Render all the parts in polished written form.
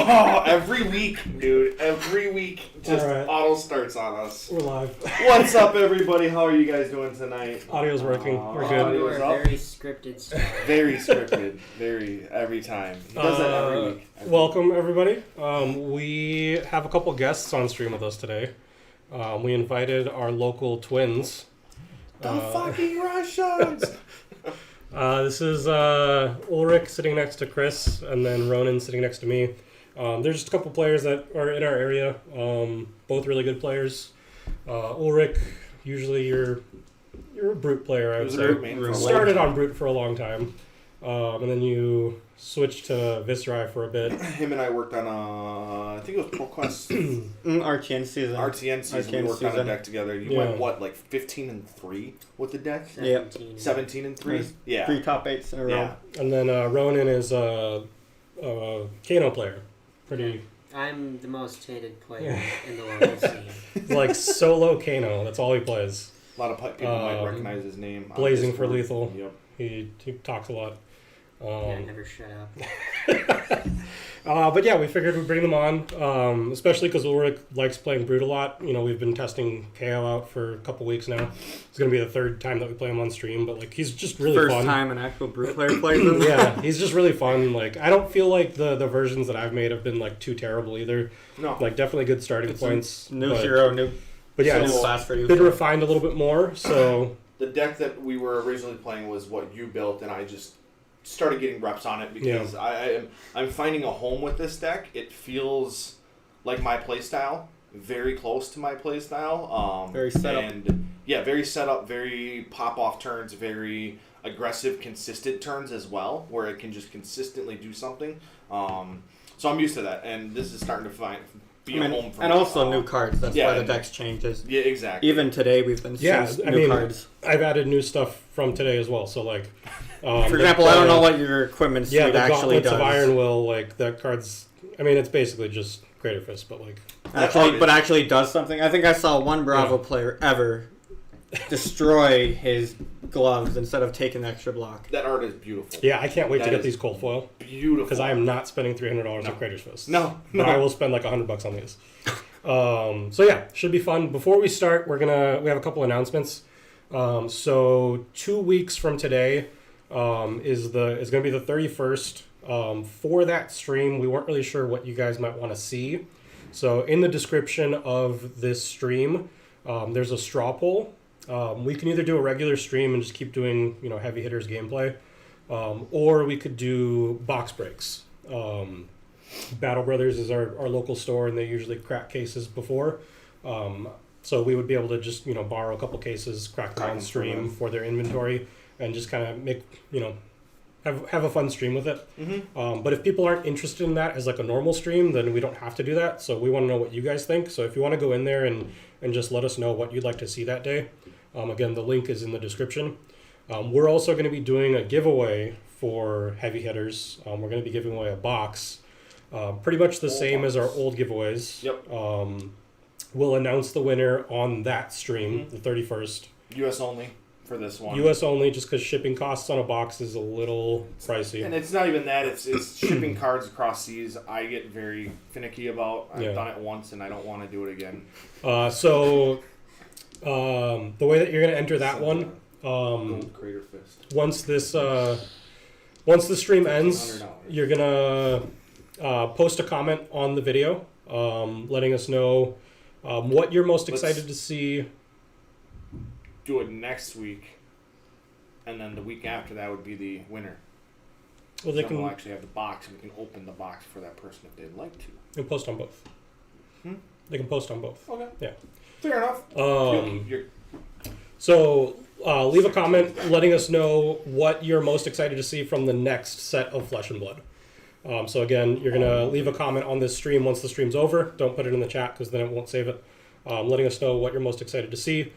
Oh, every week, dude. Every week, just auto starts on us. We're live. What's up, everybody? How are you guys doing tonight? Audio's working. We're good. You are very scripted stuff. Very scripted. Every time. He does that every week. Welcome, everybody. We have a couple guests on stream with us today. We invited our local twins. The fucking Russians! This is Ulrich sitting next to Chris, and then Ronan sitting next to me. There's just a couple players that are in our area, both really good players. Ulrich, usually you're a Brute player, I would say. Started on Brute for a long time, and then you switched to Viscerai for a bit. Him and I worked on, I think it was ProQuest RTN season. We worked on a deck together. You went, what, like 15-3 with the deck? 17-3? Yeah. 3 top 8s in a row. Yeah. And then Ronan is a Kano player. Pretty. I'm the most hated player in the local scene. Like solo Kano. That's all he plays. A lot of people might recognize his name. Blazing for Lethal. Yep. He talks a lot. Never shut up. But yeah, we figured we'd bring them on, especially because Ulrich likes playing Brute a lot. You know, we've been testing Kayo out for a couple weeks now. It's going to be the third time that we play him on stream, but like he's just really fun. First time an actual Brute player plays him. Yeah, he's just really fun. Like I don't feel like the versions that I've made have been like too terrible either. No. Like definitely good starting points. New hero, new. But yeah, it's been refined a little bit more. So the deck that we were originally playing was what you built, and I just started getting reps on it because I'm finding a home with this deck. It feels like my playstyle, very close to my playstyle. Very set up. And yeah, very set up, very pop off turns, very aggressive, consistent turns as well, where it can just consistently do something. So I'm used to that, and this is starting to be a home for me. And also new cards. That's why the deck's changes. Yeah, exactly. Even today, we've been seeing new cards. I've added new stuff from today as well. So like, for example, I don't know what your equipment suite actually does. Of Iron Will, like that card's. I mean, it's basically just Greater Fist, but like actually does something. I think I saw one Bravo player ever destroy his gloves instead of taking the extra block. That art is beautiful. Yeah, I can't wait to get these cold foil. Beautiful. Because I am not spending $300 on Greater Fist. No. But I will spend like $100 on these. So yeah, should be fun. Before we start, we have a couple announcements. So 2 weeks from today is going to be the 31st. For that stream, we weren't really sure what you guys might want to see. So in the description of this stream, there's a straw poll. We can either do a regular stream and just keep doing, heavy hitters gameplay, or we could do box breaks. Battle Brothers is our local store, and they usually crack cases before. So we would be able to just, borrow a couple cases, crack them on stream for their inventory, and just kind of make, have a fun stream with it. Mm-hmm. But if people aren't interested in that as like a normal stream, then we don't have to do that. So we want to know what you guys think. So if you want to go in there and just let us know what you'd like to see that day. Again, the link is in the description. We're also going to be doing a giveaway for heavy hitters. We're going to be giving away a box. Pretty much the same as our old giveaways. Yep. We'll announce the winner on that stream, the 31st. US only for this one. US only, just because shipping costs on a box is a little pricey. And it's not even that. It's shipping cards across seas. I get very finicky about. I've done it once, and I don't want to do it again. The way that you're going to enter that one, Gold Crater Fist. once the stream ends, you're going to post a comment on the video, letting us know what you're most excited to see. Do it next week, and then the week after that would be the winner. Well, we'll actually have the box, and we can open the box for that person if they'd like to. They can post on both. They can post on both. Okay. Yeah. Fair enough. So leave a comment letting us know what you're most excited to see from the next set of Flesh and Blood. So again, you're going to leave a comment on this stream once the stream's over. Don't put it in the chat because then it won't save it. Letting us know what you're most excited to see.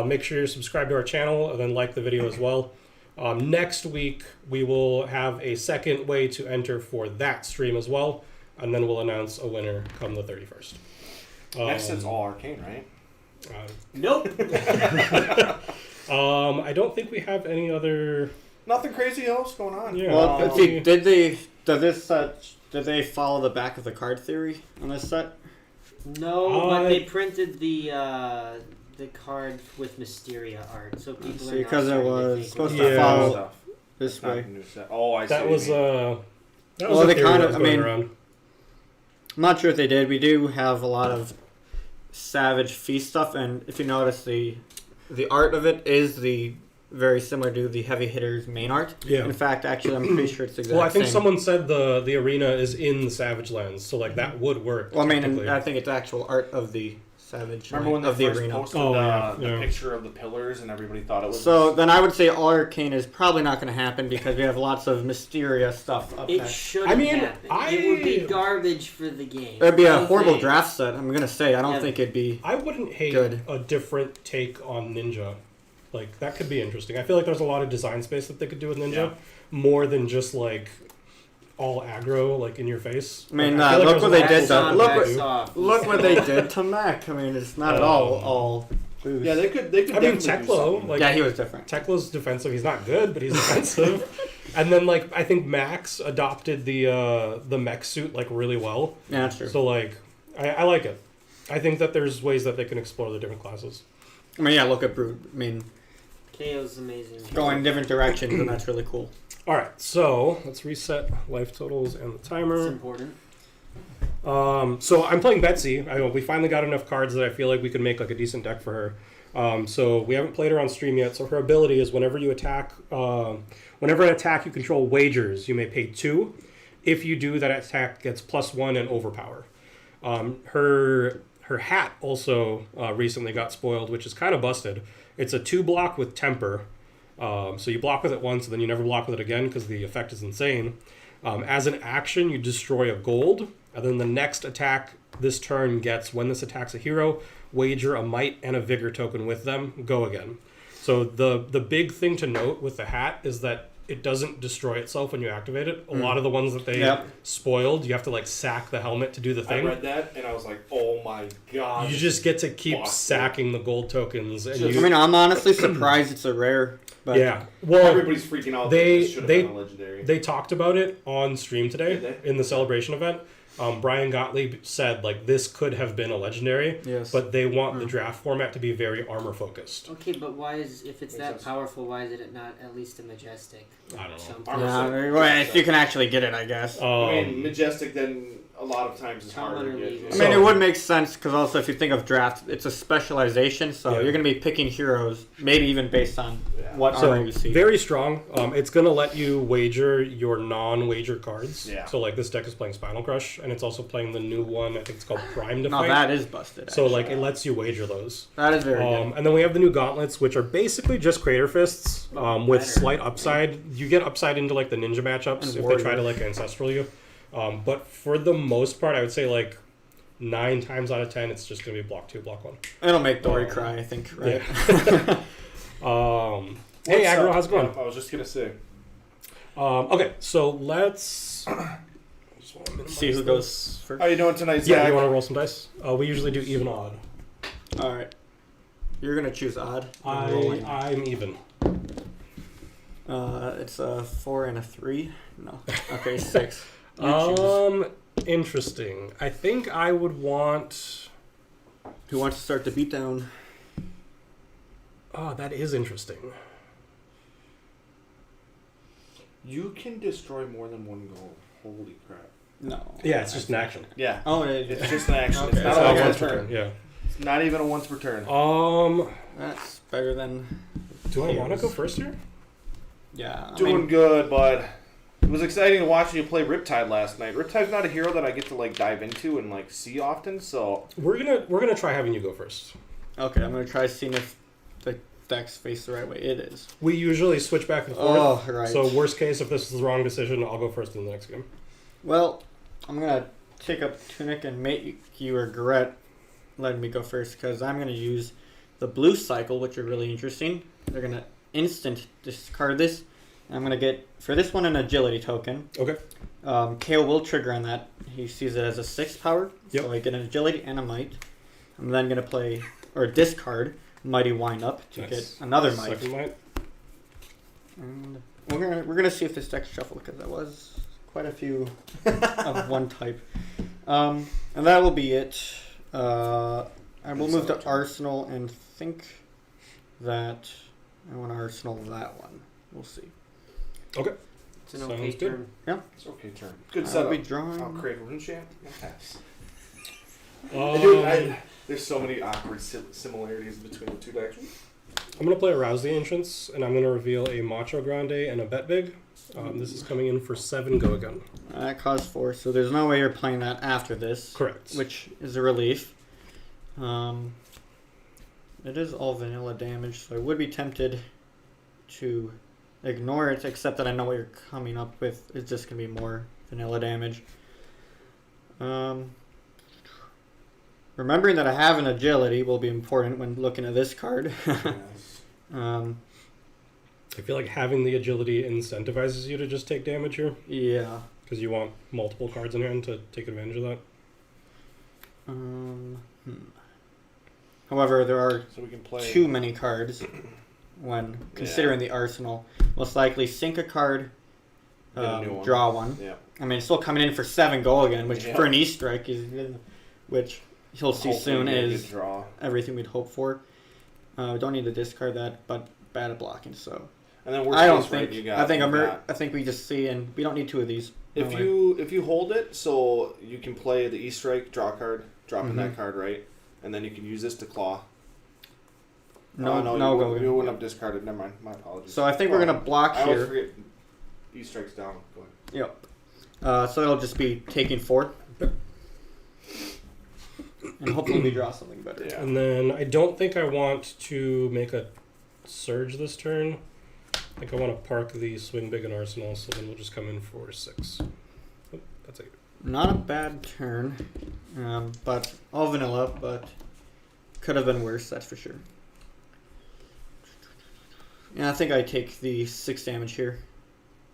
Make sure you're subscribed to our channel and then like the video as well. Next week, we will have a second way to enter for that stream as well. And then we'll announce a winner come the 31st. Next it's all arcane, right? Nope. I don't think we have any other... Nothing crazy else going on. Yeah. Well, does this Did they follow the back of the card theory on this set? No, but they printed the card with Mysteria art, so people are not because it starting to was think supposed it's to not follow Stuff. this Not way. the new set. Oh, I see. That what was you mean. that Well, was they a theory kind that of- was I going mean- around. I'm not sure if they did. We do have a lot of Savage Feast stuff, and if you notice, the art of it is very similar to the Heavy Hitters main art. Yeah. In fact, actually, I'm pretty sure it's the exact Well, I think same. someone said the arena is in the Savage Lands, so like that would work. Well, I mean, technically. and I think it's actual art of the Savage Remember when of they the first arena. posted Oh, yeah, the yeah. picture of the pillars and everybody thought it was... So then I would say All Arcane is probably not going to happen because we have lots of Mysteria stuff up It there. shouldn't I mean, happen. I- It would be garbage for the game. It'd be a Whole horrible thing. draft set. I'm going to say. I don't Yeah. think it'd be. I wouldn't hate Good. a different take on Ninja. Like that could be interesting. I feel like there's a lot of design space that they could do with Ninja, Yeah. more than just like all aggro, like in your face. I mean, Like, feel like look there's what a they lot did of to- stuff look they what- could do. Off. Look what they did to Mac. I mean, it's not at all boost. Yeah, they could I mean, definitely do Teklo, something. like Yeah, he was different. Teklo's defensive. He's not good, but he's defensive. And then like I think Max adopted the mech suit like really well. Yeah, that's true. So like I like it. I think that there's ways that they can explore the different classes. I mean, yeah, look at Brood. I mean, KO's amazing. going different directions, and that's really cool. All right, so let's reset life totals and the It's timer. important. So I'm playing Betsy. We finally got enough cards that I feel like we could make like a decent deck for her. So we haven't played her on stream yet. So her ability is whenever you attack, whenever an attack you control wagers, you may pay 2. If you do, that attack gets +1 and overpower. Her hat also recently got spoiled, which is kind of busted. It's a 2-block with temper. So you block with it once, and then you never block with it again because the effect is insane. As an action, you destroy a gold, and then the next attack this turn gets, when this attacks a hero, wager a might and a vigor token with them, go again. So the big thing to note with the hat is that it doesn't destroy itself when you activate it. A lot of the ones that they spoiled, you have to like sack the helmet to do the I thing. read that and I was like, oh my god. You just get to keep Awesome. sacking the gold tokens, and Just- you, I mean, I'm honestly surprised it's a rare. But yeah. Well, Everybody's freaking out. they- This should have they- been a legendary. they talked about it on stream today Did they? in the celebration event. Brian Gottlieb said like this could have been a legendary, Yes. but they want the draft format to be very armor focused. Okay, but why is if it's Makes that sense. powerful, why is it not at least a majestic? I don't know. Something? Armor yeah, set. well, if you can actually get it, I guess. I mean, Majestic then a lot of times is Common harder or to get. legal? I So- mean, it would make sense because also if you think of draft, it's a specialization, so Yeah. you're going to be picking heroes, maybe even based on Yeah. what So armor you see. very strong. It's gonna let you wager your non-wager cards. Yeah. So like this deck is playing Spinal Crush, and it's also playing the new one. I think it's called Prime to no, Fight. that is busted. So actually. like it lets you wager those. that is very good. And then we have the new gauntlets, which are basically just Crater Fists with better. slight upside. You get upside into like the ninja matchups And if warrior. they try to like ancestral you. But for the most part, I would say like 9 times out of 10, it's just gonna be block 2, block 1. It'll make Dory cry, I think, right? Hey, What's Aggro, up? how's it going? I was just gonna say. Okay, so let's just wanna minimize See who this. goes first. How you doing tonight, Yeah, Zach? you want to roll some dice? We usually do even odd. All right. You're going to choose odd. I'm rolling. I'm even. It's a 4 and a 3. No. Okay, 6. You choose. Interesting. I think I would want. Who wants to start the beatdown? Oh, that is interesting. You can destroy more than one goal. Holy crap. No. Yeah, it's just an action. Yeah. Oh, It's just an action. Okay. It's not It's a not once once per per turn. turn. Yeah. It's not even a once per turn. that's better than. Do I want to Chaos. go first here? Yeah. I Doing mean, good, bud. It was exciting to watch you play Riptide last night. Riptide's not a hero that I get to like dive into and like see often, so We're gonna try having you go first. okay, I'm going to try seeing if the decks face the right way. It is. We usually switch back and forth. Oh, right. So worst case, if this is the wrong decision, I'll go first in the next game. Well, I'm going to take up Tunic and make you regret letting me go first because I'm going to use the blue cycle, which are really interesting. They're going to instant discard this. I'm going to get, for this one, an agility token. Okay. Kayo will trigger on that. He sees it as a 6 power. Yep. So I get an agility and a might. I'm then going to play, or discard, Mighty Wind Up to Nice. get another might. Second might. And we're gonna see if this deck's shuffled because that was quite a few of one type. And that will be it. I will move to Arsenal and think that I want to Arsenal that one. We'll see. Okay. It's an Sounds okay good. turn. It's okay turn. Good I'll setup. be drawing. I'll create a rune champ. Pass. Um, There's so many awkward similarities between the two decks. I'm going to play Arouse the Ancients, and I'm going to reveal a Macho Grande and a Bet Big. This is coming in for 7 go again. That costs 4, so there's no way you're playing that after this. Correct. Which is a relief. It is all vanilla damage, so I would be tempted to ignore it, except that I know what you're coming up with. It's just going to be more vanilla damage. Remembering that I have an agility will be important when looking at this card. I feel like having the agility incentivizes you to just take damage here. Yeah. Because you want multiple cards in hand to take advantage of that. However, there are So we can play too many cards when considering the arsenal. Most likely sink a card, Get a new one. draw one. Yeah. I mean, it's still coming in for 7 go again, which Yeah. for an E-strike is, which you'll see Hopefully soon we get a is good draw. everything we'd hope for. We don't need to discard that, but bad at blocking. So And then worst I don't case, right, think. you got. I think you I'm. got- I think we just see, and we don't need 2 of these. If No you hold it, so you can play the E-strike, draw a card, dropping that card, right, and then you can use this to claw. No, no, no you, go. wouldn't- you wouldn't have discarded. Never mind. My apologies. So I think we're gonna block I always here. forget E-strikes down. Go ahead. Yep. So it'll just be taking 4. And hopefully we draw something better. Yeah. And then I don't think I want to make a surge this turn. I think I want to park the Swing Big and Arsenal, so then we'll just come in for 6. Oh, that's 8. Not a bad turn, but all vanilla, but could have been worse, that's for sure. Yeah, I think I take the 6 damage here.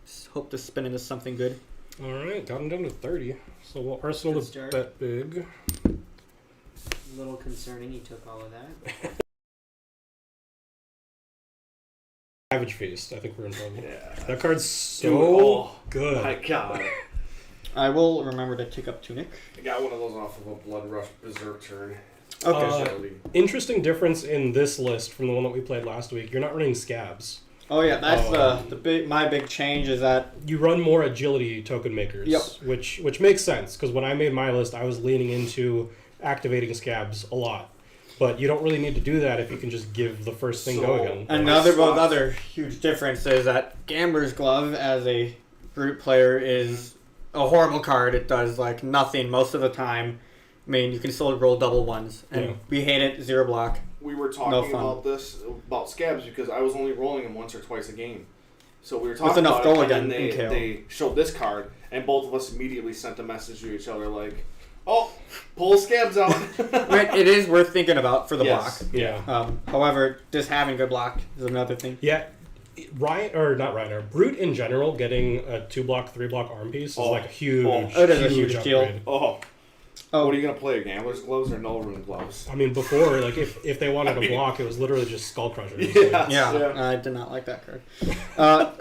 Just hope to spin into something good. All right, got him down to 30. So we'll Arsenal Good to start. Bet Big. A little concerning. He took all of that. Savage Feast. I think we're in trouble. Yeah. That card's so Dude, good. My God. I will remember to take up Tunic. I got one of those off of a Blood Rush Berserk turn. Okay. Agility. Interesting difference in this list from the one that we played last week. You're not running scabs. Oh yeah, that's my big change is that You run more agility token makers. Yep. Which makes sense, because when I made my list, I was leaning into activating scabs a lot. But you don't really need to do that if you can just give the first thing go So- again. another huge difference is that Gambler's Glove as a brute player is a horrible card. It does like nothing most of the time. I mean, you can still roll double ones, and Yeah. we hate it. 0 block. We were No talking fun. about scabs because I was only rolling them once or twice a game. So we were talking enough about it, go and then again in KO. they showed this card, and both of us immediately sent a message to each other like, "Oh, pull scabs out." Right, it is worth thinking about for the Yes. block. Yeah. However, just having good block is another thing. Yeah. Brute in general, getting a 2-block, 3-block arm piece is like a huge, it is a huge deal. upgrade. Oh, what are you gonna play? Gambler's gloves or no rune gloves? I mean, before, like, if they wanted to block, it was literally just Skull Crushers. Yeah. Yeah, I did not like that card.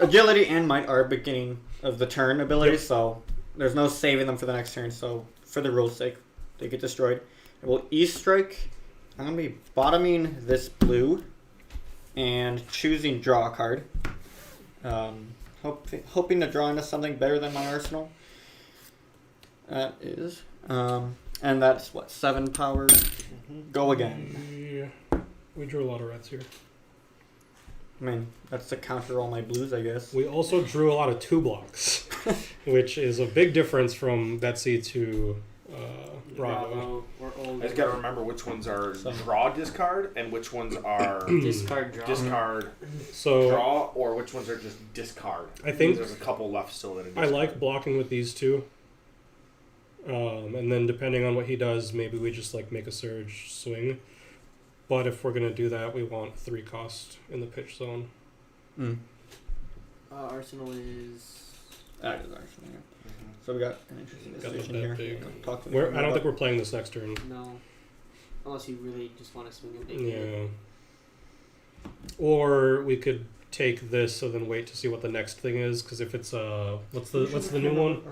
Agility and Might are beginning of the turn abilities, so there's no saving them for the next turn. So for the rule's sake, they get destroyed. I will E-strike. I'm gonna be bottoming this blue and choosing draw a card. Hoping to draw into something better than my arsenal. That is, and that's what 7 power. Go again. We drew a lot of reds here. I mean, that's to counter all my blues, I guess. We also drew a lot of 2-blocks, which is a big difference from Betsy to Bravo. Or old. I just gotta remember which ones are draw discard and which ones are Discard draw. discard So draw, or which ones are just discard. I think there's a couple left still that are I discard. like blocking with these two. And then depending on what he does, maybe we just like make a surge swing. But if we're gonna do that, we want 3 cost in the pitch zone. Arsenal is. That is actually. Yeah. So we got an interesting Got the decision bet here. big. Talk to I don't think we're playing this next turn. No. Unless you really just want to swing a big Yeah. Or we could take this and then wait to see what the next thing is, because if it's what's the new one?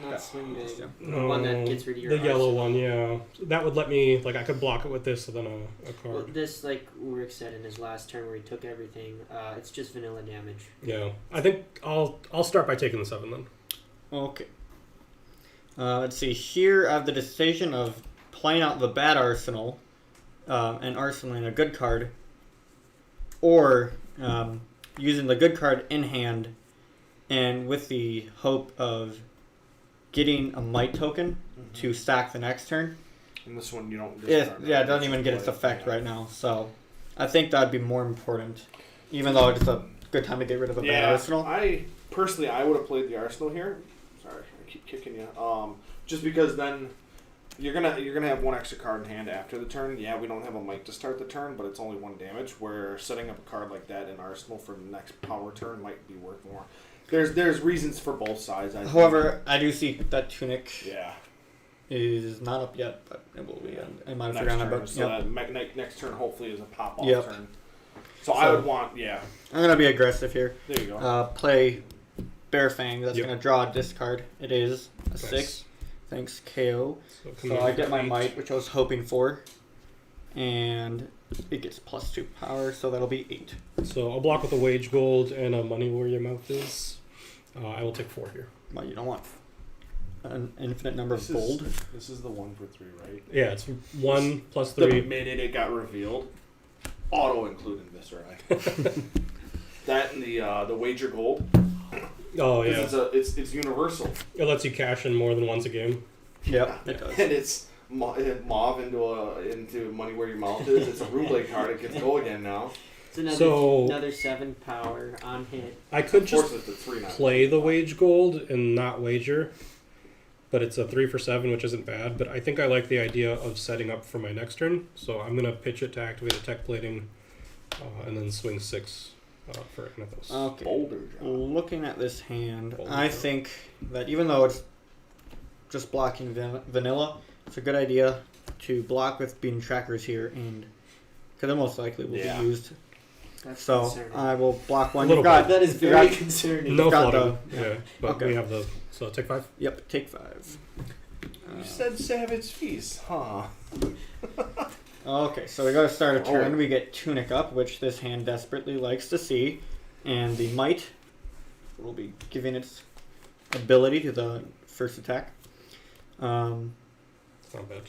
Not swing big. The No, one that gets rid of your the yellow arsenal. one. Yeah, that would let me I could block it with this and then a card. Well, this, like Ulrich said in his last turn where he took everything, it's just vanilla damage. Yeah, I think I'll start by taking the 7 then. Okay. Let's see. Here I have the decision of playing out the bad arsenal and arsenaling a good card, or using the good card in hand and with the hope of getting a might token to stack the next turn. And this one you don't. It doesn't even get its effect right now. So I think that'd be more important, even though it's a good time to get rid of a bad arsenal. I would have played the arsenal here. Sorry, I keep kicking you. Just because then you're gonna have one extra card in hand after the turn. Yeah, we don't have a might to start the turn, but it's only 1 damage. Where setting up a card like that in arsenal for the next power turn might be worth more. There's reasons for both sides. However, I do see that Tunic yeah. is not up yet, but it will be. I might have Next forgotten turn, about. so Yep. that next turn hopefully is a pop off Yep. turn. So I would want I'm gonna be aggressive here. There you go. Play Bear Fang. That's Yep. gonna draw a discard. It is a Nice. 6. Thanks, Kayo. come So in I for get my 8. might, which I was hoping for, and it gets +2 power, so that'll be 8. So I'll block with a wage gold and a money where your mouth is. I will take 4 here. Well, you don't want an infinite number of gold. This is the 1 for 3, right? Yeah, it's 1 plus The 3. minute it got revealed, auto included this, right? That and the wager gold. Oh yeah, It's universal. it lets you cash in more than once a game. Yep, it does. And it's mauve into money where your mouth is. It's a roulette card. It gets go again now. It's So- another 7 power on hit. I could Of just course, it's the 3 now. play the wage gold and not wager, but it's a 3 for 7, which isn't bad. But I think I like the idea of setting up for my next turn, so I'm gonna pitch it to activate a tech plating, and then swing 6 for Anathos. Okay. Boulder job. Looking at this hand, Boulder I job. think that even though it's just blocking vanilla, it's a good idea to block with bean trackers here, and because it most likely will Yeah. be used. That's So concerning. I will block one. A little You've got That is you very got- concerning. No got flooding. the- Yeah, but Okay. we have the so take 5. Yep, take 5. You said Savage Feast, huh? Okay, so we got to start a turn. Oh. We get Tunic up, which this hand desperately likes to see, and the Might will be giving its ability to the first attack. It's not bad.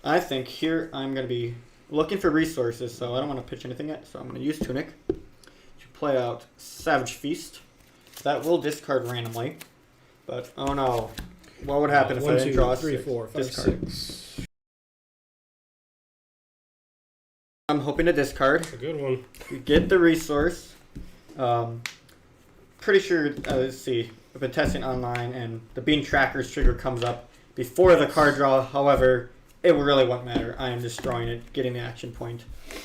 I think here I'm going to be looking for resources, so I don't want to pitch anything yet. So I'm going to use Tunic to play out Savage Feast. That will discard randomly, but oh no, what would happen if I didn't draw a 3, six? 4, 5, Discard. 6. I'm hoping to discard. It's a good one. We get the resource. Pretty sure, let's see, I've been testing online, and the Bean Tracker's trigger comes up before the card draw. However, it really won't matter. I am destroying it, getting the action point.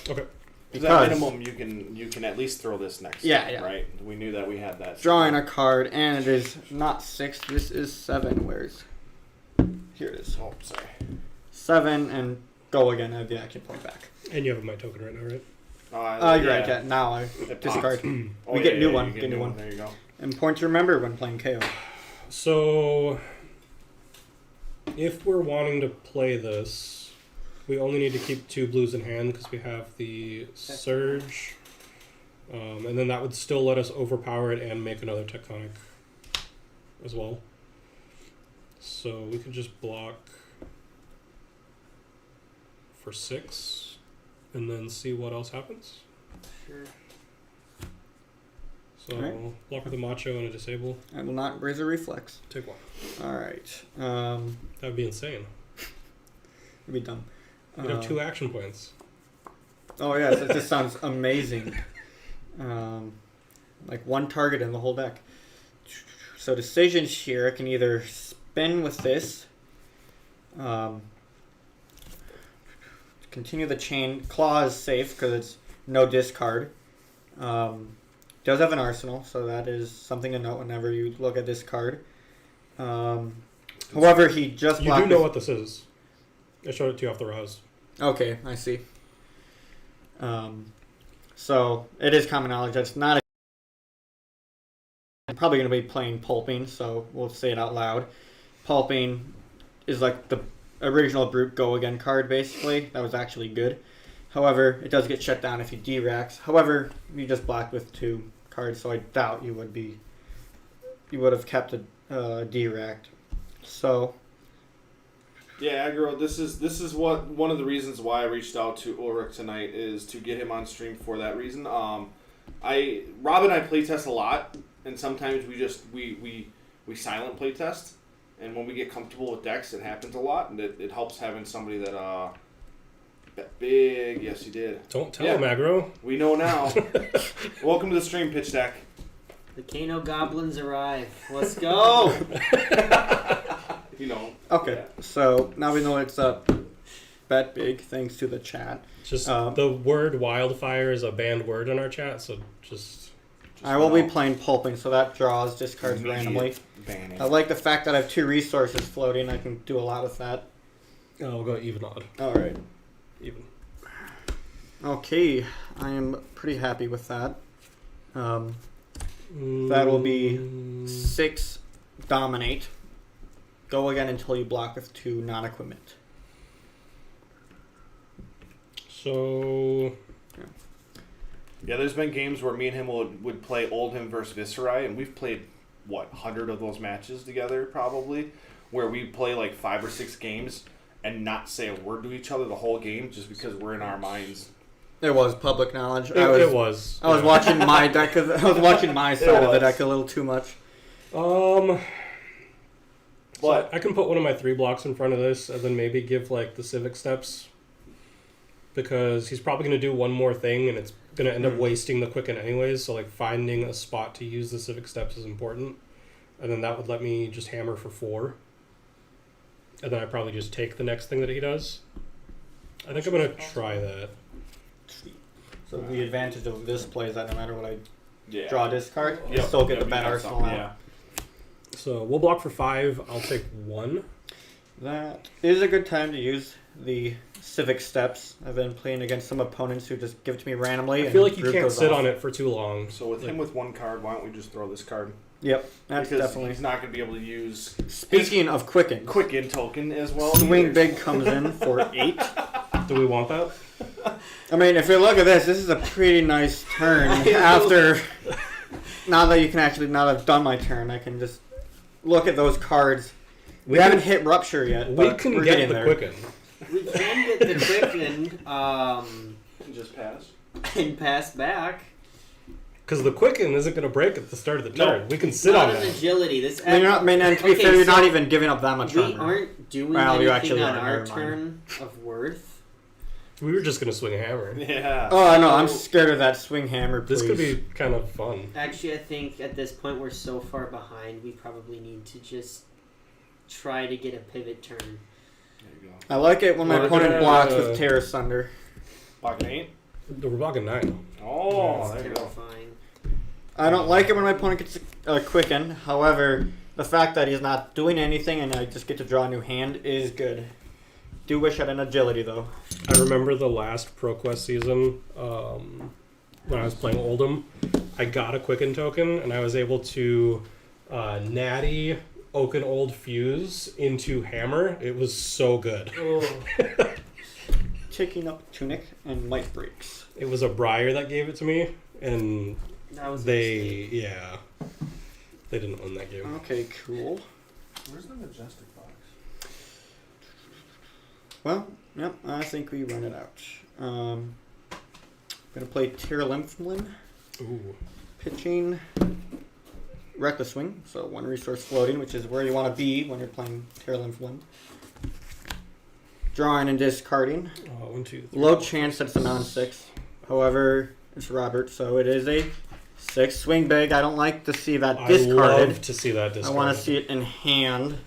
Okay. Because at minimum, you can at least throw this next. Yeah, time, yeah. Right. We knew that we had that. Drawing a card, and it is not 6. This is 7. Where's... Here it is. Oh, sorry. 7, and go again. I have the action point back. And you have a my token right now, right? You're right. Yeah, now I It discard. popped. Oh, We yeah, get new yeah, one. you Get new one. There you go. Important to remember when playing KO. So, if we're wanting to play this, we only need to keep 2 blues in hand because we have the Surge. And then that would still let us overpower it and make another Tectonic as well. So we could just block for 6 and then see what else happens. Sure. So Alright. block with a Macho and a Disable. I will not raise a reflex. Take 1. Alright. That would be insane. It'd be dumb. You'd have 2 action points. Oh yeah, that just sounds amazing. Like one target in the whole deck. So decisions here, I can either spin with this, continue the chain. Claw is safe because it's no discard. Does have an arsenal, so that is something to note whenever you look at this card. However, he just You blocked do know with- what this is. I showed it to you off the Rouse. Okay, I see. So it is common knowledge that's not. I'm probably going to be playing Pulping, so we'll say it out loud. Pulping is like the original Brute Go Again card, basically. That was actually good. However, it does get shut down if you D-Rax. However, you just blocked with 2 cards, so I doubt you would have kept a D-Racked. So... Yeah, Aggro, this is what one of the reasons why I reached out to Ulrich tonight is to get him on stream for that reason. Rob and I playtest a lot, and sometimes we silent playtest, and when we get comfortable with decks, it happens a lot, and it helps having somebody that bet big. Yes, he did. Don't tell him, Aggro. We know now. Welcome to the stream, Pitch Deck. The Kano goblins arrive. Let's go. You know. Okay, Yeah. so now we know it's a bet big thanks to the chat. Just the word wildfire is a banned word in our chat, so just I will be playing Pulping, so that draws discards Immediate randomly. banning. I like the fact that I have 2 resources floating. I can do a lot with that. we'll go even odd. Alright. Even. Okay, I am pretty happy with that. That will be 6 dominate. Go again until you block with 2 non-equipment. So Yeah, there's been games where me and him would play Oldhim versus Viserai, and we've played, 100 of those matches together, probably, where we play like 5 or 6 games and not say a word to each other the whole game just because we're in our minds. It was public knowledge. it was. I was watching my deck. I was watching my side of the deck a little too much. But I can put one of my 3 blocks in front of this, and then maybe give like the civic steps, because he's probably going to do one more thing, and it's going to end up wasting the quicken anyways. So like finding a spot to use the civic steps is important, and then that would let me just hammer for 4, and then I probably just take the next thing that he does. I think I'm going to try that. So the advantage of this play is that no matter what I Yeah. draw a discard, you Yep. still get the Yep, bet you got arsenal something, out. So we'll block for 5. I'll take 1. That is a good time to use the civic steps. I've been playing against some opponents who just give it to me randomly. I feel like you Brute can't goes sit off. on it for too long. So with him with 1 card, why don't we just throw this card? Yep, that's Because definitely. he's not going to be able to use Speaking of Quicken, Quicken token as well. Swing either. Big comes in for 8. Do we want that? I mean, if you look at this is a pretty nice turn. After, now that I've done my turn, I can just look at those cards. We haven't hit Rupture yet, We but can we're get getting the there. quicken. We can get the quicken Just pass. and pass back. Because the quicken isn't going to break at the start of the No. turn. We can sit Not on an that. agility. This And you're not, I mean, and to be Okay, fair, you're so not even giving up that much we armor. aren't doing Well, you anything actually on are, our never turn of worth. We were just going to swing a hammer. Yeah. Oh, I know. I'm scared of that swing hammer. Please. This could be kind of fun. Actually, I think at this point we're so far behind, we probably need to just try to get a pivot turn. There you go. I like it when my We're opponent gonna, blocks with Terror Sunder. Pocket 8. We're blocking 9. Oh, That's there you go. terrifying. I don't like it when my opponent gets a quicken. However, the fact that he's not doing anything and I just get to draw a new hand is good. Do wish I had an agility though. I remember the last ProQuest season when I was playing Oldhim. I got a quicken token, and I was able to natty Oaken Old Fuse into Hammer. It was so good. Taking up Tunic and Light Breaks. It was a Briar that gave it to me, and That was a they mistake. they didn't win that game. Okay, cool. Where's the Majestic box? Well, yep, I think we run it out. Gonna play Tirlimflin, Ooh. pitching Reckless Swing, so 1 resource floating, which is where you want to be when you're playing Tirlimflin. Drawing and discarding. 1, 2, 3. Low chance that it's a non-6. However, it's Robert, so it is a 6. Swing big. I don't like to see that I discarded. love to see that I discarded. want to see it in hand.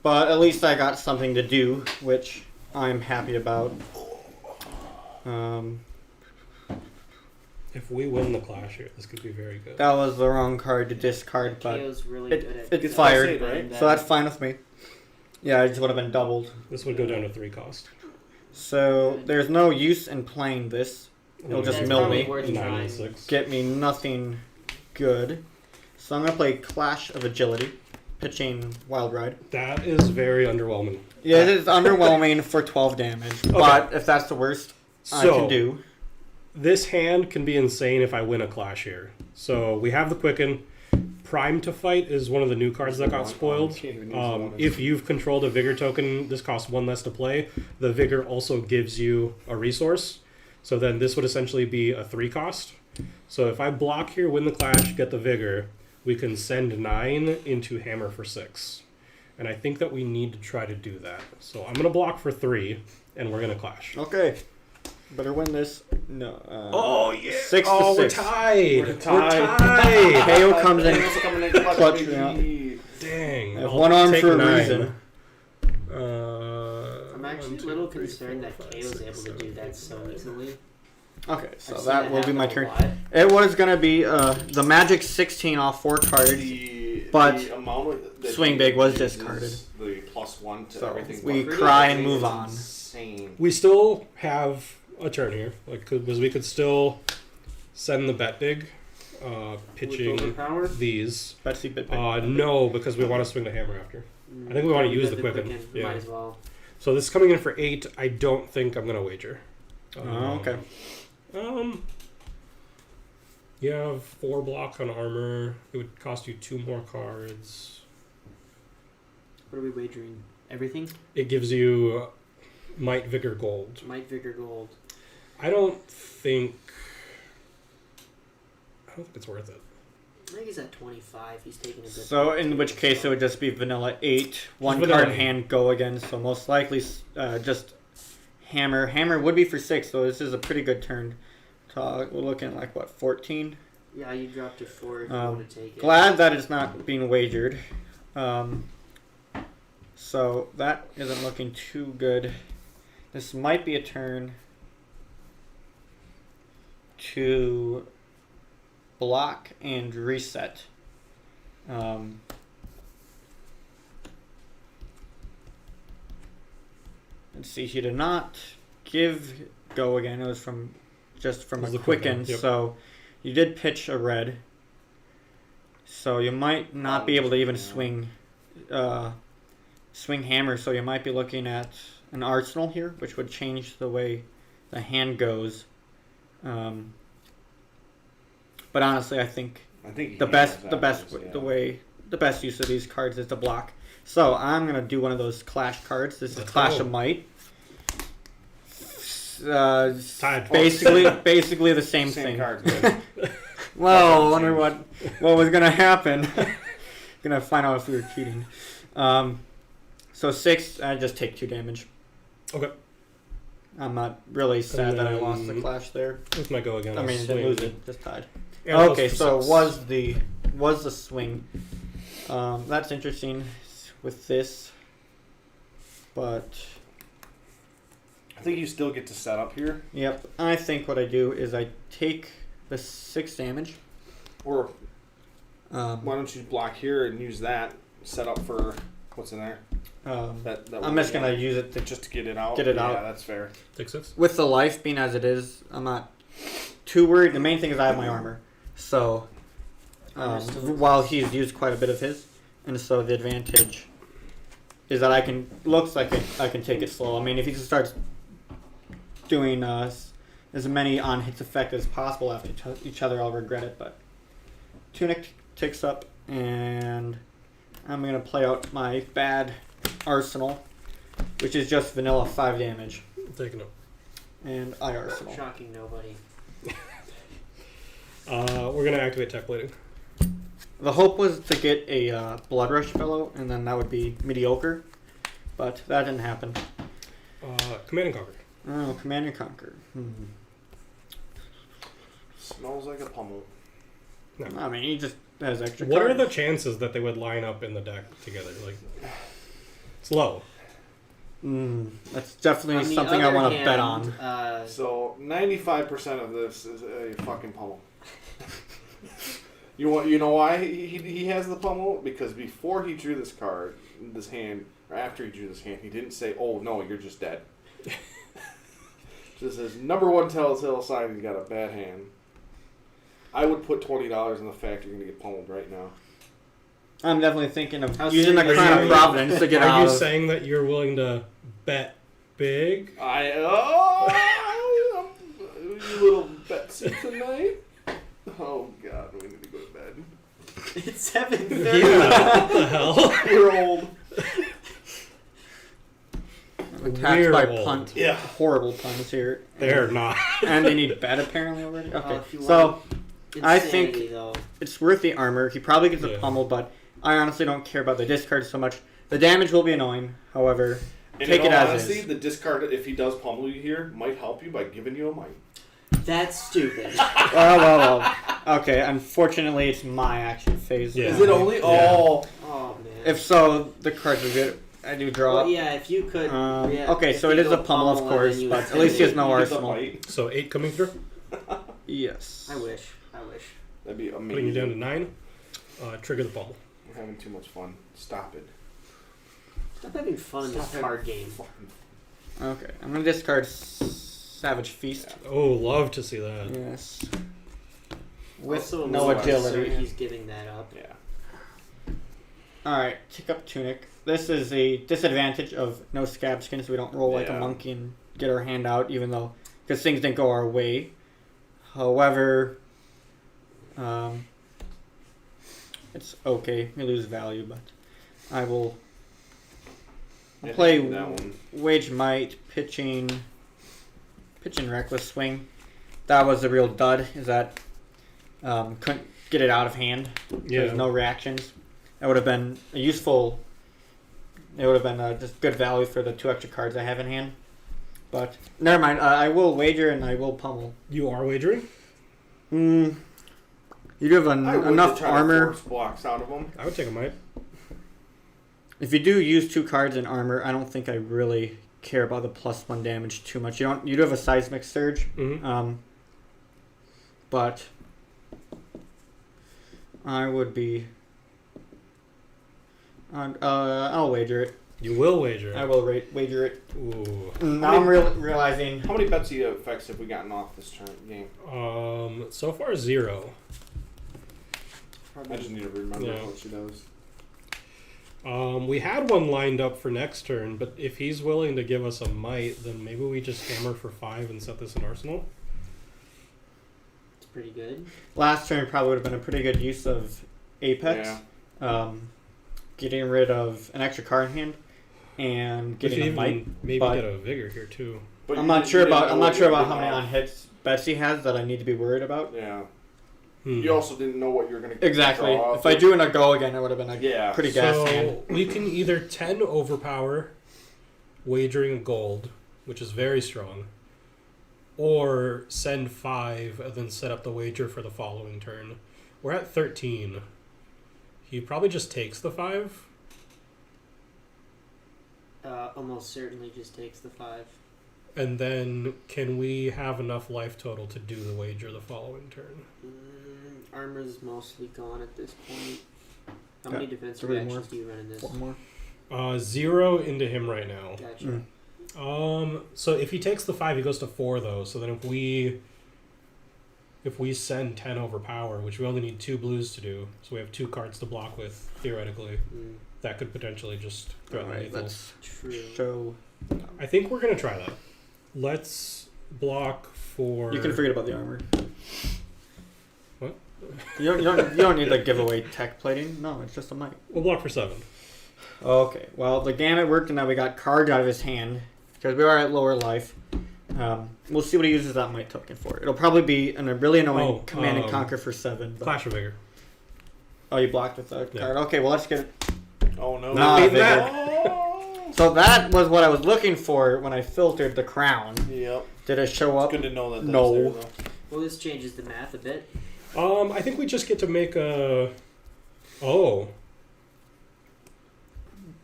But at least I got something to do, which I'm happy about. If we win the clash here, this could be very good. That was the wrong card to discard, but Kayo's really it- good at it's doing fired, that. so that's fine with me. Yeah, it just would have been doubled. This would go down to 3 cost. So there's no use in playing this. It'll just That's mill probably me. worth 9 trying. and 6. Get me nothing good. So I'm going to play Clash of Agility, pitching Wild Ride. That is very underwhelming. Yeah, it is underwhelming for 12 damage, but if that's the worst I can do. This hand can be insane if I win a clash here. So we have the Quicken. Prime to Fight is one of the new cards that got spoiled. If you've controlled a Vigor token, this costs 1 less to play. The Vigor also gives you a resource. So then this would essentially be a 3 cost. So if I block here, win the clash, get the Vigor, we can send 9 into Hammer for 6. And I think that we need to try to do that. So I'm going to block for 3, and we're going to clash. Okay. Better win this. No. Oh, yeah. 6 to 6. We're tied. We're tied. Kayo comes in. Clutch. Dang. I have one arm take for a 9. reason. I'm actually a little concerned that Kayo's able to do that so easily. Okay, so I've seen that will be happen my a turn. lot. It was going to be the Magic 16 off 4 cards. But the amount that Swing Big was discarded. The +1 to So everything. we but cry and it's move on. Insane. We still have a turn here, because we could still send the bet big, pitching Overpower? these. Betsy bit. No, because we want to swing the hammer after. I think we want to use the Quicken. Yeah. Might as well. So this is coming in for 8. I don't think I'm gonna wager. Okay. You have 4 block on armor. It would cost you 2 more cards. What are we wagering? Everything? It gives you Might, Vigor, Gold. Might, Vigor, Gold. I don't think it's worth it. I think he's at 25. He's taking a bit. So in which case it would just be vanilla 8. 1 vanilla card in 8. hand, go again. So most likely just hammer. Hammer would be for 6, so this is a pretty good turn. We're looking at like, what, 14? Yeah, you dropped to 4 if you want to take it. Glad that it's not being wagered. So that isn't looking too good. This might be a turn to block and reset. Let's see, he did not give go again. It was from a Quicken. Yep. So you did pitch a red. So you might not be able to even swing hammer. So you might be looking at an arsenal here, which would change the way the hand goes. But honestly, I think the best use of these cards is to block. So I'm gonna do one of those clash cards. This is Clash of Might. Tied. Basically the same thing. Card. Well, I wonder what was gonna happen. Gonna find out if we were cheating. So 6, I just take 2 damage. Okay. I'm not really sad that I then- lost the clash there. This might go again. I mean, I'll didn't swing. lose it, just tied. Arrows Okay, for so 6. was the swing. That's interesting with this, but I think you still get to set up here. yep. I think what I do is I take the 6 damage. Or why don't you block here and use that set up for what's in there? That I'm just gonna use it to just to get it out. Get it yeah, out. That's fair. Take 6. with the life being as it is. I'm not too worried. The main thing is I have my armor, so while he's used quite a bit of his, and so the advantage is that I can take it slow. I mean, if he just starts doing as many on hits effect as possible after each other, I'll regret it. But Tunic takes up, and I'm gonna play out my bad arsenal, which is just vanilla 5 damage, Taking it. and I arsenal. Shocking nobody. We're gonna activate tech plating. The hope was to get a Blood Rush fellow, and then that would be mediocre, but that didn't happen. Command and Conquer. Oh, Command and Conquer. Smells like a pummel. No. I mean, he just has extra What are cards. the chances that they would line up in the deck together? Like, it's low. That's definitely On the something I other want to bet on. hand, So 95% of this is a fucking pummel. You know why he has the pummel? Because before he drew this card, this hand, or after he drew this hand, he didn't say, "Oh no, you're just dead." Just says, number one telltale sign he's got a bad hand. I would put $20 in the fact you're going to get pummeled right now. I'm definitely thinking of How using the serious Crown are of you? Providence to get Are out you of. saying that you're willing to bet big? You little Betsy tonight. Oh God, we need to go to bed. It's 7:30. Yeah, what the hell? You're old. Attacked We're by old. punt. Yeah. Horrible puns here. They're not. And they need bet apparently already. Oh, Okay, if you so want I insanity, think- though. it's worth the armor. He probably gets a Yeah. pummel, but I honestly don't care about the discard so much. The damage will be annoying, however. And Take in it all as honesty, is. the discard, if he does pummel you here, might help you by giving you a mic. That's stupid. Well. Okay, unfortunately, it's my action phase. Yeah. Is it only? Yeah. Oh. Oh man. If so, the cards are good. I do draw. Well, yeah, if you could. Yeah, Okay, if so you it is go a pummel, of and then course, you but at least he has no You get the arsenal. bite. So 8 coming through, Yes. I wish. That'd be amazing. putting you down to 9. Trigger the pummel. We're having too much fun. Stop it. Stop having fun in this Stop card having game. fucking- Okay, I'm gonna discard Savage Feast. Oh, love to see that. Yes. With Also, a no little agility. absurd He's giving that up. Yeah. Alright, tick up Tunic. This is a disadvantage of no scab skin, so we don't roll like a Yeah. monkey and get our hand out, even though, because things didn't go our way. However, it's okay. We lose value, but I will Yeah, play that one. Wage Might, pitching Reckless Swing. That was a real dud, is that couldn't get it out of hand. Yeah. There's no reactions. That would have been a useful. It would have been just good value for the 2 extra cards I have in hand. But never mind. I will wager and I will pummel. You are wagering? You do have I would enough try to armor. force blocks out of them. I would take a might. If you do use 2 cards in armor, I don't think I really care about the +1 damage too much. You do have a seismic surge, Mm-hmm. but I would be. I'll wager it. You will wager. I will wager it. Ooh. Now I'm realizing. How many Betsy effects have we gotten off this game? So far 0. I just need to remember Yeah. what she does. We had one lined up for next turn, but if he's willing to give us a might, then maybe we just hammer for 5 and set this in arsenal. It's pretty good. Last turn probably would have been a pretty good use of Apex. Yeah. Getting rid of an extra card in hand and We getting could a might. even maybe but- get a vigor here too. But I'm you not didn't- sure you didn't about know I'm what not you sure were about how getting many off. on hits Betsy has that I need to be worried about. Yeah. Hmm. You also didn't know what you were going to Exactly. draw off If I of. do in a go again, it would have been a Yeah. pretty gas So hand. we can either 10 overpower, wagering a gold, which is very strong, or send 5 and then set up the wager for the following turn. We're at 13. He probably just takes the 5. Almost certainly just takes the 5. And then can we have enough life total to do the wager the following turn? Armor's mostly gone at this point. How Yeah, many defensive 3 actions more. do you run in this? 4 more. 0 into him right now. Gotcha. So if he takes the 5, he goes to 4 though. So then if we send 10 overpower, which we only need 2 blues to do, so we have 2 cards to block with theoretically, that could potentially just threaten Alright, lethal. let's True. show. I think we're gonna try that. Let's block for. You can forget about the armor. What? You don't need the giveaway tech plating. No, it's just a might. We'll block for 7. Okay. Well, the gamut worked in that we got cards out of his hand because we are at lower life. We'll see what he uses that might token for. It'll probably be a really annoying command and conquer for 7. But... Clash of Vigor. Oh, you blocked with that Yeah. card. Okay, well let's get it. Oh, no. Not beating that. Oh. So that was what I was looking for when I filtered the crown. Yep. Did it show up? It's good to know that that's No. there, though. Well, this changes the math a bit. I think we just get to make a. Oh.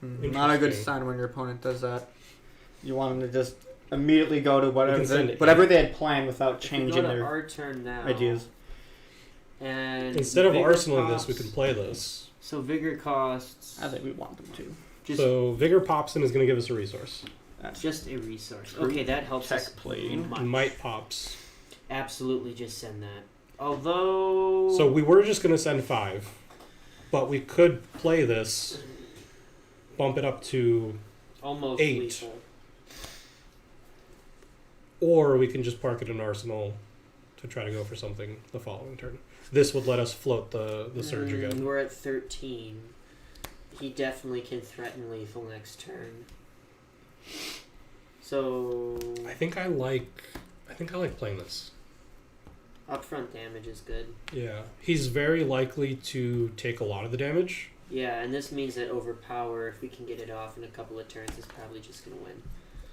Not a good Interesting. sign when your opponent does that. You want them to just immediately go to can send it whatever they had planned without If we changing go to their our turn now. ideas. And Instead of vigor arsenaling this, we costs- can play this. So vigor costs. I think we want them to. Just So Vigor pops in is going to give us a resource. That's Just a resource. True. Okay, that helps Tech us plane. much. Might pops. Absolutely, just send that. Although. So we were just gonna send 5, but we could play this, bump it up to, almost 8. lethal. or we can just park it in Arsenal to try to go for something the following turn. This would let us float the surge again. We're at 13. He definitely can threaten lethal next turn. So I think I like playing this. upfront damage is good. Yeah, he's very likely to take a lot of the damage. Yeah, and this means that overpower, if we can get it off in a couple of turns, is probably just going to win.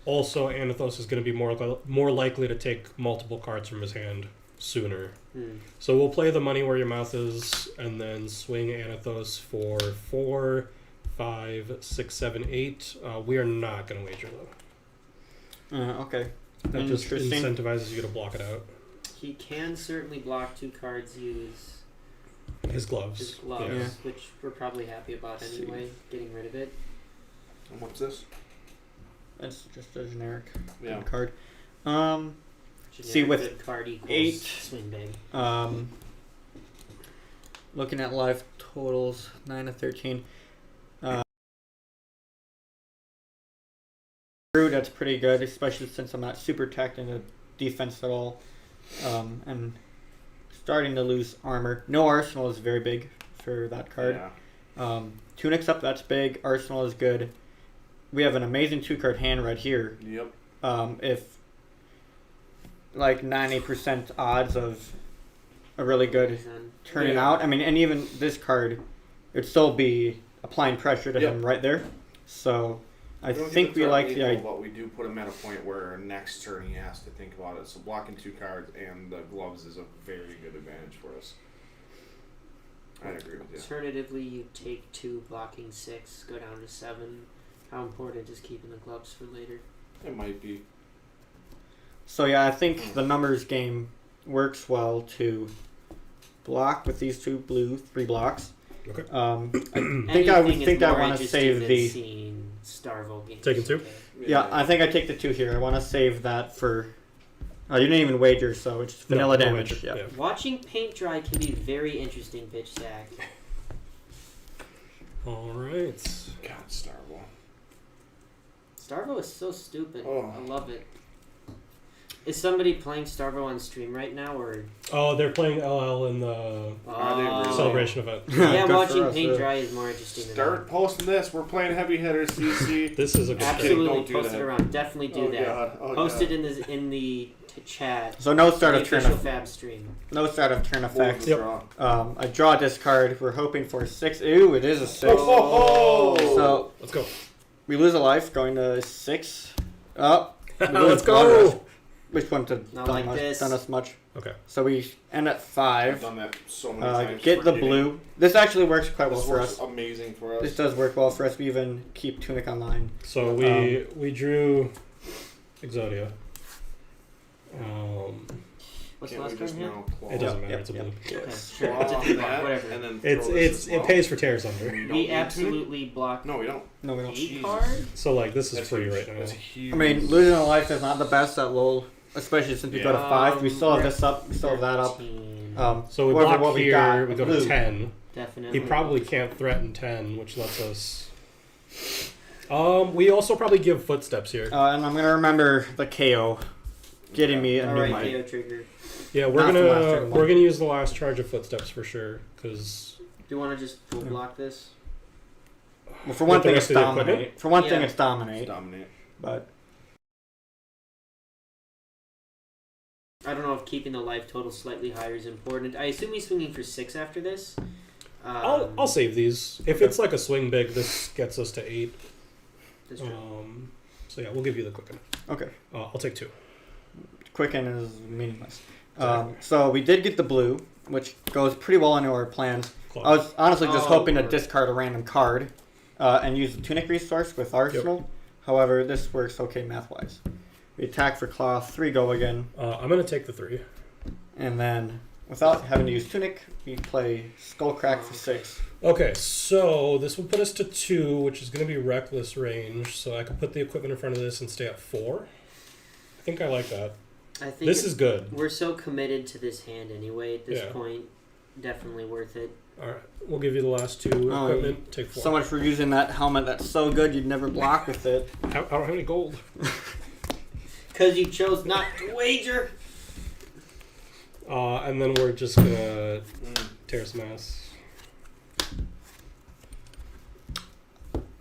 Also, Anathos is going to be more likely to take multiple cards from his hand sooner. So we'll play the money where your mouth is, and then swing Anathos for 4, 5, 6, 7, 8. We are not going to wager though. Okay. That just incentivizes you to block it out. He can certainly block 2 cards, use His gloves. his gloves, Yeah. which we're probably happy about anyway, getting rid of it. And what's this? That's just a generic Yeah. card. Generic See, with good card equals 8, swing big. Looking at live totals, 9 to 13. That's pretty good, especially since I'm not super tacked into defense at all. And starting to lose armor. No Arsenal is very big for that card. Yeah. Tunic's up, that's big. Arsenal is good. We have an amazing 2-card hand right here. Yep. If like 90% odds of a really good turning Yeah. out. I mean, and even this card, it'd still be applying pressure to Yep. him right there. So I don't think get we to like threat the lethal, idea. but we do put him at a point where next turn he has to think about it. So blocking 2 cards and the gloves is a very good advantage for us. I agree with you. Alternatively, you take 2, blocking 6, go down to 7. How important is keeping the gloves for later? It might be. So yeah, I think the numbers game works well to block with these 2 blue 3 blocks. Okay. I think I want to save the. Starvo games. Taking 2? Okay. Yeah, I think I take the 2 here. I want to save that for. You didn't even wager, so it's vanilla No damage. wager, Yeah. Watching paint dry can be very interesting, bitch stack. All right. God, Starvo. Starvo is so stupid. Oh. I love it. Is somebody playing Starvo on stream right now, or? Oh, they're playing LL in the Are they really? celebration event. Yeah, Good watching for us, paint yeah. dry is more interesting than Start posting this. We're playing heavy hitters, CC. This is a good Absolutely, Don't do post that. it around. Definitely do Oh, that. God. Oh, Post God. it in the chat. So no start The of turn. official Fab stream. No start of turn What effect. was the draw? I draw a discard. We're hoping for 6. Ooh, it is a 6. Oh. So Let's go. we lose a life going to 6. Oh, we lose Let's blood rush, go. which wouldn't have Not done, like this. done us much. Okay. So we end at I've 5. done that so many times. Get the Forgetting. blue. This actually works quite well This for works us. amazing for us. This does work well for us. We even keep Tunic online. So we drew Exodia. What's the Can't we last just card here? now claw? It doesn't matter. Yep, It's a yep. blue. Okay, Yes. sure. Claw It's a on 2 that, whatever. and then It's throw this as well. it pays for tears under. We don't We need to? absolutely block No, we don't. No, we don't. 8 Jesus. card. So like this is That's free huge. right now. That's huge. I mean, losing a life is not the best at low, especially since we go to 5. We still have this up. We still have that up. 13. So we Whatever block what we here. got, We go blue. to 10. Definitely. He probably can't threaten 10, which lets us. We also probably give footsteps here. And I'm gonna remember the KO getting me a All new right, mic. KO trigger. Yeah, we're Not the last gonna turn we're one. gonna use the last charge of footsteps for sure because Do you want to just full block this? Well, for one With the thing, rest it's of the equipment? dominate. For one thing, Yeah. it's dominate. Dominate. But I don't know if keeping the life total slightly higher is important. I assume he's swinging for 6 after this. I'll save these. If it's like a swing big, this gets us to 8. That's true. So yeah, we'll give you the quicken. okay, I'll take 2. Quicken is meaningless. Exactly. So we did get the blue, which goes pretty well into our plans. Claw. I was honestly just Oh, hoping to Lord. discard a random card and use the Tunic resource with Arsenal. However, this works okay math-wise. We attack for claw, 3 go again, I'm gonna take the 3. and then without having to use Tunic, we play Skullcrack for 6. Okay, so this will put us to 2, which is going to be reckless range. So I can put the equipment in front of this and stay at 4. I think I like that. I think This is good. We're so committed to this hand anyway at this point. Definitely worth it. All right, we'll give you the last 2 equipment. Take 4. So much for using that helmet that's so good you'd never block with it. I don't have any gold. Because you chose not to wager. And then we're just gonna tear some ass.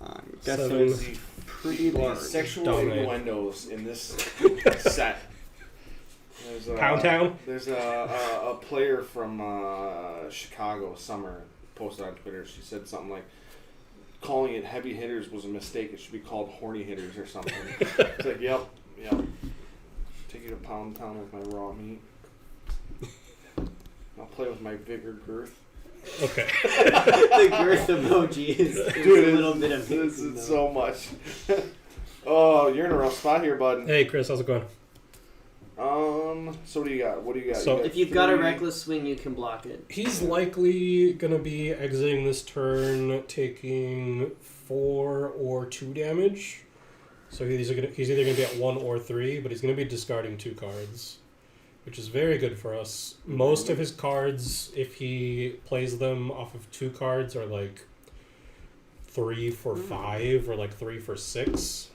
I'm guessing 7. There's pretty large. sexual Dominate. innuendos in this set. There's Pound Town? There's a player from Chicago, Summer, posted on Twitter. She said something like, calling it heavy hitters was a mistake. It should be called horny hitters or something. It's like, yep. Take you to Pound Town with my raw meat. I'll play with my vigor girth. Okay. The girth emoji is Dude, a little bit of this is so much. Oh, you're in a rough spot here, bud. Hey, Chris, how's it going? So what do you got? What do you got? So- You got If you've got a 3. reckless swing, you can block it. He's likely gonna be exiting this turn taking 4 or 2 damage. So he's either gonna be at 1 or 3, but he's gonna be discarding 2 cards, which is very good for us. Most of his cards, if he plays them off of 2 cards, are like 3 for 5 or like 3 for 6.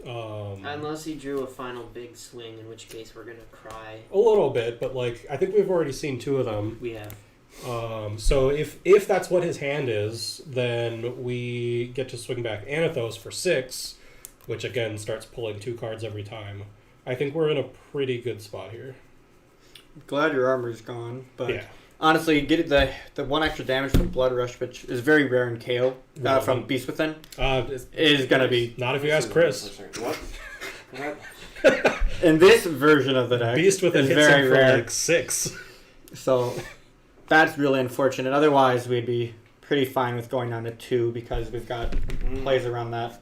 Unless he drew a final big swing, in which case we're gonna cry. A little bit, but like I think we've already seen 2 of them. We have. So if that's what his hand is, then we get to swing back Anathos for 6, which again starts pulling 2 cards every time. I think we're in a pretty good spot here. Glad your armor's gone, but Yeah. honestly, get the 1 extra damage from Blood Rush, which is very rare in KO from Beast Within, is gonna be Not if you ask Chris. What? in this version of the deck. Beast with a is hits very him for rare. like 6. So that's really unfortunate. Otherwise, we'd be pretty fine with going down to 2 because we've got plays around that.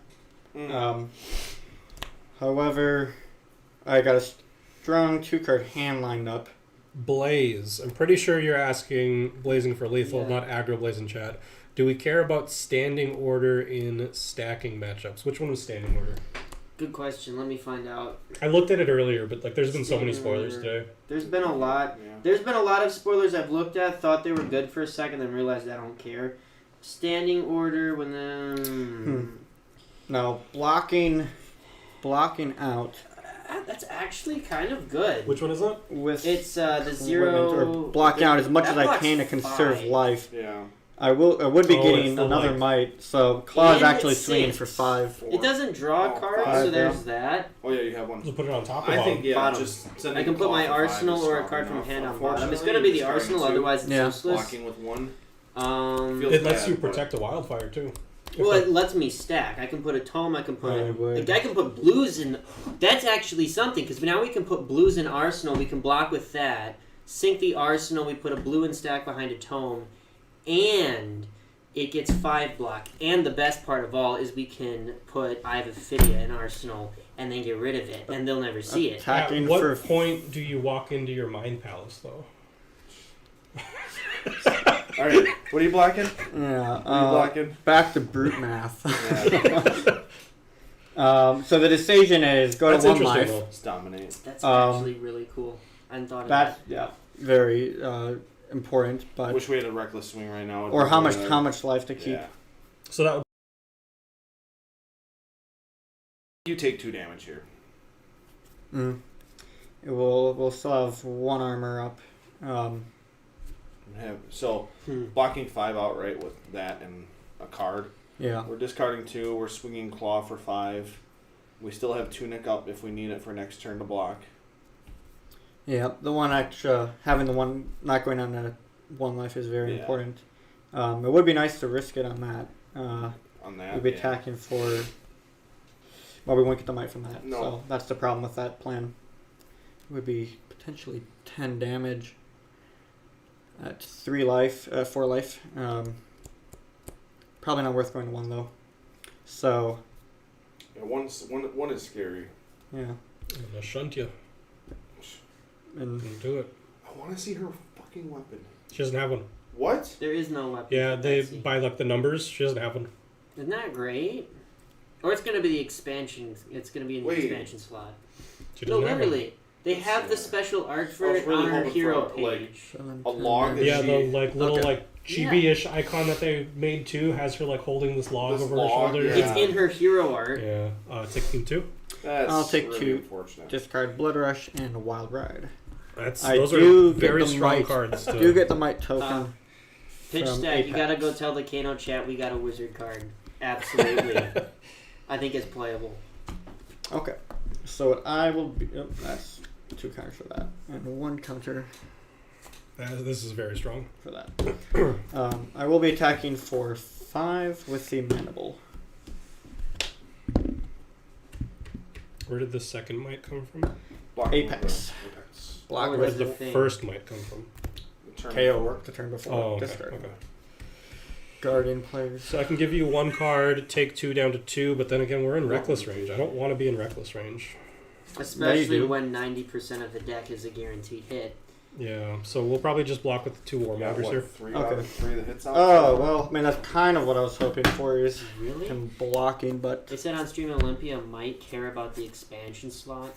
However, I got a strong 2-card hand lined up. Blaze. I'm pretty sure you're asking Blazing for Lethal, Yeah. not Aggro Blaze in chat. Do we care about standing order in stacking matchups? Which one was standing order? Good question. Let me find out. I looked at it earlier, but like there's been so many Standing spoilers order. today. There's been a lot. Yeah. There's been a lot of spoilers I've looked at, thought they were good for a second, then realized I don't care. Standing order when the Now, blocking out that's actually kind of good. Which one is that? with It's the equipment, zero or blocking out as much that as I blocks can to conserve 5. life. Yeah. I would be Oh, getting it's the another life. might, so Claw's And actually it's swinging 6. for 5. It doesn't draw Oh, a card, 5, so there's that. Oh yeah, you have one. Just put it on top of I bottom. think yeah. Bottom. Just send I can a put call my for 5 arsenal is or a strong card from enough. hand on bottom. It's Unfortunately, gonna be the discarding arsenal, 2, otherwise it's Yeah. useless. blocking with 1. Um, It lets bad, you but- protect a wildfire too. well, it lets me stack. I can put a tome. I can put. I would. Like, I can put blues in. That's actually something because now we can put blues in arsenal. We can block with that. Sink the arsenal. We put a blue in stack behind a tome, and it gets 5 block. And the best part of all is we can put Eye of Ophidia in arsenal and then get rid of it, and they'll never see it. Attacking At what for point do you walk into your mind palace though? All right. What are you blocking? yeah. What are you blocking? Back to brute math. Yeah. So the decision is go That's to 1 interesting life. though. It's dominate. That's Um, actually really cool. I hadn't thought of That's that. very important. I But wish we had a reckless swing right now. or how much life to keep. Yeah. So that would You take 2 damage here. We'll still have 1 armor up. So blocking 5 outright with that and a card. Yeah. We're discarding 2. We're swinging claw for 5. We still have Tunic up if we need it for next turn to block. Yeah. The 1 extra, having the 1 not going on to 1 life is very Yeah. important. It would be nice to risk it on that. On that, We'd be yeah. attacking for. Well, we won't get the might from that. No. So that's the problem with that plan. It would be potentially 10 damage at 3 life, 4 life. Probably not worth going to 1 though. So Yeah, one is scary. yeah, I'm gonna shunt you. and Don't do it. I want to see her fucking fucking weapon? She doesn't have one. What? There is no weapon. Yeah, for they Betsy. by like the numbers. She doesn't have one. Isn't that great? Or it's gonna be the expansion. It's gonna be in the Wait. expansion slot. She No, doesn't have one. literally, they have the special art for I was it really on her hoping hero for, like, page. a log that Yeah, she- the like little Okay. like chibi-ish icon that they made too has her like holding this log This over log, her shoulder. yeah. It's in her hero art. Yeah. Taking 2. That's I'll take really 2. unfortunate. Discard Blood Rush and Wild Ride. Those do are get very the strong might. cards. I do get the Might token. Pitch From stack. You gotta Apex. go tell the Kano chat we got a wizard card. Absolutely. I think it's playable. Okay. So what I will be... Oh, that's 2 counters for that. And 1 counter This is very strong. for that. I will be attacking for 5 with the Mandible. Where did the second might come from? Block Apex. Apex. Black Oh, Where that's did with the the thing. first might come from? Turn KO four. the turn before. Oh, okay. Discard. Okay. Guardian players. So I can give you 1 card, take 2 down to 2, but then again, we're in reckless range. I don't want to be in reckless range. Especially do. when 90% of the deck is a guaranteed hit. Yeah, so we'll probably just block with the 2 War Yeah, Mongers what, here. 3 out Okay. of 3 that hits out? Oh, well, I mean, that's kind of what I was hoping for is Really? him blocking, but... They said on Stream Olympia might care about the expansion slot.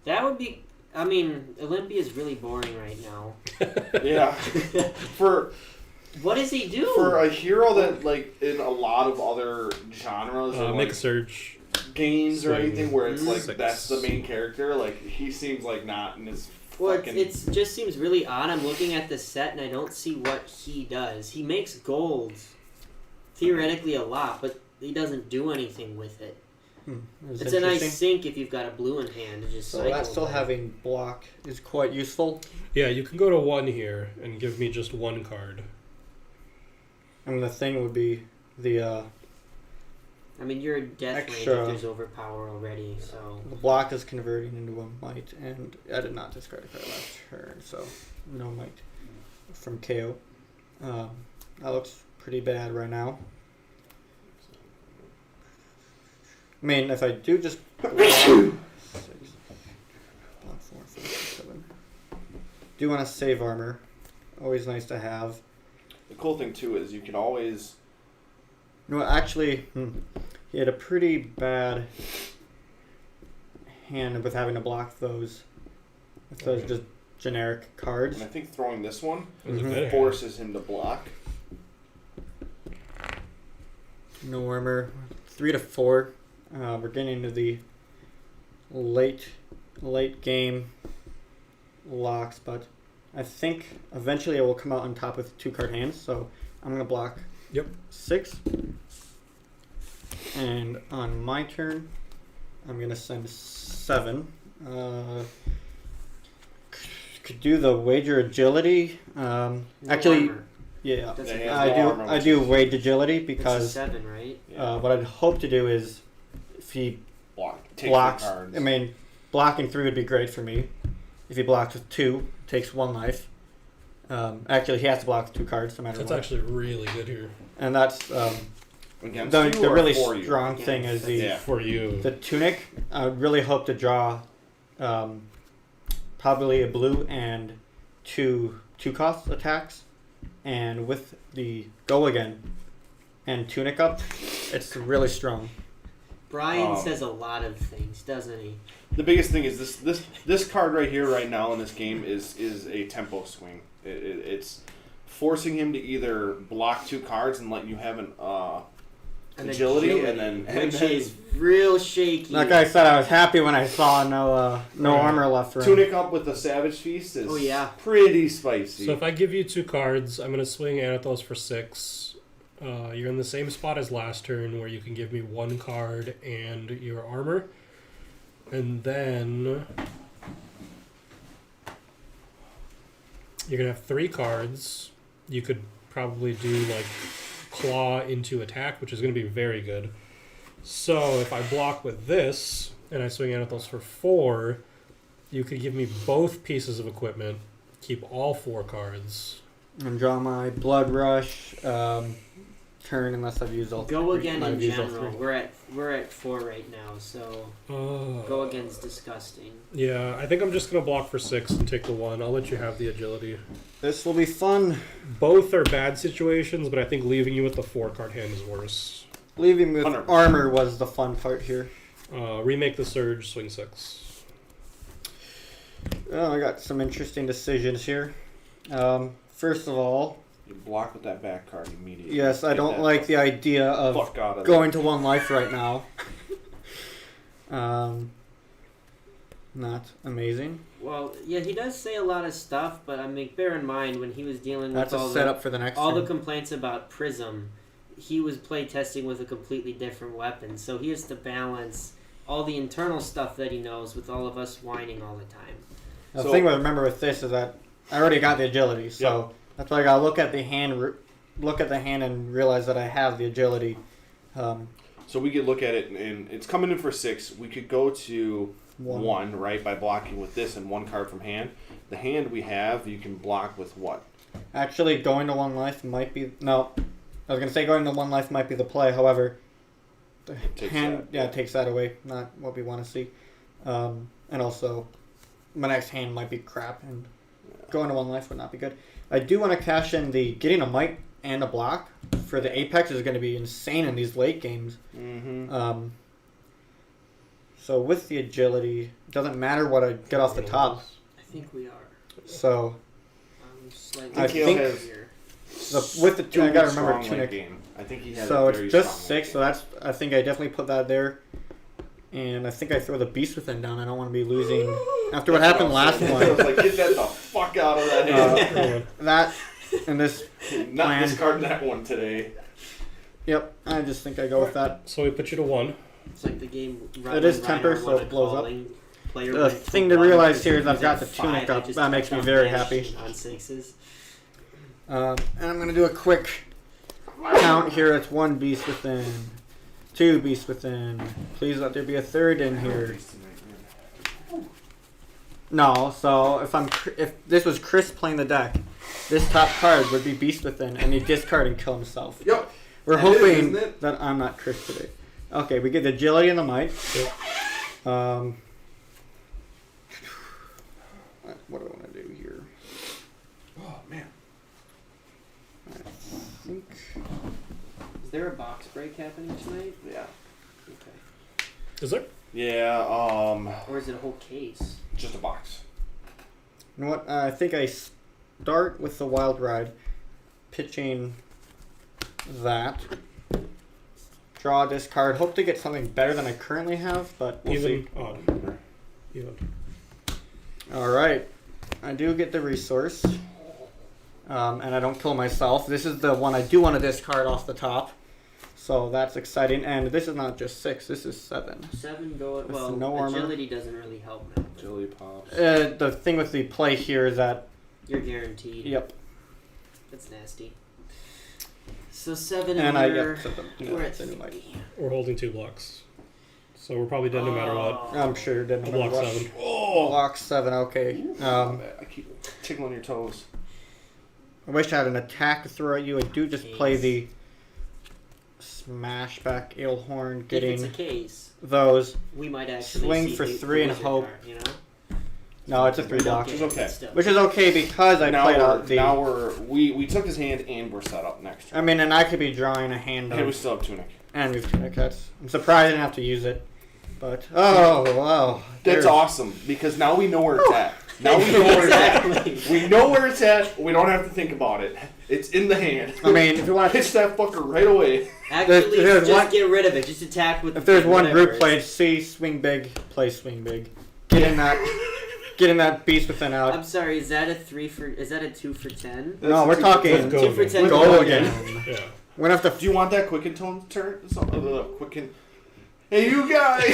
That would be... I mean, Olympia is really boring right now. Yeah. For What does he do? for a hero that, like, in a lot of other genres or, Make like, a surge. games or Swing. anything where it's, like, 6. that's the main character, like, he seems like not in his Well, fucking... it just seems really odd. I'm looking at the set and I don't see what he does. He makes gold, theoretically a lot, but he doesn't do anything with it. It's It's a nice interesting. sink if you've got a blue in hand to just So cycle. that still them. having block is quite useful. Yeah, you can go to 1 here and give me just 1 card. And the thing would be the I mean, you're a death range Extra. if there's overpower already, so... block is converting into a Might, and I did not discard a card last turn, so no Might from KO. That looks pretty bad right now. I mean, if I do just block 6, block 4, 5, 7. Do want to save armor. Always nice to have. The cool thing, too, is you can always... No, actually, he had a pretty bad hand with having to block those. With those just generic cards. And I think throwing this one Is it Mhm. good? forces him to block. No armor. 3 to 4. We're getting into the late game locks, but I think eventually I will come out on top with 2 card hands. So I'm gonna block. Yep. 6. And on my turn, I'm gonna send 7. Could do the wager agility. No Actually, armor. yeah, That's Yeah, a he has I no do. armor, I which do is- wage agility It's a because 7, right? Yeah. what I'd hope to do is if he block. Take blocks. the cards. I mean, blocking 3 would be great for me. If he blocks with 2, takes 1 life. Actually, he has to block with 2 cards no matter That's what. actually really good here. And that's Against the you or really for you? strong thing is the Yeah. For you. the tunic. I would really hope to draw probably a blue and two cost attacks, and with the go again and tunic up, it's really strong. Brian says a lot of things, doesn't he? The biggest thing is this card right here, right now in this game is a tempo swing. It's forcing him to either block 2 cards and let you have an agility, and then which is real shaky. Like I said, I was happy when I saw no Right. armor left for him. tunic up with the Savage Feast is Oh, yeah. pretty spicy. So if I give you 2 cards, I'm going to swing Anathos for 6. You're in the same spot as last turn where you can give me 1 card and your armor. And then you're going to have 3 cards. You could probably do like claw into attack, which is going to be very good. So if I block with this and I swing Anathos for 4, you could give me both pieces of equipment, keep all 4 cards. And draw my blood rush. turn unless I've used all Go again I've in used all general. three. We're at 4 right now, so go again's disgusting. Yeah, I think I'm just gonna block for 6 and take the 1. I'll let you have the agility. This will be fun. Both are bad situations, but I think leaving you with the 4 card hand is worse. Leaving with 100%. armor was the fun part here. Remake the surge, swing 6. Oh, I got some interesting decisions here. First of all, You block with that back card immediately. yes, I Get don't that like the idea of fuck out of going to 1 life right now. Not amazing. Well, yeah, he does say a lot of stuff, but I mean, bear in mind when he was dealing That's with a all setup for the next the turn. complaints about Prism, he was play testing with a completely different weapon, so he has to balance all the internal stuff that he knows with all of us whining all the time. The So- thing to remember with this is that I already got the agility, so that's why I gotta look at the hand and realize that I have the agility. So we could look at it, and it's coming in for 6. We could go to 1, right, by blocking with this and 1 card from hand. The hand we have, you can block with what? Actually, going to 1 life might be no. I was gonna say going to 1 life might be the play. However, the Takes hand that. takes that away. Not what we want to see. And also, my next hand might be crap, and going to 1 life would not be good. I do want to cash in the getting a might and a block for the Apex is going to be insane in these late games. Mm-hmm. So with the agility, it doesn't matter what I get off the top. I think we are. So Slightly I think has- here. with the I gotta remember Strong late tunic. game. I think he has. So a it's very just strong late 6. game. So that's I think I definitely put that there. And I think I throw the Beast Within down. I don't want to be losing after what happened last I was one. like, get that the fuck out of that hand. That and this. Not plan. discarding that one today. Yep, I just think I go with that. So we put you to 1. It's like the game. It is temper, so it blows up. Player The went thing to to 1 realize because here he is I've was got at the 5, tunic I up. just That makes me kept very on happy. mashing on 6s. And I'm going to do a quick count here. It's 1 Beast Within, 2 Beast Within. Please let there be a 3rd in here. No, so if this was Chris playing the deck, this top card would be Beast Within, and he'd discard and kill himself. Yep. We're That is, hoping isn't it? that I'm not Chris today. Okay, we get the agility and the might. Yep. What do I want to do here? Oh man. I think Is there a box break happening tonight? Yeah. Okay. Is there? Yeah. Or is it a whole case? Just a box. you know what? I think I start with the Wild Ride, pitching that. Draw this card. Hope to get something better than I currently have, but we'll see. Even. Odd. Even. All right, I do get the resource, and I don't kill myself. This is the one I do want to discard off the top, so that's exciting. And this is not just 6; this is 7. 7 go. With Well, no armor. agility doesn't really help now. Chili pops. The thing with the play here is that You're guaranteed. yep, That's nasty. So 7 and and I we're, get to we're at the new might. 3. We're holding 2 blocks. So we're probably dead no matter what. I'm sure it didn't To block matter what. 7. Oh. Block 7. Okay. I keep tickling your toes. I wish I had an attack to throw at you. I do just play Case. the Smashback Alehorn, If getting it's a case, those. we might actually Swing see for the 3 and wizard hope. card, you know? No, it's a 3 block. Which is okay. Still. Which is okay because I now played we're, out the. now we took his hand and we're set up next I turn. mean, and I could be drawing a hand Okay, we on, still have tunic. and we've tunic cuts. I'm surprised I didn't have to use it, but oh wow, That's There's- awesome because now we know where it's at. Now we know where it's at. Exactly. We know where it's at. We don't have to think about it. It's in the hand. I mean, if you want to, Pitch that fucker right away. Actually, there's just one- get rid of it. Just attack with. if there's one whatever. group play, see swing big, play swing big, get in that Beast Within out. I'm sorry. Is that a 3 for? Is that a 2 for 10? No, we're talking. Let's go 2 for again. 10. Go again. Yeah. We're gonna have Do you want that quicken tone turn? Quicken. Hey, you guys!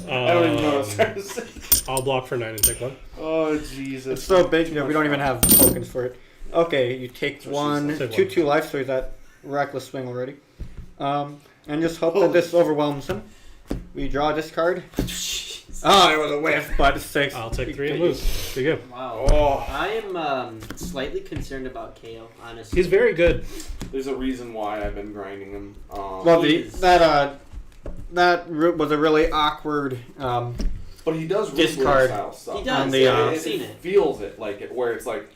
I don't even know what I was trying to say. I'll block for 9 and take 1. Oh, It's Jesus. so big that we don't even have tokens for it. Okay, you take That's what one, she said. 2 life, so he's at reckless swing already. And just hope that this overwhelms him. We draw this card. Oh, it was a whiff, but 6. I'll take 3 and lose. There you go. Wow. Oh, I am slightly concerned about Kayo, honestly. He's very good. there's a reason why I've been grinding him. Well, that route was a really awkward. But he does discard. style stuff. He does. I've seen it. Feels it like it, where it's like.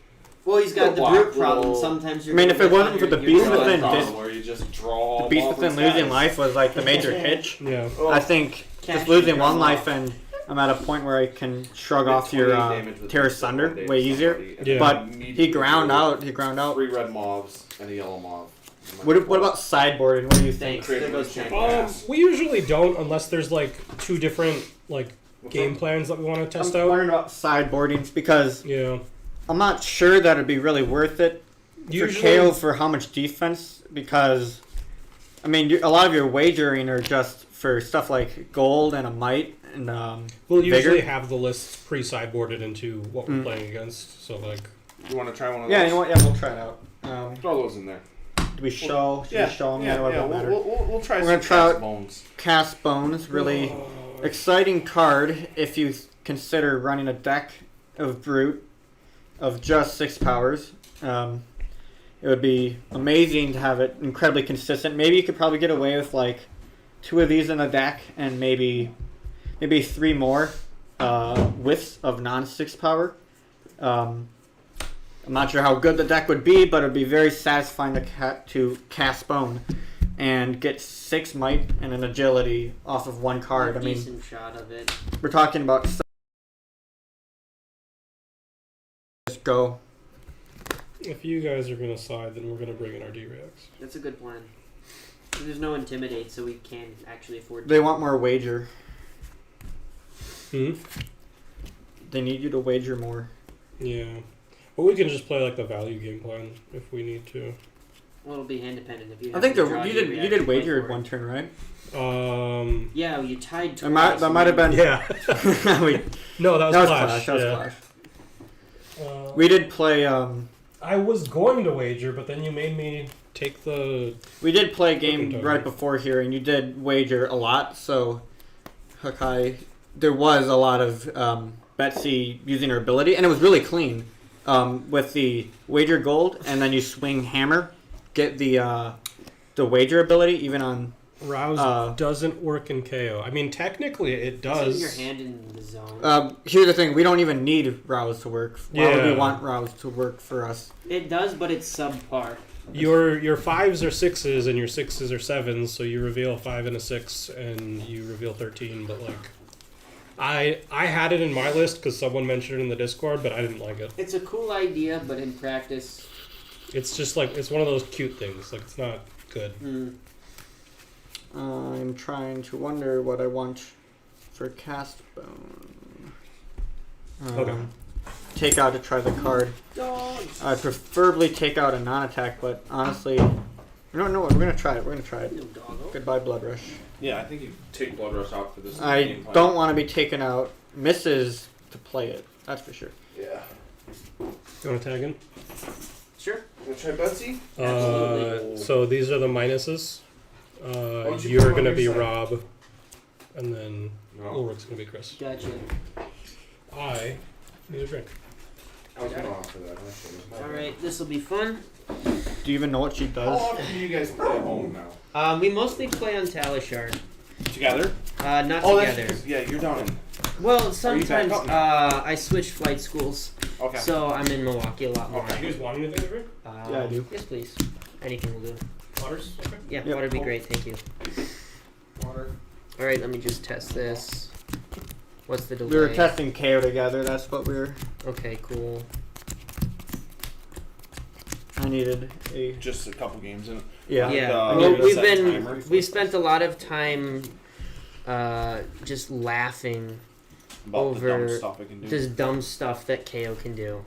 Well, he's got the Block brute problem. little- Sometimes you're. I mean, if it wasn't for the beast Problem within where you just draw. the beast within multiple losing guys. life was like the major hitch. Yeah. Oh, I think Cash just losing and one draw life off. and I'm at a point where I can shrug did off your 28 damage with Terror Beast Sunder one day way to easier. somebody, and Yeah. then But immediately he ground drew out. He ground out. 3 red mobs and a yellow mob. What about sideboarding? What do you think? Thanks. There goes Create Ken. a We usually don't unless there's like 2 different like What's game up? plans that we want to test I'm out. wondering about sideboarding because Yeah. I'm not sure that it'd be really worth it for Usually, KO for how much defense because I mean a lot of your wagering are just for stuff like gold and a might and we'll usually vigor. have the lists pre-sideboarded into what we're playing against. So like, You want to try one of those? Yeah, you know what? Yeah, we'll try it out. Throw those in there. Do we show? Should Yeah, we show them? yeah, What yeah. about matter? We'll try We're some gonna try cast out- bones. Cast Bones, really exciting card if you consider running a deck of Brute of just 6 powers. It would be amazing to have it incredibly consistent. Maybe you could probably get away with like 2 of these in a deck and maybe 3 more whiffs of non-6 power. I'm not sure how good the deck would be, but it would be very satisfying to cast Bone and get 6 might and an agility off of 1 card. I mean, decent shot of it. we're talking about just go. if you guys are gonna side, then we're gonna bring in our D-Rex. That's a good plan. There's no intimidate, so we can actually afford. They want more wager. Hmm. They need you to wager more. Yeah. But we can just play like the value game plan if we need to. Well, it'll be hand dependent if you. I have think to draw you your did reaction, play wager for it. 1 turn, right? Yeah, well, you tied. That might have been. Yeah. we, No, that was that was Clash. Clash. That was yeah. Clash. We did play. I was going to wager, but then you made me take the. We did play a game Token right token. before here, and you did wager a lot. So, Hakai, there was a lot of Betsy using her ability, and it was really clean with the wager gold, and then you swing hammer, get the wager ability even on. Rouse doesn't work in KO. I mean, technically it does. Your hand in the zone. Here's the thing: we don't even need Rouse to work. Why would we Yeah. want Rouse to work for us? It does, but it's subpar. Your 5s are 6s and your 6s are 7s, so you reveal a 5 and a 6, and you reveal 13. But like, I had it in my list because someone mentioned it in the Discord, but I didn't like it. It's a cool idea, but in practice, It's just like it's one of those cute things. Like it's not good. I'm trying to wonder what I want for cast bone. Okay. Take out to try the card. dogs. I'd preferably take out a non-attack, but honestly, we don't know what we're gonna try it. We're gonna try it. No doggo. Goodbye, Blood Rush. Yeah, I think you take Blood Rush out for this. I game plan. don't want to be taken out. Misses to play it. That's for sure. Yeah. You want to tag in? Sure. Want to try Betsy? Absolutely. So these are the minuses. don't you You're put 'em on gonna your be side? Rob, and then No. Ulrich's gonna be Chris. Gotcha. I need a drink. I was going to offer that. Actually. All right, this will be fun. Do you even know what she How does? often do you guys play at home now? We mostly play on Talishard. Together? Not Oh, together. that's yeah. You're down in. Well, sometimes back up I switch flight schools, Okay. so I'm in Milwaukee a lot more. Okay. You guys want anything to drink? Yeah, I do. Yes, please. Anything will do. Waters? Okay. Yeah, Yep. water'd be great. Thank you. Water. All right, let me just test this. What's the delay? We were testing KO together. That's what we were. Okay, cool. I needed a. Just a couple games in it. Yeah. Yeah, Uh, well, maybe we've set been timer. we've spent a lot of time just laughing About the dumb over stuff I can do. this dumb stuff that KO can do.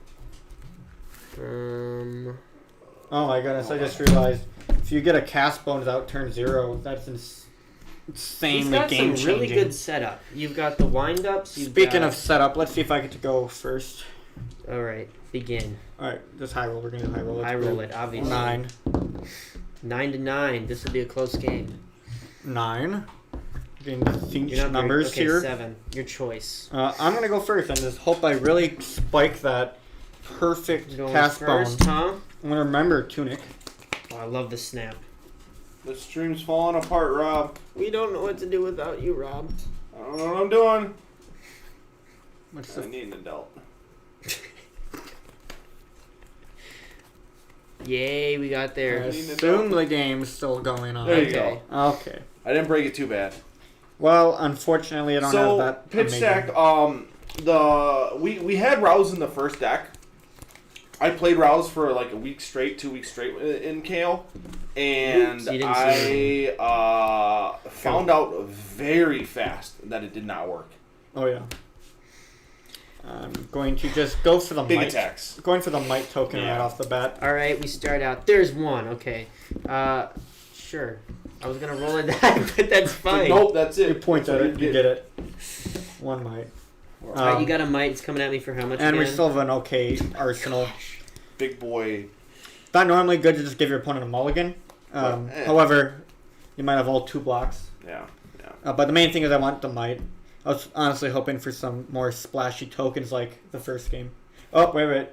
Oh my goodness! I just realized if you get a cast bonus out turn 0, that's He's insanely got game some really changing. good setup. You've got the wind-ups. Speaking of setup, let's see if I get to go first. all right, begin. All right, just high roll. We're gonna do high roll. Let's I do roll it, obviously. 9. 9-9. This will be a close game. 9. getting the You're not numbers okay, here. 7. Your choice. I'm gonna go first and just hope I really spike that perfect You're going cast bone. first, huh? I'm gonna remember Tunic. Oh, I love the snap. The stream's falling apart, Rob. We don't know what to do without you, Rob. I don't know what I'm doing. What's I the need an adult. Yay, we got I there. assume the game's still going on. There you Okay. go. Okay. I didn't break it too bad. Well, unfortunately, I don't So have that. pitch amazing- stack. We had Rouse in the first deck. I played Rouse for like a week straight, 2 weeks straight in Kayo, and So you didn't see I found out very fast that it did not work. Oh yeah. I'm going to just go for the Big might. attacks. Going for the might token Yeah. right off the bat. All right, we start out. There's one. Okay. Sure. I was gonna roll a die, but that's fine. Nope, that's it. You point That's at what it, you get it. One might. All right, you got a might. It's coming at me for how much? And we again? still have an okay arsenal. Big boy. Not normally good to just give your opponent a mulligan. However, you might have all 2 blocks. Yeah. But the main thing is I want the might. I was honestly hoping for some more splashy tokens like the first game. Oh, wait.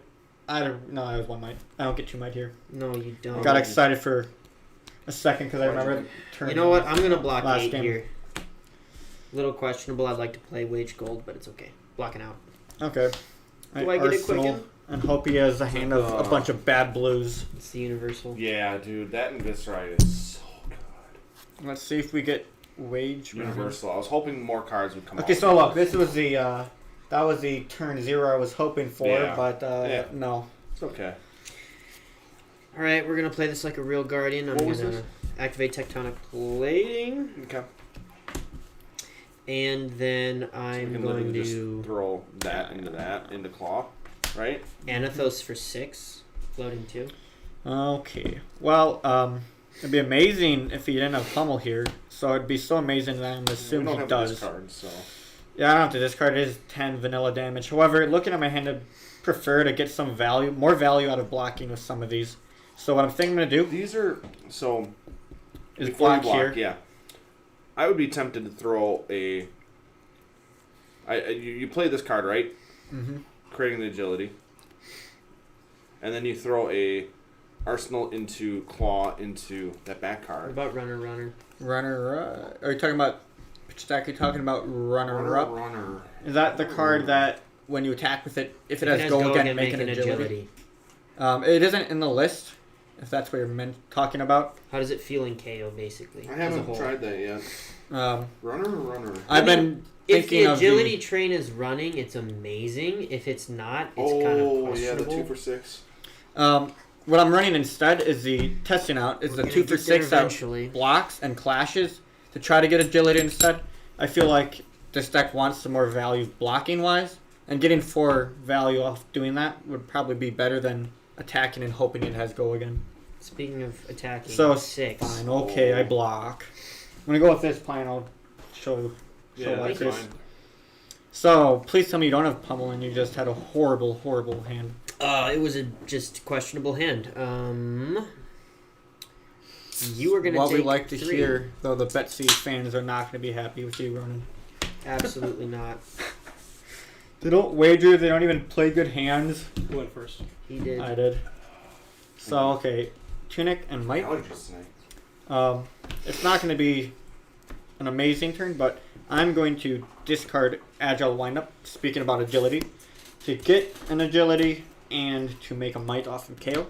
No, I was 1 might. I don't get 2 might here. No, you don't. Got excited for a second because I remember turning. You know what? I'm gonna block last 8 game. here. Little questionable. I'd like to play wage gold, but it's okay. Blocking out. Okay. Do I get it quick in? And hope he has a hand of a bunch of bad blues. It's the universal. Yeah, dude, that Inviscerite is so good. Let's see if we get wage. Universal. I was hoping more cards would come out. Okay, so look, this was the that was the turn 0 I was hoping for, Yeah. but Yeah. no. It's okay. All right, we're gonna play this like a real guardian. I'm What was gonna this? activate tectonic plating, Okay. and then So we I'm can going literally to just throw that into claw, right? Anathos for 6, floating 2. Okay. Well, it'd be amazing if he didn't have pummel here. So it'd be so amazing that I'm We assuming don't he have does. this card, so Yeah, I don't have to discard. It is 10 vanilla damage. However, looking at my hand, I'd prefer to get some value, more value out of blocking with some of these. So what I'm thinking I'm going to do these are so. is before you block here. Yeah, I would be tempted to throw a. You play this card, right? Mm-hmm. Creating the agility, and then you throw a arsenal into claw into that back What card. about runner? Runner. Are you talking about which stack? Are you talking about runner up? Runner. Is that the card that when you attack with it, if it has go again, make an agility? It isn't in the list. If that's what you're talking about. How does it feel in KO, basically? I as a haven't whole? tried that yet. Runner or runner? I've I been If the thinking of agility train is running, it's amazing. If it's not, it's kind of questionable. Yeah, the 2 for 6. what I'm running instead is the testing out. Is We're the gonna 2 for get there 6 that eventually. blocks and clashes to try to get agility instead. I feel like this deck wants some more value blocking wise, and getting 4 value off doing that would probably be better than attacking and hoping it has go again. Speaking of attacking, So 6. fine, okay, I block. I'm gonna go with this plan. I'll show Yeah, like that's this. fine. So please tell me you don't have pummel and you just had a horrible hand. It was a just questionable hand. You were gonna What take we like to 3. hear, though, the Betsy fans are not gonna be happy with you, Ronan. Absolutely not. They don't wager. They don't even play good hands. Who went first? He did. I did. So okay, Tunic and Mike. Allergies tonight. It's not going to be an amazing turn, but I'm going to discard Agile Windup, speaking about agility, to get an agility and to make a might off of KO.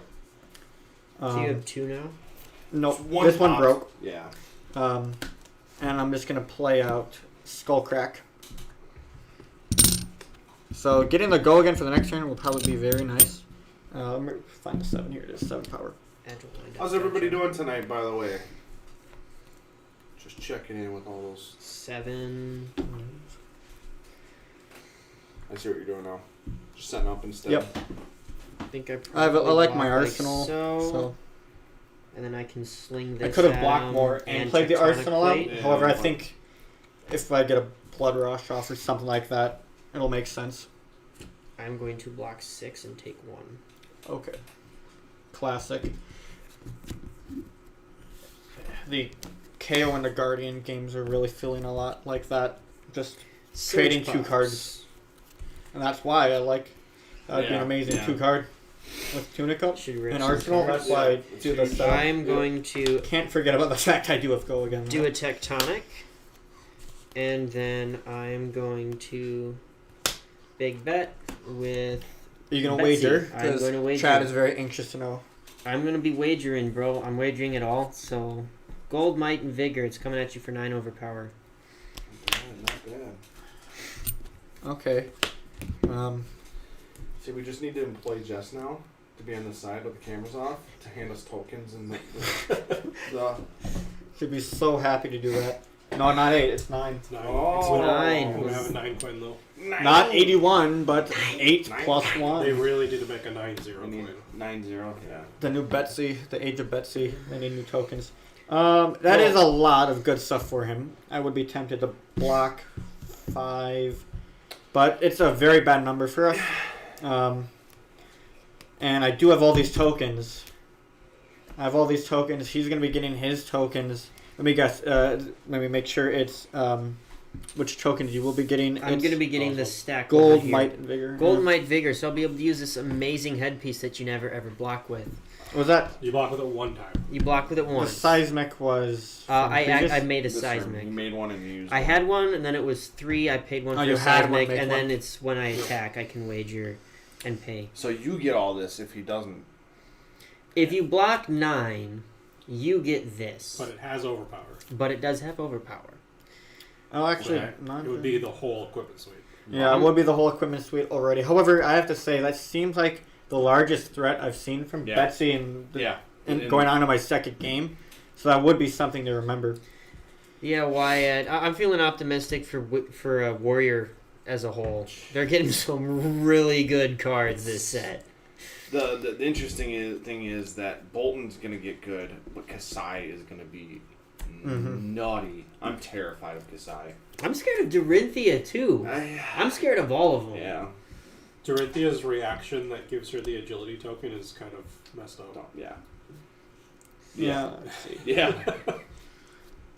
So you have 2 now? No, One this one popped. broke. Yeah. And I'm just going to play out Skullcrack. So getting the go again for the next turn will probably be very nice. Let me find the 7 here. It is 7 power. Agile wind up. How's everybody doing tonight, by the way? Just checking in with all those. 7. I see what you're doing now. Just setting up instead. Yep. I think I I probably like block my like arsenal. So and then I can sling this. I could have at blocked him more and and played the tectonic arsenal out. plate. Yeah. However, I think if I get a blood rush off or something like that, it'll make sense. I'm going to block 6 and take 1. Okay. Classic. The Kayo and the Guardian games are really feeling a lot like that. Just trading 2 cards. And that's why I like that would be an amazing 2-card with Tunic up and Arsenal. That's why I do the setup. I'm going to Can't forget about the fact I do have Go again. do a Tectonic. And then I'm going to big bet with... Are you going to Betsy. wager? I'm going to wager. Chad is very anxious to know. I'm going to be wagering, bro. I'm wagering it all. So, Gold, Might, and Vigor. It's coming at you for 9 overpower. Not bad. Okay. See, we just need to employ Jess now to be on the side with the cameras off to hand us tokens and the Should be so happy to do that. No, not 8. It's 9. It's 9. Oh. It's 9. We have a 9 coin though. Not 81, but 8 plus 1. They really did make a 9-0 coin. 9-0, yeah. The new Betsy, the Age of Betsy. They need new tokens. That is a lot of good stuff for him. I would be tempted to block 5, but it's a very bad number for us. And I do have all these tokens. He's going to be getting his tokens. Let me guess. Let me make sure it's which tokens you will be getting. I'm going to be getting the stack Gold, over here. Might, and Vigor. Gold, Might, Vigor. So I'll be able to use this amazing headpiece that you never ever block with. Was that You block with it 1 time. You block with it the once. seismic? Was from previous? I made a This seismic. You made one and you used I one. had one, and then it was 3. I paid one Oh, for you a had one, seismic, make and one. then it's when I attack, I can wager and pay. So you get all this if he doesn't. If you block 9, you get this. But it has overpower. But it does have overpower. Oh, actually, Okay. not It would be the whole equipment suite. Yeah, it would be the whole equipment suite already. However, I have to say that seems like the largest threat I've seen from Yeah. Betsy and Yeah. going on to my second game. So that would be something to remember. Yeah, Wyatt. I'm feeling optimistic for a Warrior as a whole. They're getting some really good cards this set. The interesting thing is that Bolton's going to get good, but Kasai is going to be nutty. I'm terrified of Kasai. I'm scared of Dorinthia, too. I'm scared of all of them. Yeah. Dorinthia's reaction that gives her the agility token is kind of messed up. Yeah. Yeah. Yeah.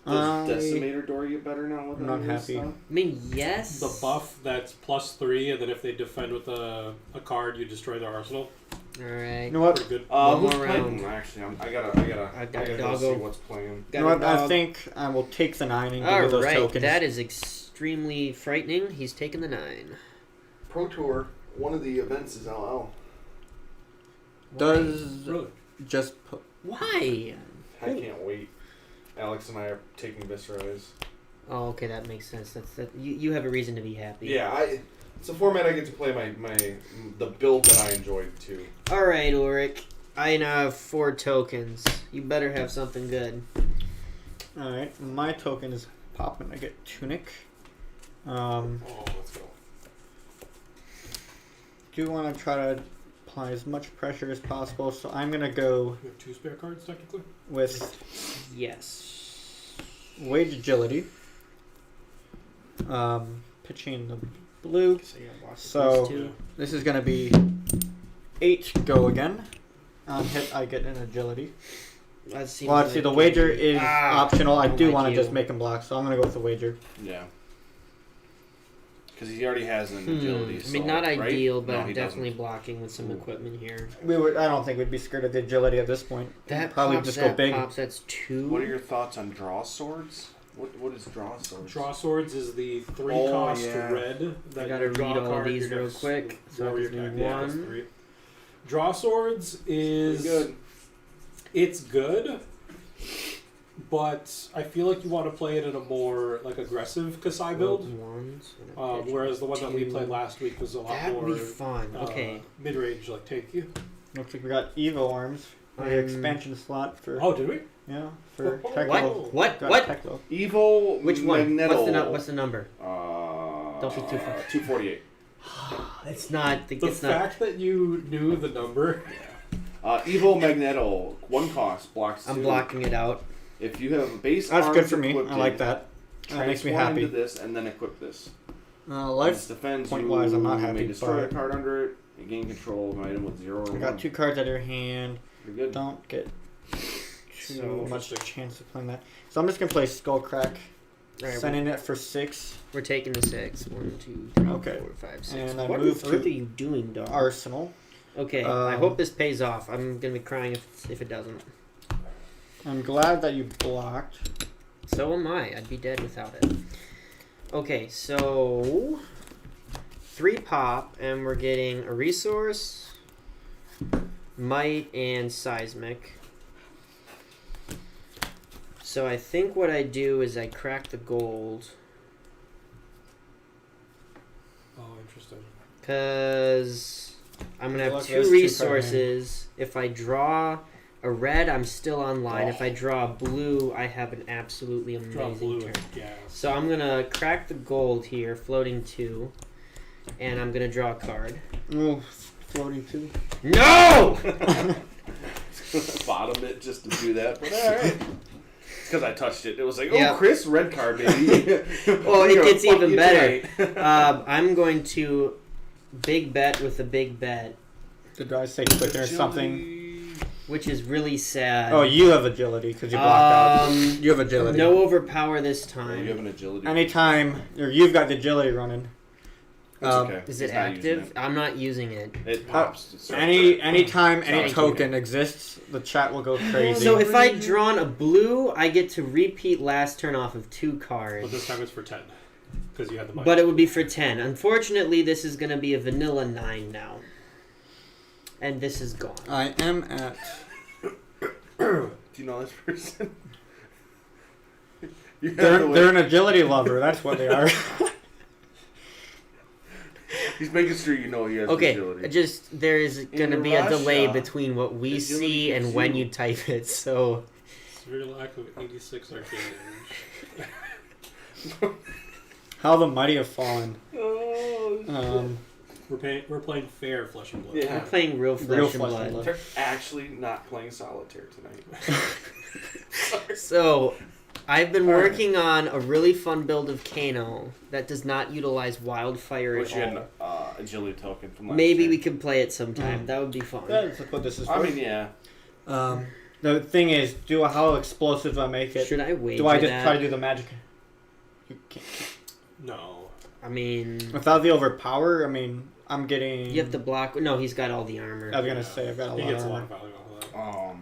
I- Does Decimator Door get better now? With I'm not all this happy. stuff? I mean, yes. The buff that's +3, and then if they defend with a card, you destroy their arsenal. All right. You know what? Pretty good. One Who's more playing? round. Actually, I gotta go see doggo. what's playing. You know what? I think I will take the 9 and give All you those right. tokens. That is extremely frightening. He's taking the 9. Pro Tour. One of the events is LL. Does Really? just put. Why? I can't wait. Alex and I are taking Viscerize. Oh, okay, that makes sense. You have a reason to be happy. Yeah, it's a format I get to play the build that I enjoyed too. All right, Ulrich. I now have 4 tokens. You better have something good. Alright, my token is popping. I get Tunic. Oh, let's go. Do want to try to apply as much pressure as possible, so I'm going to go You have 2 spare cards, technically? with Yes. Wage Agility. Pitching the blue. So Those 2. this is going to be 8 go again. On hit, I get an agility. That seems Well, see, like the wager is optional. I don't do like want to you. just make him block, so I'm going to go with the wager. Yeah. Because he already has an agility. I mean, so, not right? ideal, but No, I'm he definitely doesn't. blocking with some equipment here. I don't think we'd be scared of the agility at this point. That probably pops, just that go big. pops. That's 2. What are your thoughts on draw swords? What is draw swords? Draw Swords is the 3 Oh, cost yeah. red. I gotta you draw read a all card, these you real get quick, so I warrior just do attack, yeah, one. +3. Draw Swords is Pretty good. It's good, but I feel like you want to play it in a more like aggressive Kasai build. Ones and a pitch Whereas the one that we 2. played last week was a lot That more would be fun. Okay. mid-range, like take you. Looks like we got Evo arms. The expansion slot for Oh, did we? yeah for What? Teklo. What? Got What? Teklo. Evo Which one? Magneto. What's the number? Don't be too far. 248. It's not. The It's not. fact that you knew the number. Evo Magneto. 1 cost. Blocks 2. I'm blocking it out. If you have base That's arms good for me. equipped I like in, that. That makes me transform happy. into this and then equip this. This Life defends point you wise, I'm not may happy. destroy a But card under it. You gain control of an item with 0 or I 1. got 2 cards out of your hand. You're good. Don't get too So- much chance of playing that. So I'm just gonna play Skullcrack, Alright, sending it for 6. we're taking the 6. 1, 2, 3, Okay. 4, 5, 6. And I What move on earth to are you doing, dog? Arsenal. Okay, I hope Um, this pays off. I'm gonna be crying if it doesn't. I'm glad that you blocked. So am I. I'd be dead without it. Okay, so 3 pop, and we're getting a resource, might, and seismic. So I think what I do is I crack the gold, Oh, interesting. because I'm gonna Good have luck, 2 there's 2 resources. If I draw a red, I'm still online. If I draw a blue, I have an absolutely Draw amazing blue turn. and gas. So I'm gonna crack the gold here, floating 2, and I'm gonna draw a card. Oh, floating 2. No! Bottom it just to do that, but all right. It's because I touched it. It was like, oh, Yep. Chris, red card, baby. Well, it You're gets fuck even you better. tonight. I'm going to big bet with a big bet, Did I say quicker or something? which is really sad. Oh, you have agility because you blocked out. Um, You have agility. No overpower this Oh, time. you have an agility. Anytime, or you've got the agility running. That's um, okay. Is it He's not using active? I'm not using it. It pops. It starts Anytime any Sounds token okay. exists, the chat will go crazy. So if I drawn a blue, I get to repeat last turn off of 2 cards. But this time it's for 10. Because you had the mic. But it would be for 10. Unfortunately, this is going to be a vanilla 9 now. And this is gone. I am at. Do you know this person? They're an agility lover. That's what they are. He's making sure you know he has Okay, agility. just there is going to In be a delay Russia, between what we agility see and gives when you- you type it. So Severe lack of 86 arcane damage. How the mighty have fallen. Oh, We're playing fair flesh and blood. Yeah. we're playing real flesh, and blood. They're actually not playing solitaire tonight. So I've been working on a really fun build of Kano that does not utilize wildfire Wish at you had all. an agility token from last Maybe time. we could play it sometime. That would be fun. That's what this is for. I mean, yeah. The thing is, how explosive do I make it? Should I wait? Do I just try to do the magic? You can't. No. I mean, Without the overpower, I mean, I'm getting. you have to block. No, he's got all the armor. I was gonna say I've got a He lot gets of a lot armor. of value off of that.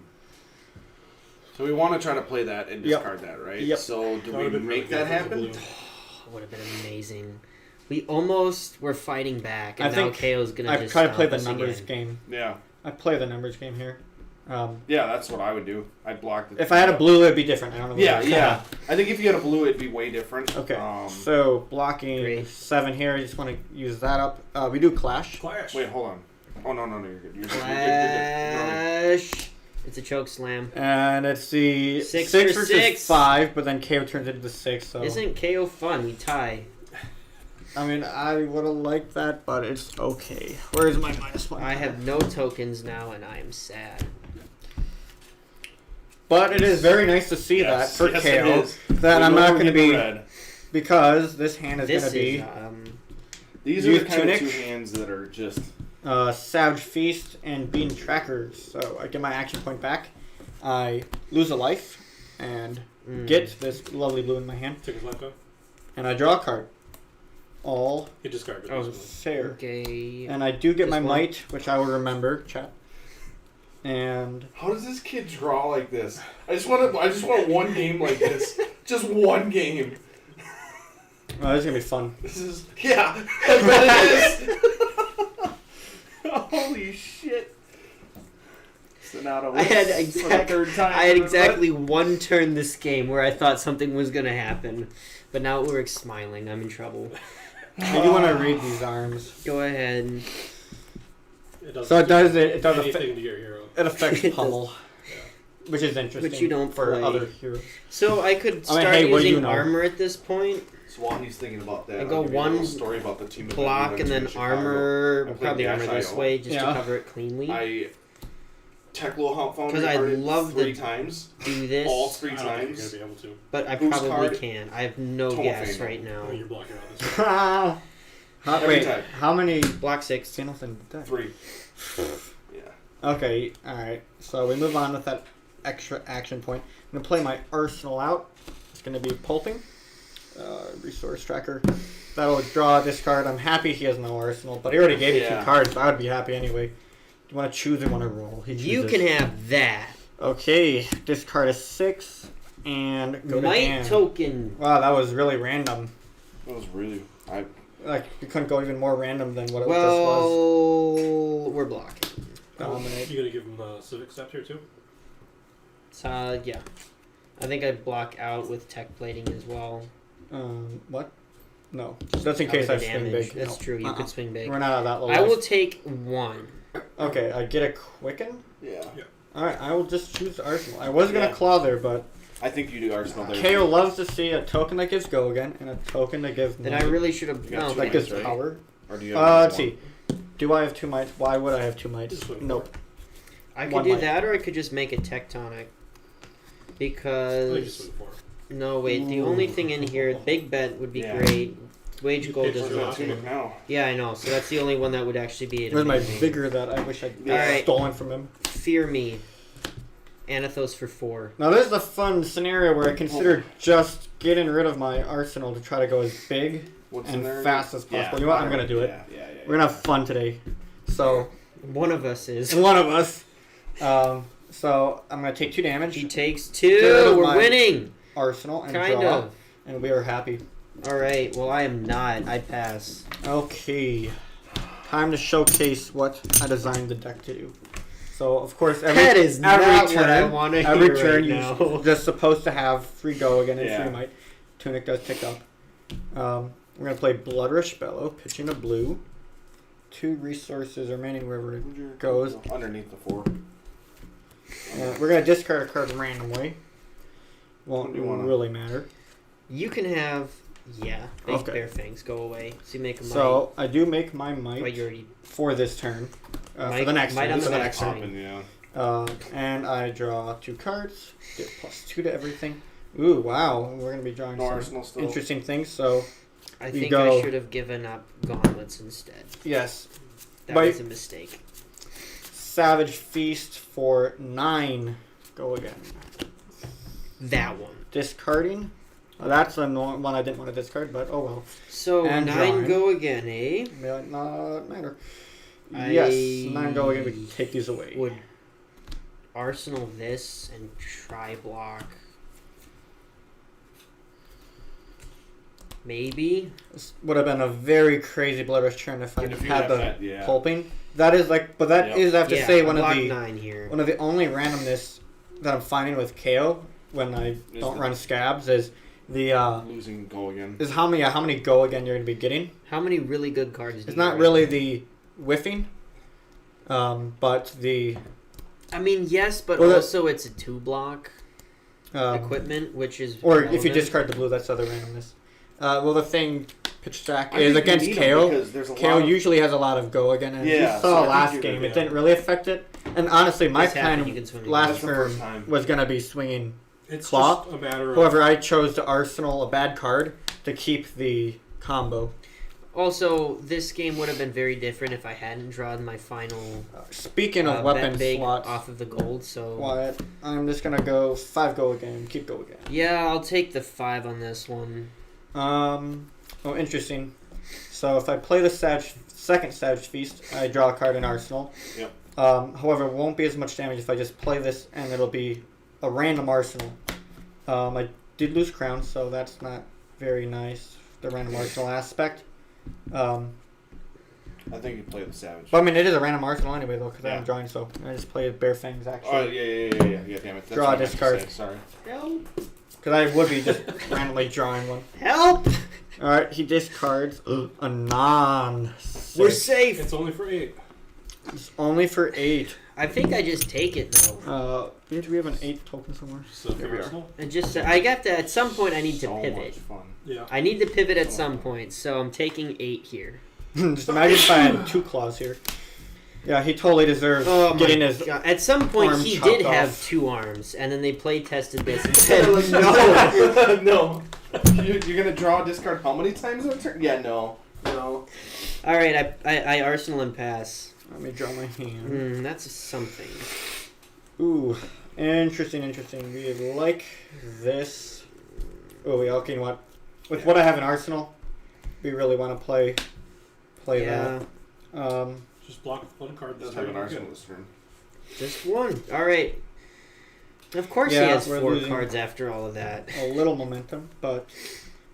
So we want to try to play that and Yep. discard that, right? Yep. So do That we would've been make really that good for the happen? blue. Would have been amazing. We almost were fighting back, and I now think Kayo's gonna I just try to play stomp the us numbers again. game. Yeah. I play the numbers game here. Yeah, that's what I would do. I'd block the. If I had a blue, it'd be different. I don't know. Yeah, yeah. I think if you had a blue, it'd be way different. Okay. Um, So blocking Great. 7 here. I just want to use that up. We do clash. Clash. wait, hold on. Oh no, you're good. You're good. Flash. It's a choke slam. And it's the 6 6 for versus 6. 5, but then KO turns into the 6. So Isn't KO fun? We tie. I mean, I would have liked that, but it's okay. Where's my -1? I have no tokens now, and I am sad. But it is very nice to see Yes, that for yes, KO. it is. That We I'm know not we're going to getting be red. because this hand is going This to be is These are Use the kind Tunic. of 2 hands that are just. Savage Feast and Bean Trackers. So I get my action point back. I lose a life and get this lovely blue in my hand, Take his life out. and I draw a card. All He discarded Oh, this fair. okay. And I do get Just my one. might, which I will remember, chat. And How does this kid draw like this? I just want one game like this. Just one game. this is gonna be fun. This is yeah. I bet it is. Holy shit. Sonato. I had for the third time. I had exactly one turn this game where I thought something was gonna happen, but now we're smiling. I'm in trouble. I do want to read these arms. Go ahead. one. It does So it does anything affect, to your hero. it affects It does. pummel, which is interesting. Which you don't for play. other heroes. So I could start hey, what do using you know? armor at this point. So while he's thinking about that, I I'll go give you a little one story about the team. Block and then armor. I played Probably Dash armor this IO. way just to Yeah. cover it cleanly. I Teklo Hunt Foundry 'Cause I carded love 3 the- times. Do this, All 3 I don't think you're times. going to be able to. but I Boost probably card, can. I have no Total guess Fame. right now. I mean, you're blocking out this. Every Wait, time. how many Block 6. channels in deck? 3. Yeah. Okay, alright. So we move on with that extra action point. I'm going to play my arsenal out. It's going to be pulping. Resource tracker. That'll draw this card. I'm happy he has no arsenal, but he already gave me 2 cards, so I would be happy anyway. Do you want to choose or want to roll? You can have that. Okay, discard a 6 and go to Might hand. token. Wow, that was really random. That was really. Like, you couldn't go even more random than what it just Well, we're blocking. was. Dominate. You gonna give him the civic scepter too? Yeah. I think I block out with tech plating as well. What? No. Just in case I swing big. That's No. true. You could swing big. We're not at that level. I will take 1. Okay, I get a quicken. Yeah. Alright, I will just choose Arsenal. I was going to claw there, but I think you do Arsenal there. Kayo loves to see a token that gives go again and a token that gives Then might. I really should have. You got No, two that thank gives mites, right? power. Or do you have Let's see. Do I have 2 mites? Why would I have 2 mites? Just wait Nope. I could One do might. that, or I could just make it tectonic. I just Because wait for it. no, wait. The only thing in here, big bet would be Yeah. great. Wage You gold pick is one Where's not. that tunic now? Yeah, I know. So that's the only one that would actually be. Where's my amazing. vigor that I wish I'd Alright. stolen from him? Fear me. Anathos for 4. Now this is a fun scenario where I consider just getting rid of my arsenal to try to go as big What's and in there? fast as possible. Yeah. You know what? I'm gonna do it. Yeah. We're gonna have fun today. So One of us is. one of us. So I'm gonna take 2 damage. He takes Get 2. rid of We're my- winning. Arsenal and Kind draw, of. and we are happy. All right. Well, I am not. I pass. Okay, time to showcase what I designed the deck to do. So of course every That is every not turn, what I want to hear every right turn now. you're just supposed to have 3 go again and Yeah. 3 might. Tunic does pick up. We're gonna play Bloodrush Bellow, pitching a blue. 2 resources remaining wherever it goes. Underneath the 4. We're gonna discard a card randomly. Won't What do you wanna- really matter. You can have. Yeah. Big Okay. bear fangs go away. So you make a So I do make my might. might But you already. for this turn. For Might- the next might turn. on For the the next next turn. turn. Yeah. And I draw 2 cards. Get +2 to everything. Ooh, wow. We're gonna be drawing No some Arsenal still. interesting things. So I You think go- I should have given up gauntlets instead. yes, That Bite. was a mistake. Savage Feast for 9. Go again. That one. Discarding. Well, that's the one I didn't want to discard, but oh well. So And 9 drawing. go again, eh? May not matter. I Yes, 9 go again. We can take these away. Would arsenal this and try block. Maybe. This would have been a very crazy Blood Rush turn if I If you had have the that, yeah. pulping. That is like, but that Yep. is I have to Yeah, say I one of blocked the 9 here. one of the only randomness that I'm finding with KO when I don't run scabs is the Losing go again. is how many go again you're gonna be getting. How many really good cards do It's you not write? really the whiffing, but the I mean, yes, but Well, that- also it's a 2 block equipment, which is. or if you relevant. discard the blue, that's other randomness. Well, the thing pitch stack I is think you against need 'em KO. because there's a KO lot of- usually has a lot of go again, and Yeah, you so I saw think last you're game gonna- it didn't really affect it. And honestly, my This happened, you plan can swing last That's the first turn time. was gonna be swinging. It's Claw. just a matter of. However, I chose to arsenal a bad card to keep the combo. Also, this game would have been very different if I hadn't drawn my final Speaking of bet weapon big slots, off of the gold. So Wyatt, I'm just gonna go 5 go again. Keep go again. yeah, I'll take the 5 on this one. Oh, interesting. So if I play the second Savage Feast, I draw a card in Arsenal. Yep. However, it won't be as much damage if I just play this, and it'll be a random Arsenal. I did lose Crown, so that's not very nice, the random Arsenal aspect. I think you play the Savage. But I mean, it is a random Arsenal anyway, though, because Yeah. I'm drawing, so I just play Bare Fangs, Oh, actually. yeah, damn it. That's Draw what I a meant to discard. say, Sorry. Help! Because I would be just randomly drawing one. Help! Alright, he discards a non. We're safe. It's only for 8. It's only for 8. I think I just take it though, Do we have an 8 token somewhere? So Here we are. Arsenal. and just I got to. At some point, I need to So pivot. much fun. Yeah. I need to pivot at some point, so I'm taking 8 here. Just imagine if I had 2 claws here. Yeah, he totally deserves Oh getting my his. God. At some point, arm he chopped did off. have 2 arms, and then they play tested this and said, no. No. You're going to draw a discard how many times in a turn? Yeah, no. No. All right, I Arsenal and pass. Let me draw my hand. That's something. Ooh, Interesting. We like this. Oh, okay, you know what? With what I have in Arsenal, we really want to play Yeah. that. Just block with one card. Doesn't have an arsenal this turn. Just one. All right. Of course Yeah, he has we're 4 losing. cards after all of that. A little momentum, but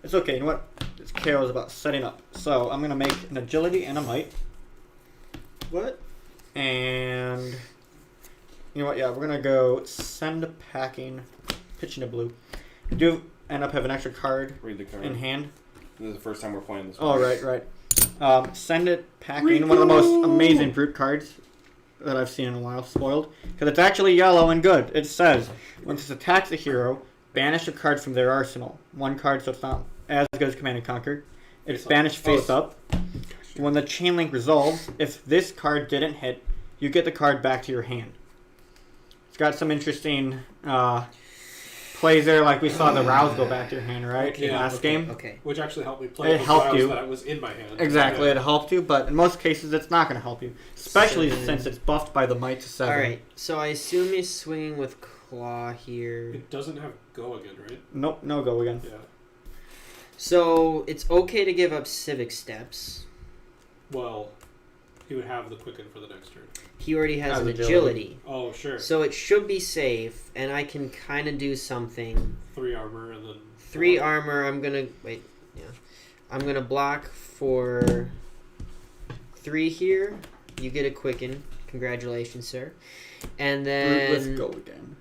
it's okay. You know what? This Kayo is about setting up. So I'm going to make an agility and a might. What? And you know what? Yeah, we're going to go send packing, pitching a blue. You do end up having an extra card Read the card. in hand. This is the first time we're playing this. Oh, one. right. Send it packing. One of the most amazing brute cards that I've seen in a while. Spoiled. Because it's actually yellow and good. It says, when this attacks a hero, banish a card from their arsenal. One card, so it's not as good as Command and Conquer. It's banished face up. When the chain link resolves, if this card didn't hit, you get the card back to your hand. It's got some interesting plays there, like we saw the Rouse go back to your hand, right? Okay, last game. Okay. Which actually helped me play. It the helped browse you. That was in my hand. Exactly, Yeah. it helped you, but in most cases it's not going to help you. Especially 7. since it's buffed by the Might to 7. All right. So I assume he's swinging with Claw here. It doesn't have go again, right? Nope, no go again. Yeah. So it's okay to give up Civic Steps. Well, he would have the quicken for the next turn. He already has Has an agility. agility. Oh, sure. So it should be safe, and I can kind of do something. 3 armor and then 3 4. armor. I'm gonna wait. Yeah, I'm gonna block for 3 here. You get a quicken. Congratulations, sir. And Let's then go again.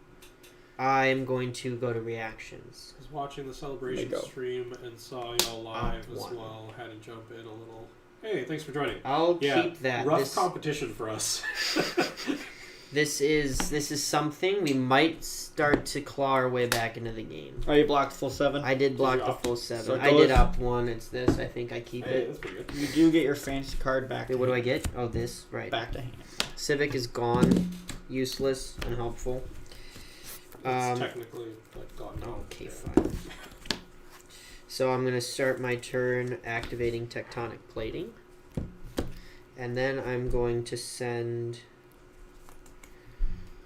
I'm going to go to reactions. I was watching the celebration There you go. stream and saw y'all live as one. well. Had to jump in a little. Hey, thanks for joining. I'll Yeah, keep that. rough competition for us. This is something we might start to claw our way back into the game. Oh, you blocked full 7? I did block you the up? full 7. So it I did goes- up 1. It's this. I think I keep Hey, it. that's pretty good. You do get your fancy card back. Wait, what do I get? Oh, this. Right. Back to hand. Civic is gone. Useless. Unhelpful. It's technically like gone now. Okay, fine. So I'm going to start my turn activating Tectonic Plating. And then I'm going to send...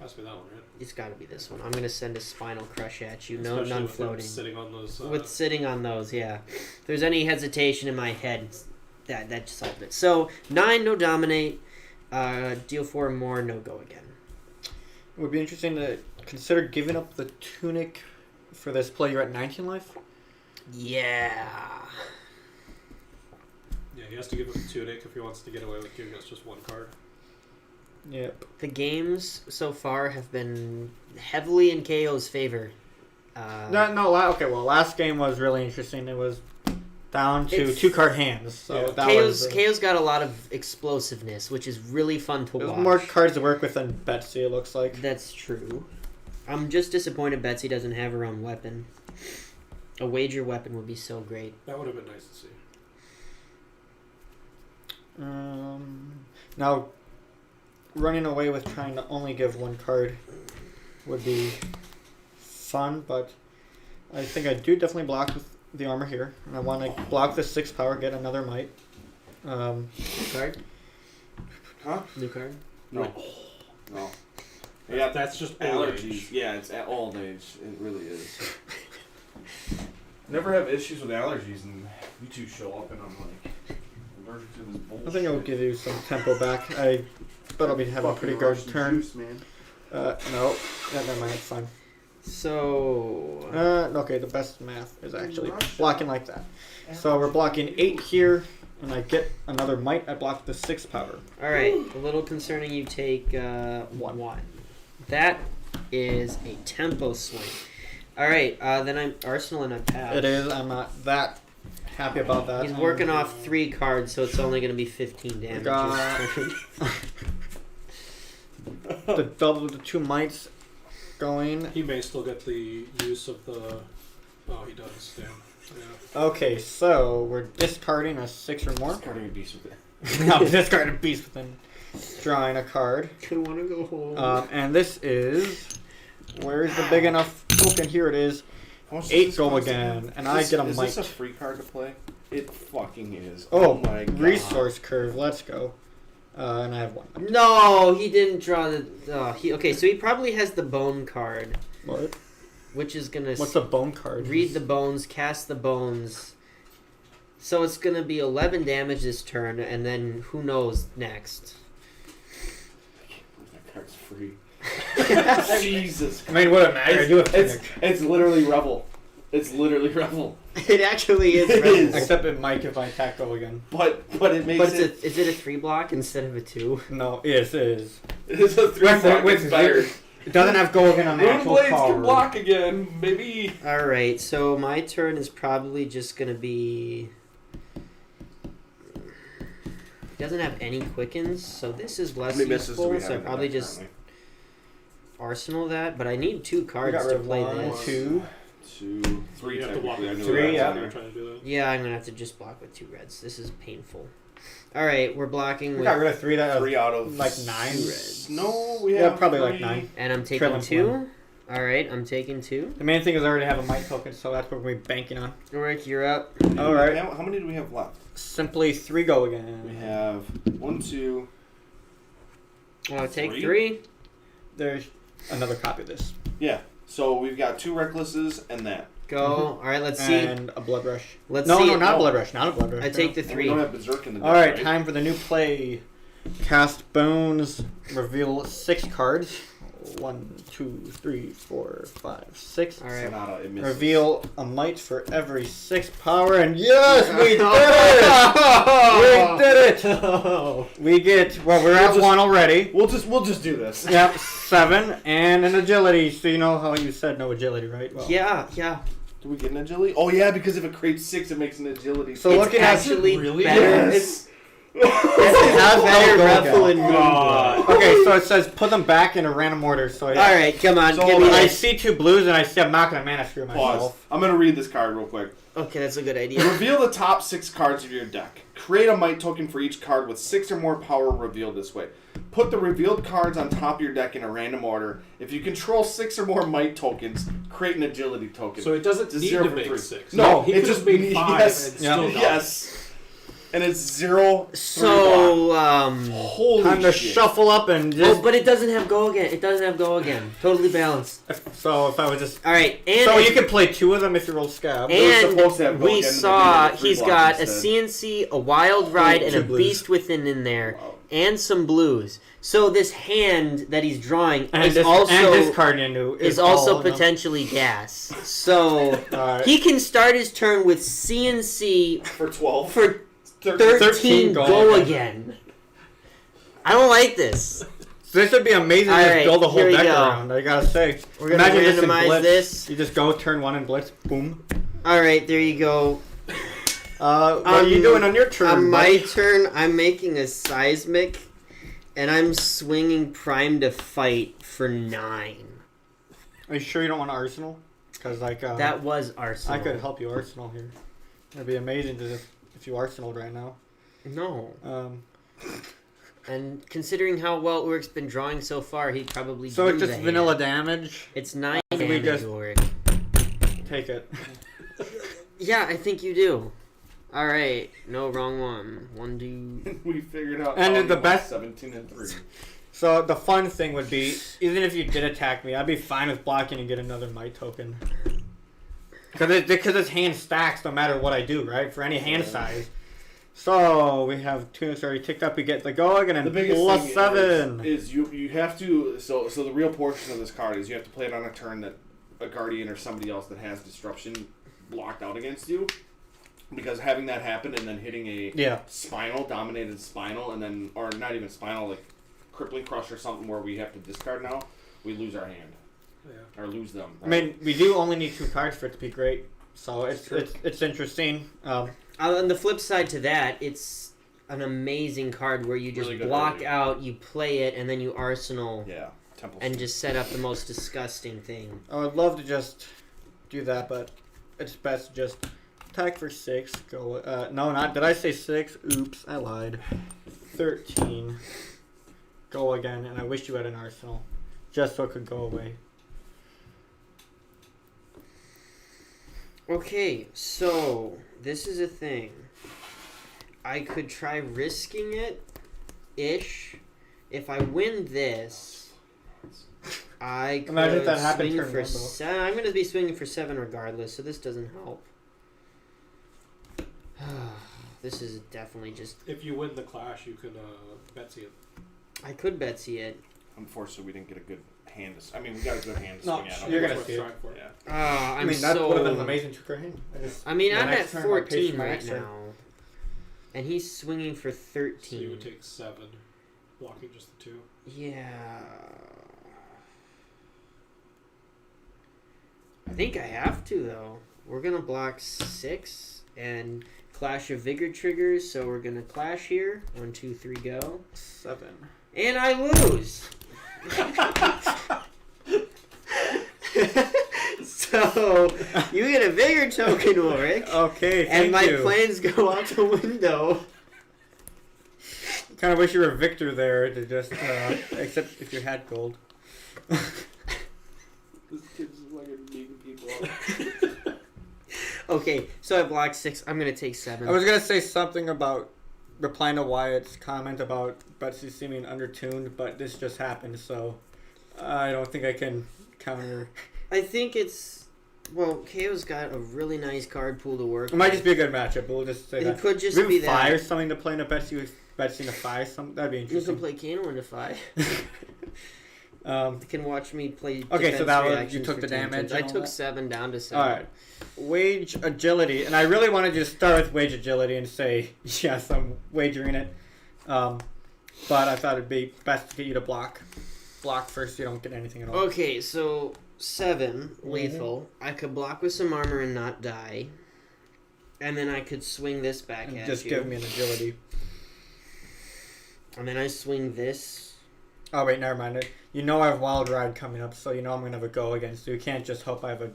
Has to be that one, right? It's got to be this one. I'm going to send a Spinal Crush at you. No, Especially none with him floating. Sitting on those. With sitting on those, yeah. If there's any hesitation in my head, that solved it. So 9, no dominate. Deal 4 more, no go again. It would be interesting to consider giving up the tunic for this play. You're at 19 life? Yeah. Yeah, he has to give up the tunic if he wants to get away with giving us just 1 card. Yep. The games so far have been heavily in KO's favor. Okay, well, last game was really interesting. It was down to It's- 2-card hands. So Yeah. that KO's, was... KO's got a lot of explosiveness, which is really fun to There's watch. more cards to work with than Betsy, it looks like. That's true. I'm just disappointed Betsy doesn't have her own weapon. A wager weapon would be so great. That would have been nice to see. Now, running away with trying to only give 1 card would be fun, but I think I do definitely block with the armor here. And I want to block the 6 power, get another might. New card? Huh? New card? No. No. Yeah, That's just old allergies. age. Yeah, it's at old age. It really is. Never have issues with allergies, and you two show up, and I'm like allergic to this bullshit. I think I would give you some tempo back. I bet I'll be having a pretty good turn. Juice, man. No. Yeah, never mind, it's fine. So... Okay, the best math is actually blocking like that. So we're blocking 8 here, and I get another might. I block the 6 power. Alright, a little concerning you take 1. That is a tempo swing. Alright, then I'm Arsenal and I pass. It is. I'm not that happy about that. He's working off 3 cards, so it's only going to be 15 damage. Got- the double the 2 mites going. He may still get the use of the. Oh, he does. Damn. Yeah. Okay, so we're discarding a 6 or more. Discarding a beast with it. No, discarding a beast within drawing a card. I want to go home. And this is where's the big enough token? Here it is. How much does 8 this go cost? again, and I get a Is might. this a free card to play? It fucking is. Oh, my god. resource curve. Let's go. And I have 1. No, he didn't draw the. Okay, so he probably has the bone card, What? which is gonna What's a bone card? read the bones, cast the bones. So it's gonna be 11 damage this turn, and then who knows next. That card's free. Jesus. I mean, what a matter. I do have It's literally Revel. It's literally Revel. It actually is. It Rebel. is. Except it might if I attack go again. But it makes But it. is it a 3 block instead of a 2? No, yes, it is. It is a 3 block. With It's better. It doesn't have go again on the actual Runeblades card. can block again, maybe. All right, so my turn is probably just gonna be. It doesn't have any quickens, so this is less How many misses do useful. we have So I in the probably deck just currently? arsenal that, but I need 2 We cards got rid to of play 1, this. 2. 2, 3 You have to block technically. I with knew 3, that. yeah. You're trying to do that. Yeah, I'm gonna have to just block with 2 reds. This is painful. All right, we're blocking We with, got rid of 3 that 3 out of like 9. reds. No, we Yeah, have probably like 3. 9. and I'm taking Trailing 2. All right, I'm taking 2. The main thing is I already have a might token, so that's what we're banking on. Ulrich, you're up. All right. How many do we have left? Simply 3 go again. We have 1, 2. I'll take 3? 3. There's another copy of this. Yeah. So we've got 2 recklesses and that. Go. All right, let's see. And a blood rush. Let's No, see. no, it. not a No. blood rush. Not a blood rush. I take the And we 3. don't have Berserk in the deck. All right, right? time for the new play. Cast bones. Reveal 6 cards. 1, 2, 3, 4, 5, 6. All right. Sonata, it misses. Reveal a might for every 6 power, and yes, we did it! We did it! We get we're at 1 already. We'll just do this. Yep, 7 and an agility. So you know how you said no agility, right? Well, Yeah. Do we get an agility? Oh yeah, because if it creates 6, it makes an agility. So It's looking at actually really? better. Yes. it has Better no Raffle go and again. Moonblood. Okay, so it says put them back in a random order. So All right, come on, So give me I this. see 2 blues, and I see I'm not gonna mana screw Pause. myself. I'm gonna read this card real quick. Okay, that's a good idea. Reveal the top 6 cards of your deck. Create a might token for each card with 6 or more power revealed this way. Put the revealed cards on top of your deck in a random order. If you control 6 or more might tokens, create an agility token. So it doesn't It's need 0 to for make 3. 6. No, he it could just have made 5 yes, and still not. yes. And it's 0. 3 block. So, Holy Time to shit. shuffle up and just. oh, but it doesn't have go again. It doesn't have go again. Totally balanced. So if I was just. All right, and So you can play 2 of them if you roll scab. It was supposed to have and go we again, and saw they did it 3 he's blocks got a instead. CNC, a wild ride, and 2 a blues. beast within in there, Wow. and some blues. So this hand that he's drawing And is this, also and this card into is also all of them. potentially gas. So Alright. he can start his turn with CNC For 12. for 13. 13 go again. I don't like this. So this would be amazing to Alright, just build a whole here we deck go. around. I gotta say. We're gonna Imagine this in randomize Blitz. this. You just go turn 1 and blitz. Boom. All right, there you go. What are you doing on your turn? On my buddy? turn, I'm making a seismic, and I'm swinging Prime to Fight for 9. Are you sure you don't want Arsenal? Because That was Arsenal. I could help you Arsenal here. It'd be amazing to just if you Arsenal right now. No. Um, And considering how well Ulrich's been drawing so far, he probably so drew it's just the vanilla hand. damage. It's 9 We damage, just- Ulrich. Take it. Yeah, I think you do. All right, no, wrong one. 1, 2. We figured out. And how the you best- 17 and 3. So the fun thing would be, even if you did attack me, I'd be fine with blocking and get another might token. Because his hand stacks no matter what I do, right? For any hand size. So we have 2 that's already ticked up. We get the go again and The biggest plus thing 7. is you have to so the real portion of this card is you have to play it on a turn that a guardian or somebody else that has disruption blocked out against you, because having that happen and then hitting a dominated spinal and then or not even spinal like crippling crush or something where we have to discard now, we lose our hand or lose them. I mean, we do only need 2 cards for it to be great. So it's True. it's interesting. On the flip side to that, it's an amazing card where you just Really good block early. out, you play it, and then you arsenal Temple and just set up the most disgusting thing. I would love to just do that, but it's best to just attack for 6. Go. No, not. Did I say 6? Oops, I lied. 13. Go again, and I wish you had an arsenal, just so it could go away. Okay, so this is a thing. I could try risking it ish. If I win this, I could Imagine if that happened swing turn for one, though. 7. I'm going to be swinging for 7 regardless, so this doesn't help. This is definitely just... If you win the clash, you can Betsy it. I could Betsy it. Unfortunately, we didn't get a good hand. I mean, we got a good hand to No, swing at. you're That's gonna what see it. I'm trying for. Yeah. I'm that so... would have been an amazing 2-card hand. I mean, the I'm at next turn, I'll pay 14 for my right next turn. now. And he's swinging for So 13. you would take 7, blocking just the 2. Yeah. I think I have to, though. We're going to block 6 and Clash of Vigor triggers, so we're going to clash here. 1, 2, 3, go. 7. And I lose! So, you get a Vigor token, Ulrich. Okay, thank And my you. plans go out the window. Kind of wish you were Victor there to just, except if you had gold. This kid's fucking beating people up. Okay, so I blocked 6. I'm going to take 7. I was gonna say something about replying to Wyatt's comment about Betsy seeming undertuned, but this just happened, so I don't think I can counter. I think it's... Well, Kayo's got a really nice card pool to work It might with. just be a good matchup, but we'll just say It that. could just Maybe be fire that. something to play in a Betsy in a 5, that'd be You interesting. can play Kano into 5. Um, You can watch me play. Okay, so defense that was- you reactions took for the 10 damage turns. I and all took that? 7 down to 7. Alright. Wage agility. And I really wanted to just start with wage agility and say, yes, I'm wagering it. But I thought it'd be best to get you to block. Block first so you don't get anything at all. Okay, so 7 lethal. I could block with some armor and not die. And then I could swing this back And at just you. give me an agility. And then I swing this. Oh, wait, never mind. You know I have Wild Ride coming up, so you know I'm going to have a go against you. You can't just hope I have a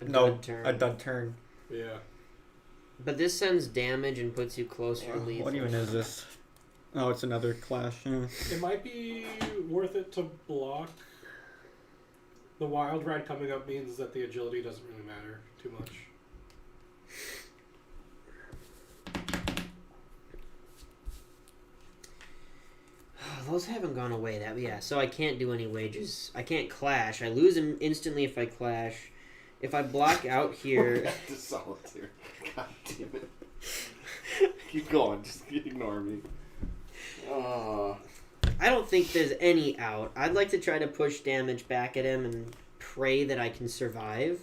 dud turn. a dud turn. Yeah. But this sends damage and puts you closer to lethal. What even is this? Oh, it's another clash. Yeah. It might be worth it to block. The wild ride coming up means that the agility doesn't really matter too much. Those haven't gone away. So I can't do any wages. I can't clash. I lose them instantly if I clash. If I block out here... Back to solitaire. God damn it. Keep going. Just ignore me. I don't think there's any out. I'd like to try to push damage back at him and pray that I can survive.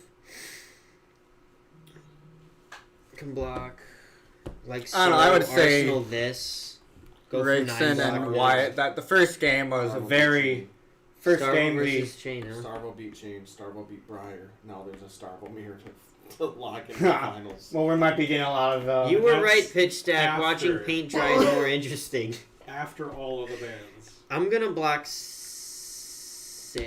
Can block. Like so, I don't know, I would say Arsenal this. Go for 9 Gregson block and this. Wyatt. That the first game was a very first Starvo game. versus Chain, huh? Starvo beat James. Starvo beat Briar. Now there's a Starvo mirror to lock in the finals. Well, we might be getting a lot of. You were That's right, Pitch Stack. after. Watching paint dry is more interesting. After all of the bans. I'm gonna block 6.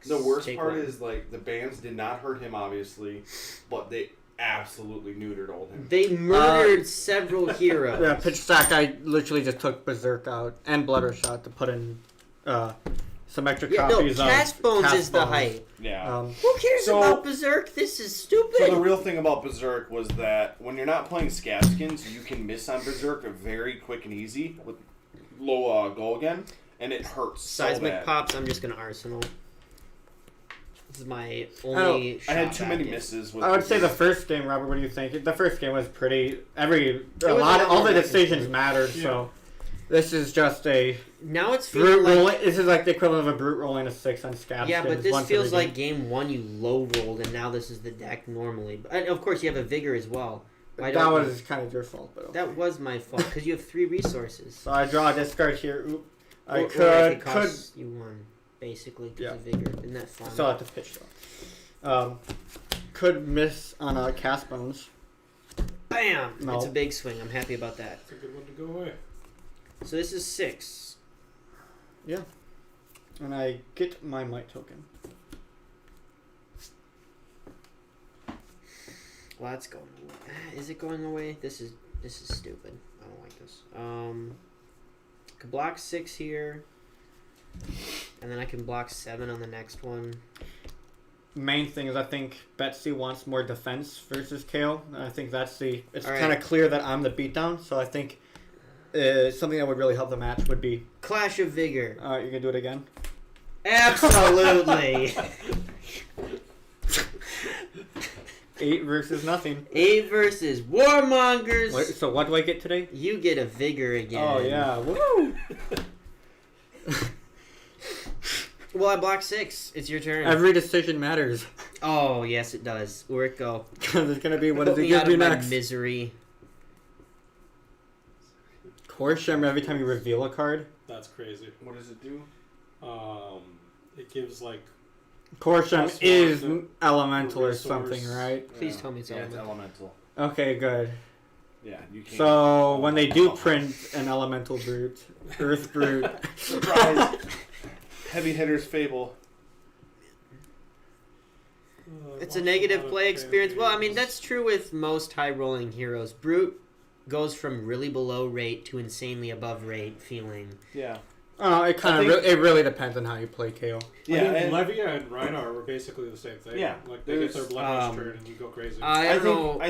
The worst Take part 1. is like the bands did not hurt him, obviously, but they absolutely neutered old him. They murdered several heroes. Yeah, pitch stack. I literally just took Berserk out and Blood Shot to put in some extra Yeah, no, copies of Cast Bones Cast is the Bones. hype. Yeah. Who cares So- about Berserk? This is stupid. So the real thing about Berserk was that when you're not playing Scabskins, you can miss on Berserk very quick and easy with low go again, and it hurts so Seismic bad. Pops, I'm just going to Arsenal. This is my only shot I had too many back in. misses. With I would say the first game, Robert. What do you think? The first game was pretty. All was the everyone- decisions mattered. Yeah. So this is just a Now it's feeling brute like... rolling. This is like the equivalent of a brute rolling a 6 on Scab. Yeah, but skins this once feels every like game 1 you low rolled, and now this is the deck normally. And of course, you have a Vigor as well. Why That don't was you- kind of your fault, but okay. That was my fault, because you have 3 resources. So I draw a discard here. Oop. I Or it could costs you 1, basically, because Yeah. of Vigor. Isn't that fun? still have to pitch though. Could miss on Cast Bones. Bam! No. It's a big swing. I'm happy about that. It's a good one to go away. So this is 6. And I get my Might token. Well, that's going away. Is it going away? This is stupid. I don't like this. Could block 6 here. And then I can block 7 on the next one. Main thing is I think Betsy wants more defense versus Kayo. And I think it's All right. kind of clear that I'm the beatdown. So I think something that would really help the match would be. Clash of Vigor. You're gonna do it again? Absolutely. 8 versus nothing. 8 versus Warmongers. Wait, so what do I get today? You get a Vigor again. Oh yeah, woo! Well, I blocked 6. It's your turn. Every decision matters. Oh, yes, it does. Where it go? Because it's gonna be what Put does it me give out you of my next? misery. Core Shimmer every time you reveal a card. That's crazy. What does it do? It gives like Core Shim Plus is one, elemental or resource. something, right? Please tell me it's Yeah, it's elemental. elemental. Okay, good. Yeah, you can't. So when they do print an elemental brute, Earth brute, Surprise! Heavy hitters fable. It's a negative play experience. Well, I mean, that's true with most high-rolling heroes. Brute goes from really below rate to insanely above rate feeling. Yeah. it kind of it really depends on how you play KO. Yeah, I think Levia and Rhinar were basically the same thing. Yeah, Like they get their blood turn and you go crazy. I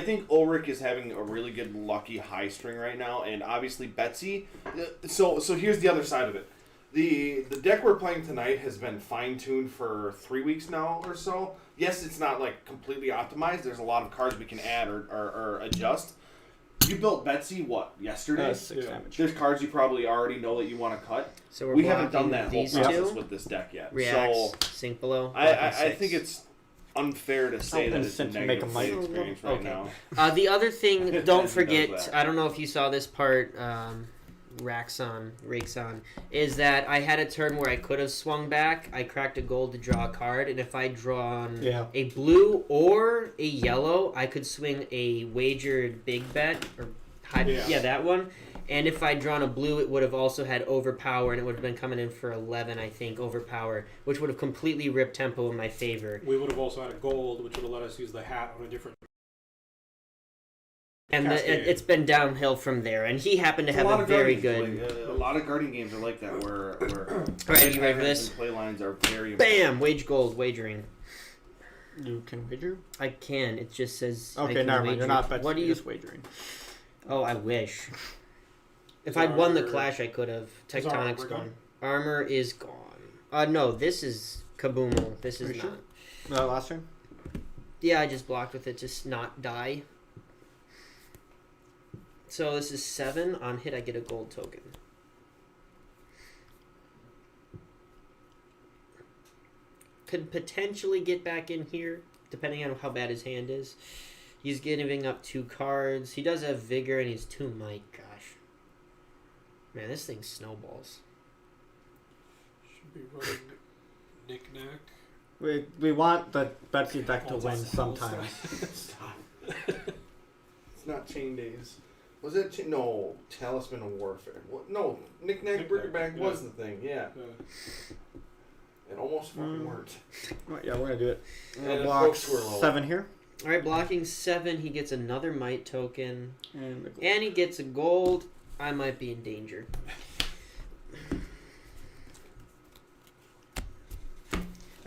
think Ulrich is having a really good lucky high string right now, and obviously Betsy. So here's the other side of it. The deck we're playing tonight has been fine tuned for 3 weeks now or so. Yes, it's not like completely optimized. There's a lot of cards we can add or adjust. You built Betsy yesterday? 6 damage. There's cards you probably already know that you want to cut. So we haven't done that whole these process two. with this deck yet. Reacts, So sink below. I think it's unfair to say that it's a instant to negative make a play might. experience right Okay. now. The other thing, He don't does forget, that. I don't know if you saw this part, Raxon, is that I had a turn where I could have swung back. I cracked a gold to draw a card, and if I drawn a blue or a yellow, I could swing a wagered big bet, or that one. And if I'd drawn a blue, it would have also had overpower, and it would have been coming in for 11, I think, overpower, which would have completely ripped tempo in my favor. We would have also had a gold, which would have let us use the hat on a different. And it's been downhill from there. And he happened to have a very good. A lot of guardian games are like that, where All right, you ready for this? play lines are very Bam! Wage gold wagering. You can wager? I can. It just says. I Okay, can never mind. wager. You're not betting. What do You're you? just wagering. Oh, I wish. If Is I'd won the our- clash, I could have. Is our Tectonic's armor gone. gone? Armor is gone. No, this is Kaboom. This is Are you not. sure? Last turn? Yeah, I just blocked with it to not die. So this is 7. On hit, I get a gold token. Could potentially get back in here, depending on how bad his hand is. He's giving up 2 cards. He does have Vigor, and he's 2 might. Gosh. Man, this thing snowballs. Should be running knick-knack. We want the Betsy deck to Oh, win it's- sometimes. Stop. It's not Chain Days. Was it? No, Talisman of Warfare. What? No, Knick-Knack, Brick-a-Brack yeah. was the thing. Yeah, it almost fucking worked. Right, yeah, we're gonna do it. And the Block folks were low. 7 here. Alright, blocking 7. He gets another might token. And the gold. And he gets a gold. I might be in danger.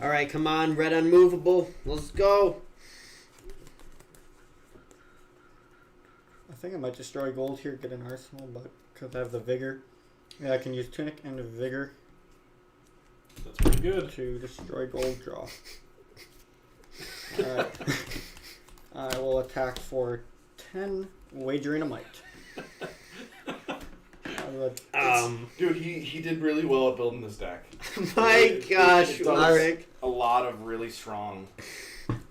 Alright, come on, red unmovable. Let's go. I think I might destroy gold here, get an arsenal, but because I have the vigor. Yeah, I can use tunic and vigor That's pretty good. to destroy gold draw. Alright. I will attack for 10, wagering a might. Dude, he did really well at building this deck. My gosh, It does Ulrich. a lot of really strong.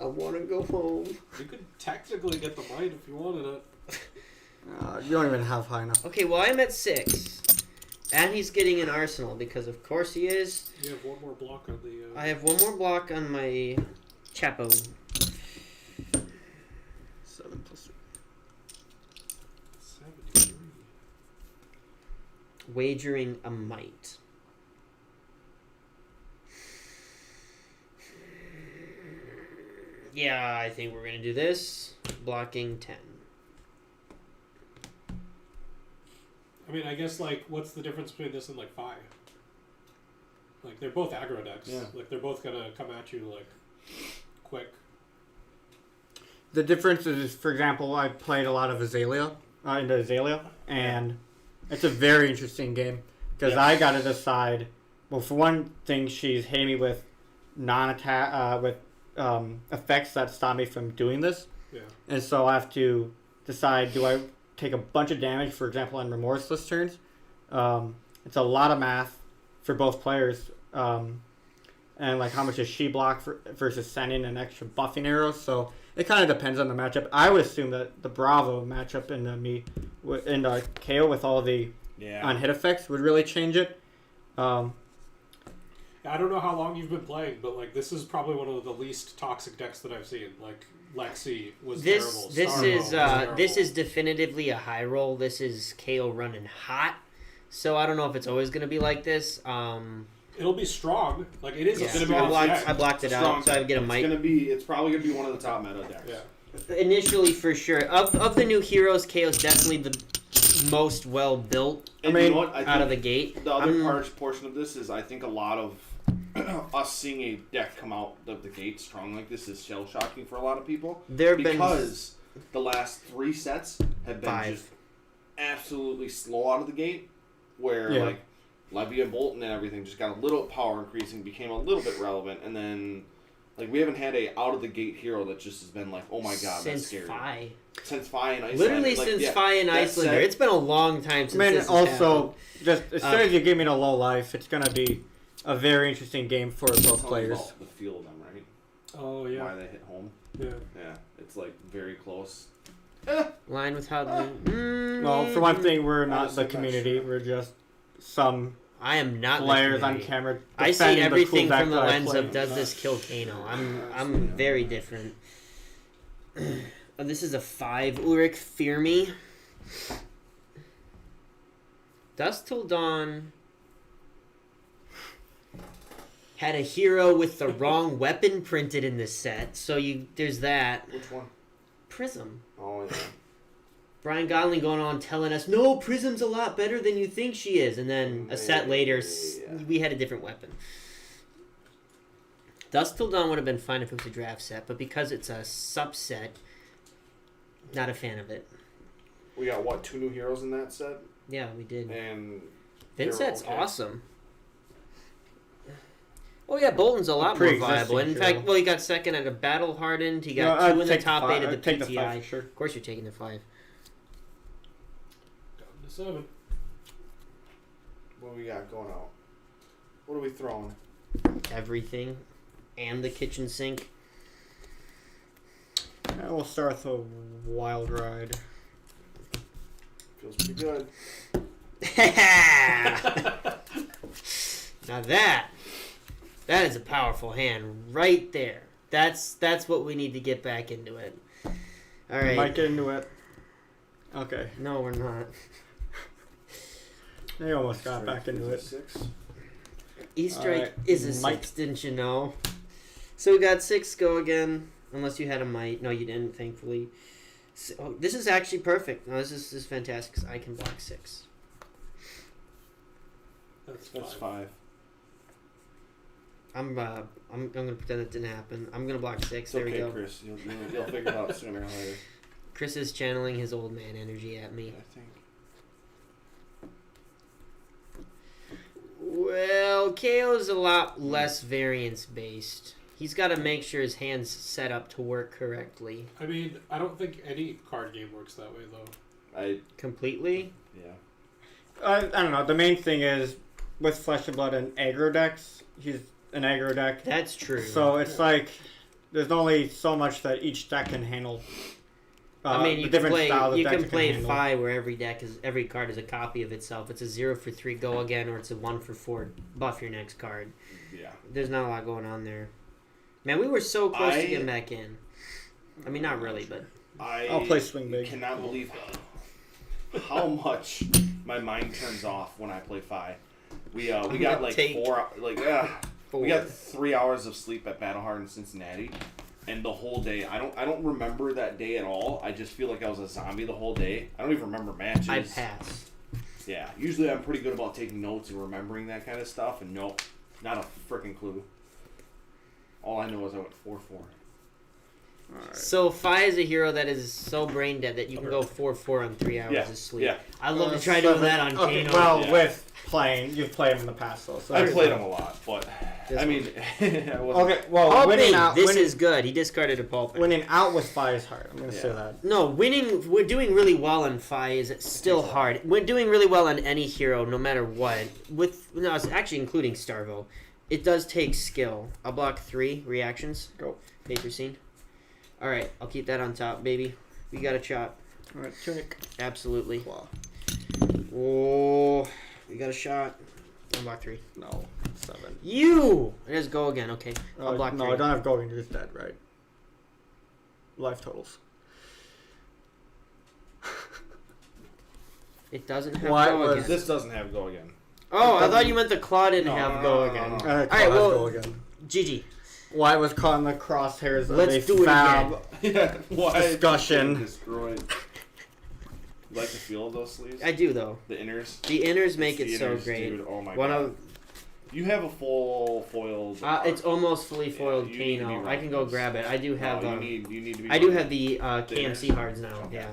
I want to go home. You could technically get the might if you wanted it. You don't even have high enough. Okay, well, I'm at 6. And he's getting an arsenal because, of course, he is. You have one more block on the. I have one more block on my Chapo. 7 plus 73. Wagering a might. Yeah, I think we're going to do this. Blocking 10. I mean, I guess, like, what's the difference between this and, like, 5? Like, they're both aggro decks. Yeah. Like, they're both gonna come at you, like, quick. The difference is, for example, I played a lot of Azalea, into Azalea, and It's a very interesting game because I got to decide. Well, for one thing, she's hitting me with non-attack with effects that stop me from doing this, and so I have to decide: do I take a bunch of damage, for example, on remorseless turns? It's a lot of math for both players, and like how much does she block versus sending an extra buffing arrow? So it kind of depends on the matchup. I would assume that the Bravo matchup in the Kayo with all the on hit effects would really change it. I don't know how long you've been playing, but like this is probably one of the least toxic decks that I've seen. Like Lexi was terrible. This is definitively a high roll. This is KO running hot. So I don't know if it's always going to be like this. It'll be strong. Like it is. I blocked it out, so I get a mic. It's probably gonna be one of the top meta decks. Yeah. Initially, for sure. Of the new heroes, KO is definitely the most well built. You know what? I out of the gate. The other portion of this is I think a lot of us seeing a deck come out of the gate strong like this is shell shocking for a lot of people. Because the last 3 sets have been just absolutely slow out of the gate, where like Levy and Bolton and everything just got a little power increasing, became a little bit relevant, and then like we haven't had a out of the gate hero that just has been like, oh my god, that's scary. Since Fi and Iceland. Literally since Fi and Icelander. It's been a long time since this has also, just as soon as you give me the low life, it's going to be a very interesting game for both players. About the feel of them, right? Oh, yeah. Why they hit home. Yeah. Yeah, it's like very close. Line with how well, for one thing, we're not the community. We're just some I am not players on camera. I see everything from the lens of does this kill Kano. I'm very different. This is a 5. Ulrich, fear me. Dusk Till Dawn had a hero with the wrong weapon printed in the set, so there's that. Which one? Prism. Oh yeah. Brian Godling going on telling us, no, Prism's a lot better than you think she is, and then a set later, we had a different weapon. Dusk Till Dawn would have been fine if it was a draft set, but because it's a subset, not a fan of it. We got 2 new heroes in that set? Yeah, we did. And Vincent's awesome. Oh yeah, Bolton's a lot more viable. In fact, he got second at a Battle Hardened. He got 2 in the top 8 of the PTI. The 5 for sure. Of course, you're taking the 5. Down to 7. What do we got going out? What are we throwing? Everything, and the kitchen sink. We'll start with a Wild Ride. Feels pretty good. Now that is a powerful hand right there. That's what we need to get back into it. All right. Might get into it. Okay. No, we're not. They almost got back into it. 6. Easter is a 6, didn't you know? So we got 6 go again. Unless you had a might. No, you didn't, thankfully. So, this is actually perfect. No, this is fantastic because I can block 6. That's 5. I'm gonna pretend it didn't happen. I'm gonna block 6. It's there we go. Chris. You'll figure it out sooner or later. Chris is channeling his old man energy at me. I think. Well, KO's a lot less variance based. He's got to make sure his hand's set up to work correctly. I mean, I don't think any card game works that way, though. Completely? Yeah. I don't know. The main thing is, with Flesh and Blood and aggro decks, he's an aggro deck. That's true. So it's like, there's only so much that each deck can handle. I mean, you can play Fi where every card is a copy of itself. It's a 0 for 3 go again, or it's a 1 for 4 buff your next card. Yeah. There's not a lot going on there. Man, we were so close to getting back in. I mean, not really, but I'll play Swing Big. I cannot believe how much my mind turns off when I play Fi. We got like 4 we got 3 hours of sleep at Battle Hard in Cincinnati, and the whole day I don't remember that day at all. I just feel like I was a zombie the whole day. I don't even remember matches. I pass. Yeah, usually I'm pretty good about taking notes and remembering that kind of stuff, and nope, not a freaking clue. All I know is I went 4-4. Alright. So Fi is a hero that is so brain dead that you can go 4/4 on 3 hours of sleep. Yeah. I'd love to try doing that on Okay, Kano. well, Yeah. with playing, you've played him in the past, though. So I've played him a lot, but This I mean, I wasn't. Okay, well, winning Pulping, out, this is good. He discarded a pulping. winning out with Fi is hard. I'm gonna say Yeah. that. No, winning. We're doing really well on Fi. Is still hard. We're doing really well on any hero, no matter what. It's actually including Starvo. It does take skill. I'll block 3 reactions. Go. Paper scene. All right, I'll keep that on top, baby. We got a chop. All right, Tunic. Absolutely. Claw. Oh, we got a shot. I'll block 3. No, 7. You. Let's go again. Okay, I'll block 3. No, I don't have going. You're just dead, right? Life totals. It doesn't have Why go was again. This doesn't have go again. Oh, I doesn't- thought you meant the claw didn't No, have no, go no, again. no, no. All right, well, go again. GG. Why was caught in the crosshairs of Let's a do it fab Yeah. Why? discussion? Destroyed. You like the feel of those sleeves? I do though. The inners. The inners make The it so inners, great. Dude, oh my One god. of You have a full foiled. it's almost fully foiled you need to be Kano. I can go running grab it. I do have. No, you need to be. I do running. have the KMC inners. cards now. Okay. Yeah,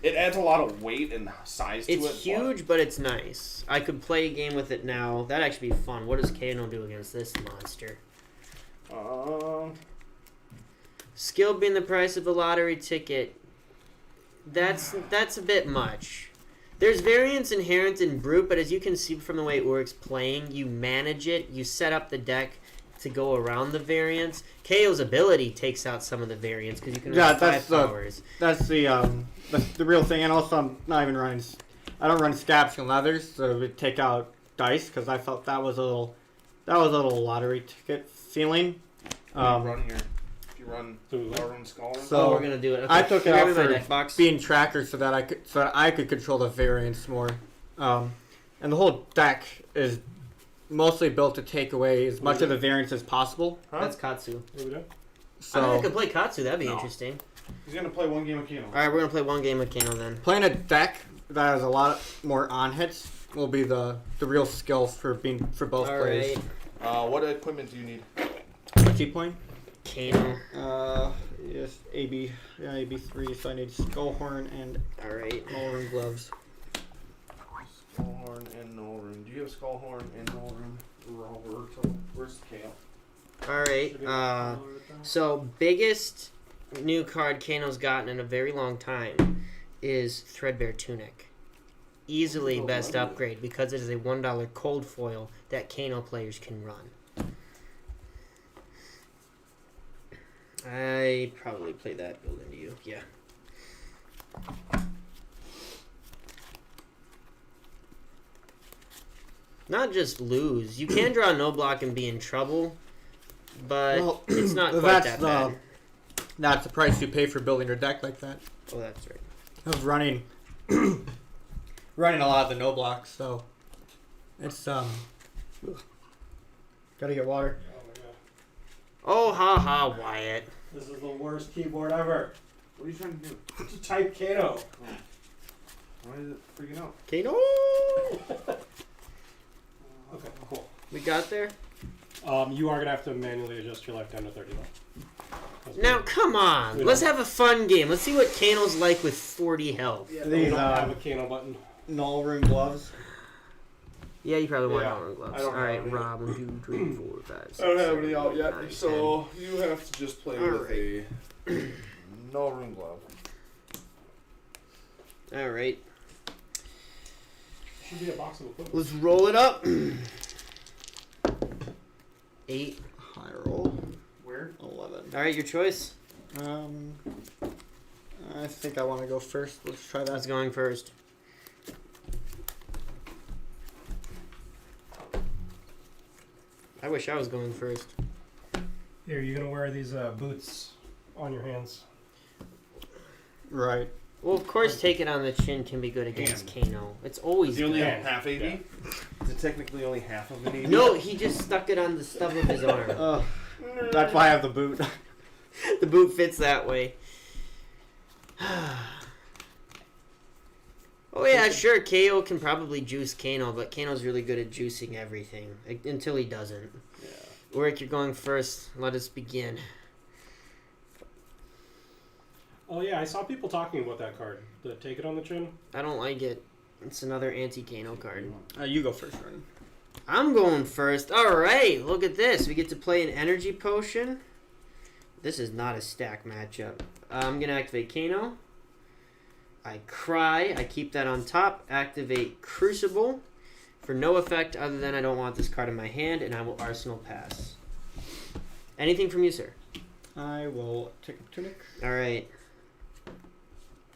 It adds a lot of weight and size to it. it's huge, but it's nice. I could play a game with it now. That'd actually be fun. What does Kano do against this monster? Skill being the price of a lottery ticket. That's a bit much. There's variance inherent in Brute, but as you can see from the way Urik's playing, you manage it. You set up the deck to go around the variance. Kayo's ability takes out some of the variance because you can Yeah, have 5 that's the- powers. That's the real thing, and also I'm not even running. I don't run scaps and leathers, so we take out dice because I felt that was a little lottery ticket feeling. Run here. If you run, Ooh. run Scholar. So we're gonna do it. Okay. I took it Grab out me my for deck box. being tracker so that I could control the variance more. And the whole deck is mostly built to take away as much of the variance as possible. Huh? That's Katsu. What are we doing? I think I So could play Katsu. That'd be No. interesting. He's gonna play one game of Kano. All right, we're gonna play one game of Kano then. playing a deck that has a lot more on hits will be the real skill for both All players. right, What equipment do you need? Key point. Kano. Yes, AB3. So I need Skullhorn and All right. Nullroom gloves. Skullhorn and Nullroom. Do you have Skullhorn and Nullroom? Roberto. Where's Kale? All right. So biggest new card Kano's gotten in a very long time is Threadbare Tunic. Easily best upgrade because it is a $1 cold foil that Kano players can run. I probably play that build into you. Yeah. Not just lose. You can draw no block and be in trouble, but Well, it's not quite that's that the bad. that's the price you pay for building your deck like that. Oh, that's right. Of running running a lot of the no blocks, so it's gotta get water. Oh my god. Oh, ha ha, Wyatt. This is the worst keyboard ever. What are you trying to do? To type Kano. Why is it freaking out? Kano! Okay, cool. We got there? You are gonna have to manually adjust your lifetime to 30 though. That's Now, good. come on. We Let's don't- have a fun game. Let's see what Kano's like with 40 health. We These don't have a Kano button. null room gloves. Yeah, you probably want Yeah, armor gloves. I don't Alright, have any. Rob, 1, 2, 3, 4, 5, 6, I don't have 7, any out 8, yet, 9, so you have to just play with Alright. a Nullroom glove. 10. Alright. Should be a box of equipment. Let's roll it up. 8. High roll. Where? 11. Alright, your choice. I think I want to go first. Let's try That's that. going first. I wish I was going first. Here, you're gonna wear these boots on your hands. Right. Well, of course, take it on the chin can be good against Kano. It's always Is he only good. have half AD? Yeah. Is it technically only half of an AD? No, he just stuck it on the stub of his arm. That's why I have the boot. The boot fits that way. Oh yeah, sure. Kayo can probably juice Kano, but Kano's really good at juicing everything until he doesn't. Yeah. Warwick, you're going first. Let us begin. Oh yeah, I saw people talking about that card. The Take It on the Chin. I don't like it. It's another anti-Kano card. You go first, Jordan. I'm going first. All right, look at this. We get to play an energy potion. This is not a stack matchup. I'm going to activate Kano. I cry. I keep that on top. Activate Crucible. For no effect other than I don't want this card in my hand, and I will Arsenal pass. Anything from you, sir? I will take a Tunic. All right.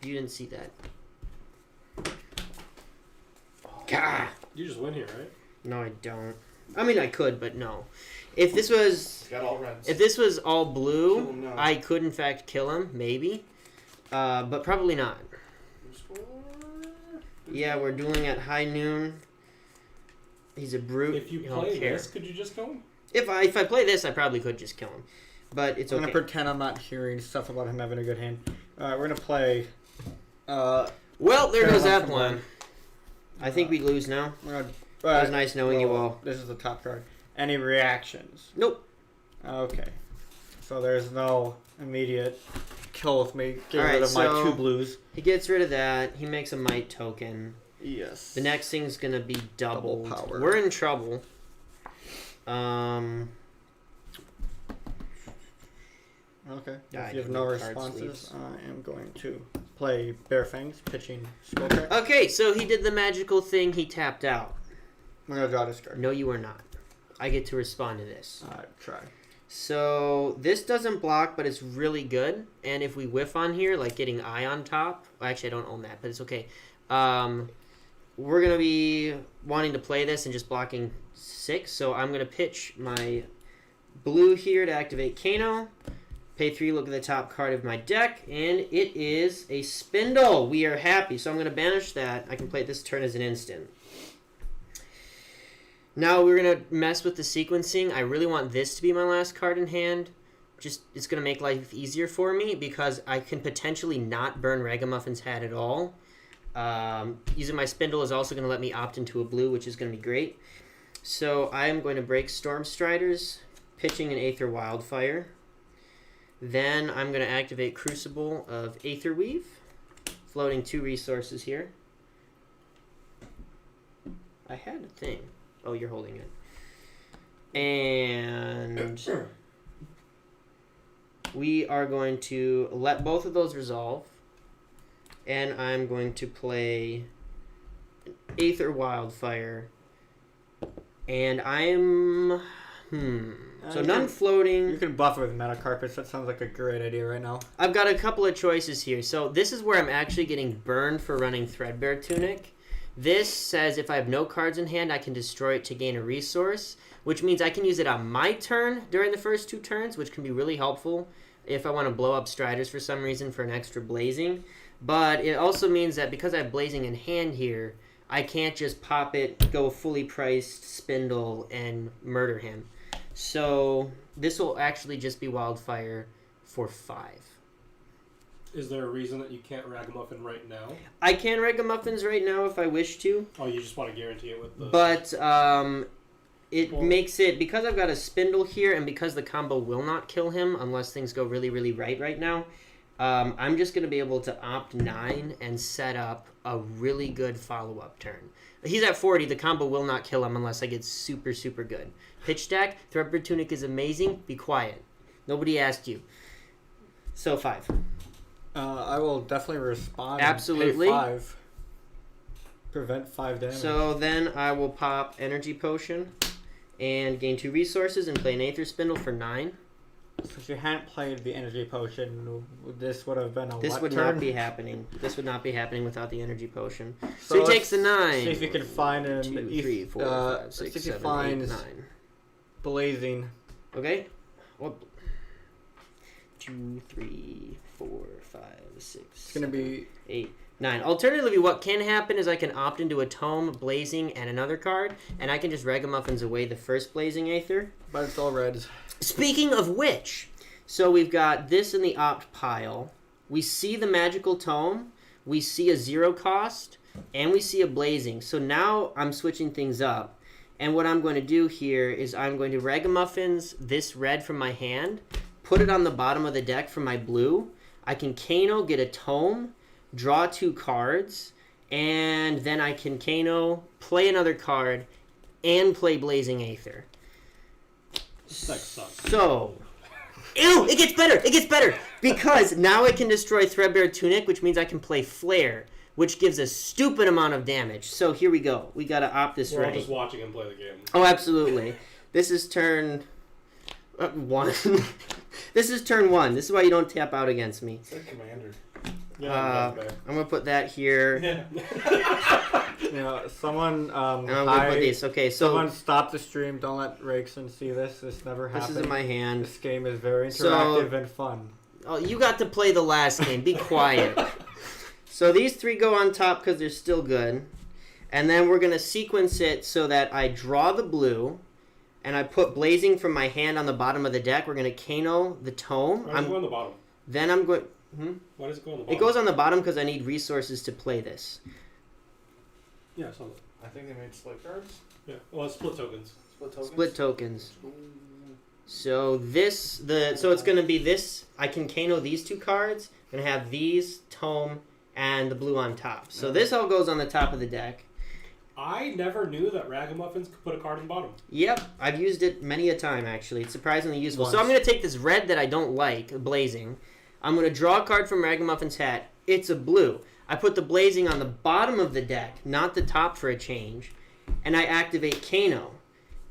You didn't see that. Gah! You just win here, right? No, I don't. I mean, I could, but no. If this was... Got all reds. If this was all Kill blue, him now. I could in fact kill him, maybe. But probably not. Yeah, we're dueling at high noon. He's a brute. If you I don't play care. this, could you just kill him? If I play this, I probably could just kill him. But it's I'm okay. gonna pretend I'm not hearing stuff about him having a good hand. We're gonna play. Well, there goes that Carolina plan. Command. I think we lose now. We're gonna. It was nice knowing you all. This is the top card. Any reactions? Nope. Okay. So there's no immediate kill with me. Get Alright, rid of my so- 2 blues. He gets rid of that. He makes a might token. Yes. The next thing's gonna be doubled. Double power. We're in trouble. Okay. Yeah, I If you have do no need card responses, sleeves. I am going to play Bare Fangs, pitching Skullcrack. Okay, so he did the magical thing. He tapped out. I'm gonna draw this card. No, you are not. I get to respond to this. Try. So this doesn't block, but it's really good. And if we whiff on here, like getting eye on top. Well, actually, I don't own that, but it's okay. We're gonna be wanting to play this and just blocking 6. So I'm gonna pitch my blue here to activate Kano. Pay 3. Look at the top card of my deck, and it is a Spindle. We are happy. So I'm gonna banish that. I can play it this turn as an instant. Now we're going to mess with the sequencing. I really want this to be my last card in hand. Just it's going to make life easier for me because I can potentially not burn Ragamuffin's hat at all. Using my Spindle is also going to let me opt into a blue, which is going to be great. So I'm going to break Storm Striders, pitching an Aether Wildfire. Then I'm going to activate Crucible of Aether Weave, floating 2 resources here. I had a thing. Oh, you're holding it. And we are going to let both of those resolve. And I'm going to play Aether Wildfire. And I'm... So none floating. You can buff it with Meta Carpets. That sounds like a great idea right now. I've got a couple of choices here. So this is where I'm actually getting burned for running Threadbare Tunic. This says if I have no cards in hand, I can destroy it to gain a resource, which means I can use it on my turn during the first 2 turns, which can be really helpful if I want to blow up Striders for some reason for an extra blazing. But it also means that because I have blazing in hand here, I can't just pop it, go fully priced Spindle, and murder him. So this will actually just be Wildfire for 5. Is there a reason that you can't Ragamuffin right now? I can Ragamuffins right now if I wish to. Oh, you just want to guarantee it with the... But it Well- makes it, because I've got a Spindle here and because the combo will not kill him unless things go really, really right now, I'm just going to be able to opt 9 and set up a really good follow-up turn. He's at 40. The combo will not kill him unless I get super, super good. Pitch stack, Threadbare Tunic is amazing. Be quiet. Nobody asked you. So 5. I will definitely respond. Absolutely. And pay 5. Prevent 5 damage. So then I will pop Energy Potion and gain 2 resources and play an Aether Spindle for 9. If you hadn't played the Energy Potion, this would have been a This what would turn? not be happening. This would not be happening without the Energy Potion. So, So he takes the 9. See if you can find an 2, if- 3, 4, 5, see 6, if you 7, 8, find 9. Blazing. Okay? What? 2, 3, 4, 5, 6. It's gonna be 8, 9. Alternatively, what can happen is I can opt into a Tome, Blazing, and another card, and I can just Ragamuffins away the first Blazing Aether. but it's all reds. Speaking of which, so we've got this in the opt pile. We see the Magical Tome. We see a 0 cost, and we see a Blazing. So now I'm switching things up. And what I'm going to do here is I'm going to Ragamuffins this red from my hand, put it on the bottom of the deck for my blue. I can Kano, get a tome, draw 2 cards, and then I can Kano, play another card, and play Blazing Aether. This deck sucks. So, ew, it gets better. It gets better because now I can destroy Threadbare Tunic, which means I can play Flare, which gives a stupid amount of damage. So here we go. We gotta opt this We're all right. just watching him play the game. Oh, absolutely. This is turn 1. This is turn 1. This is why you don't tap out against me. It's like Commander. Yeah, I'm gonna put that here. yeah. You know, someone And I'm gonna put these. Okay, so someone stop the stream. Don't let Rakeson see this. This never this happened. is in my hand. This game is very So- interactive and fun. Oh, you got to play the last game. Be quiet. So these 3 go on top because they're still good. And then we're going to sequence it so that I draw the blue, and I put Blazing from my hand on the bottom of the deck. We're going to Kano the tome. Why does it go on the bottom? Then I'm going... Why does it go on the bottom? It goes on the bottom because I need resources to play this. Yeah, so I think they made split cards. yeah. Well, it's split tokens. Split tokens. Split tokens. So so it's going to be this. I can Kano these 2 cards. I'm going to have these, tome, and the blue on top. So this all goes on the top of the deck. I never knew that Ragamuffins could put a card on the bottom. Yep, I've used it many a time, actually. It's surprisingly useful. So Once. I'm going to take this red that I don't like, Blazing. I'm going to draw a card from Ragamuffin's hat. It's a blue. I put the Blazing on the bottom of the deck, not the top for a change, and I activate Kano.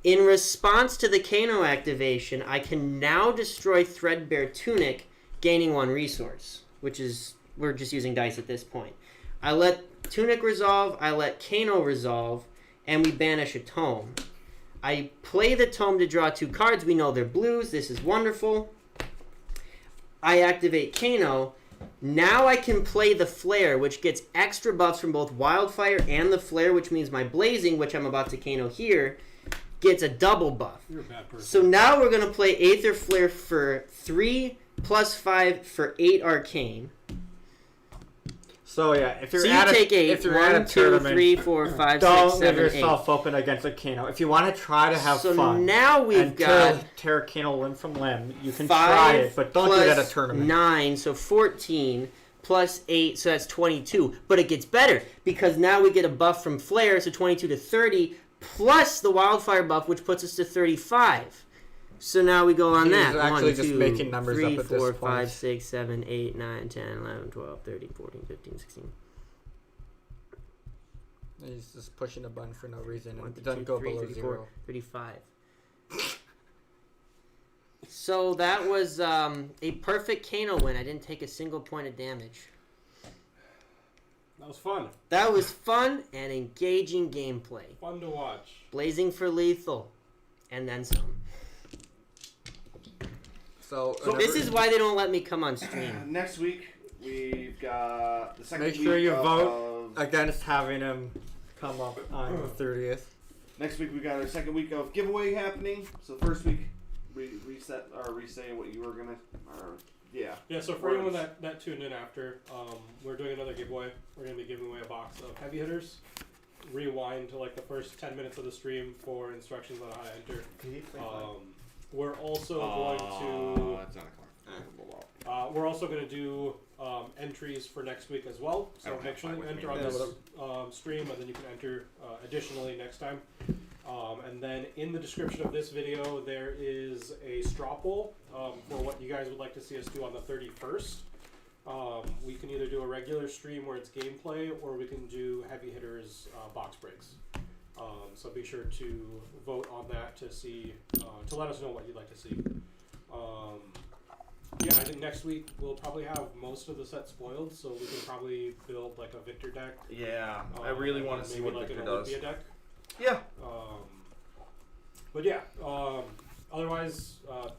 In response to the Kano activation, I can now destroy Threadbare Tunic, gaining 1 resource, which is, we're just using dice at this point. I let Tunic resolve, I let Kano resolve, and we banish a tome. I play the tome to draw 2 cards. We know they're blues. This is wonderful. I activate Kano. Now I can play the Flare, which gets extra buffs from both Wildfire and the Flare, which means my Blazing, which I'm about to Kano here, gets a double buff. You're a bad person. So now we're going to play Aether Flare for 3 plus 5 for 8 Arcane. So yeah, if you're So you at take 8. if you're at 1, a 2, tournament, 3, 4, 5, don't 6, leave 7, 8. yourself open against a Kano. If you want to try to have So fun, now we've and got tear Kano limb from limb, you can 5 try it, but don't do it at a plus tournament. 9, so 14 plus 8, so that's 22. But it gets better because now we get a buff from Flare, so 22 to 30, plus the Wildfire buff, which puts us to 35. So now we go on He's that. actually 1, just 2, making numbers 3, up at this 4, point. 5, 6, 7, 8, 9, 10, 11, 12, 13, 14, 15, 16. He's just pushing a button for no reason. 1, And 2, it doesn't 3, go 34, below 0. 35. So that was a perfect Kano win. I didn't take a single point of damage. That was fun. That was fun and engaging gameplay. Fun to watch. Blazing for lethal. And then some. So This is why they don't let me come on stream. Next week we've got the second Make week sure you of, vote against having him come up on the 30th. Next week we got our second week of giveaway happening. So first week reset or re-say what you were gonna yeah. Yeah, so for anyone that tuned in after, we're doing another giveaway. We're going to be giving away a box of heavy hitters. Rewind to like the first 10 minutes of the stream for instructions on how to enter. We're also going to... It's not a car. we're also going to do entries for next week as well. I So don't make have sure mine you with enter me. on Yeah, this stream, and then you can enter additionally next time. And then in the description of this video, there is a straw poll for what you guys would like to see us do on the 31st. We can either do a regular stream where it's gameplay, or we can do heavy hitters box breaks. So be sure to vote on that to see, to let us know what you'd like to see. Yeah, I think next week we'll probably have most of the set spoiled, so we can probably build like a Victor deck. Yeah, I really want to see what like Victor an does. Olympia deck. Yeah. But yeah, otherwise,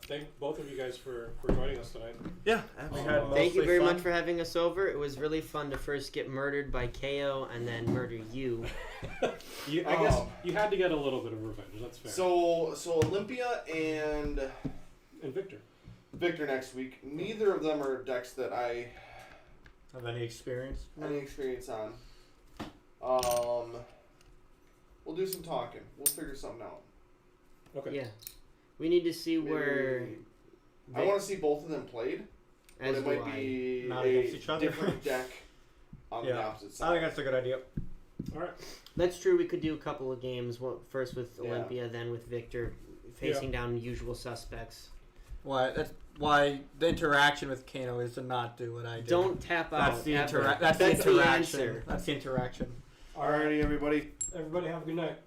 thank both of you guys for joining us tonight. Yeah, We absolutely. had Thank you mostly very fun. much for having us over. It was really fun to first get murdered by Kayo and then murder you. I guess you had to get a little bit of revenge. That's fair. So Olympia and Victor. Victor next week. Neither of them are decks that I Have any experience? have any experience on. We'll do some talking. We'll figure something out. Okay. Yeah. We need to see Maybe where... I want to see both of them played. but As it do might I. be Not a against each other. different deck on the opposite I side. think that's a good idea. All right. That's true. We could do a couple of games. First with Yeah. Olympia, then with Victor, facing down usual suspects. That's why the interaction with Kano is to not do what I do. Don't tap out. That's the ever. That's the That's the interaction. answer. That's the interaction. Alrighty, everybody. Everybody have a good night.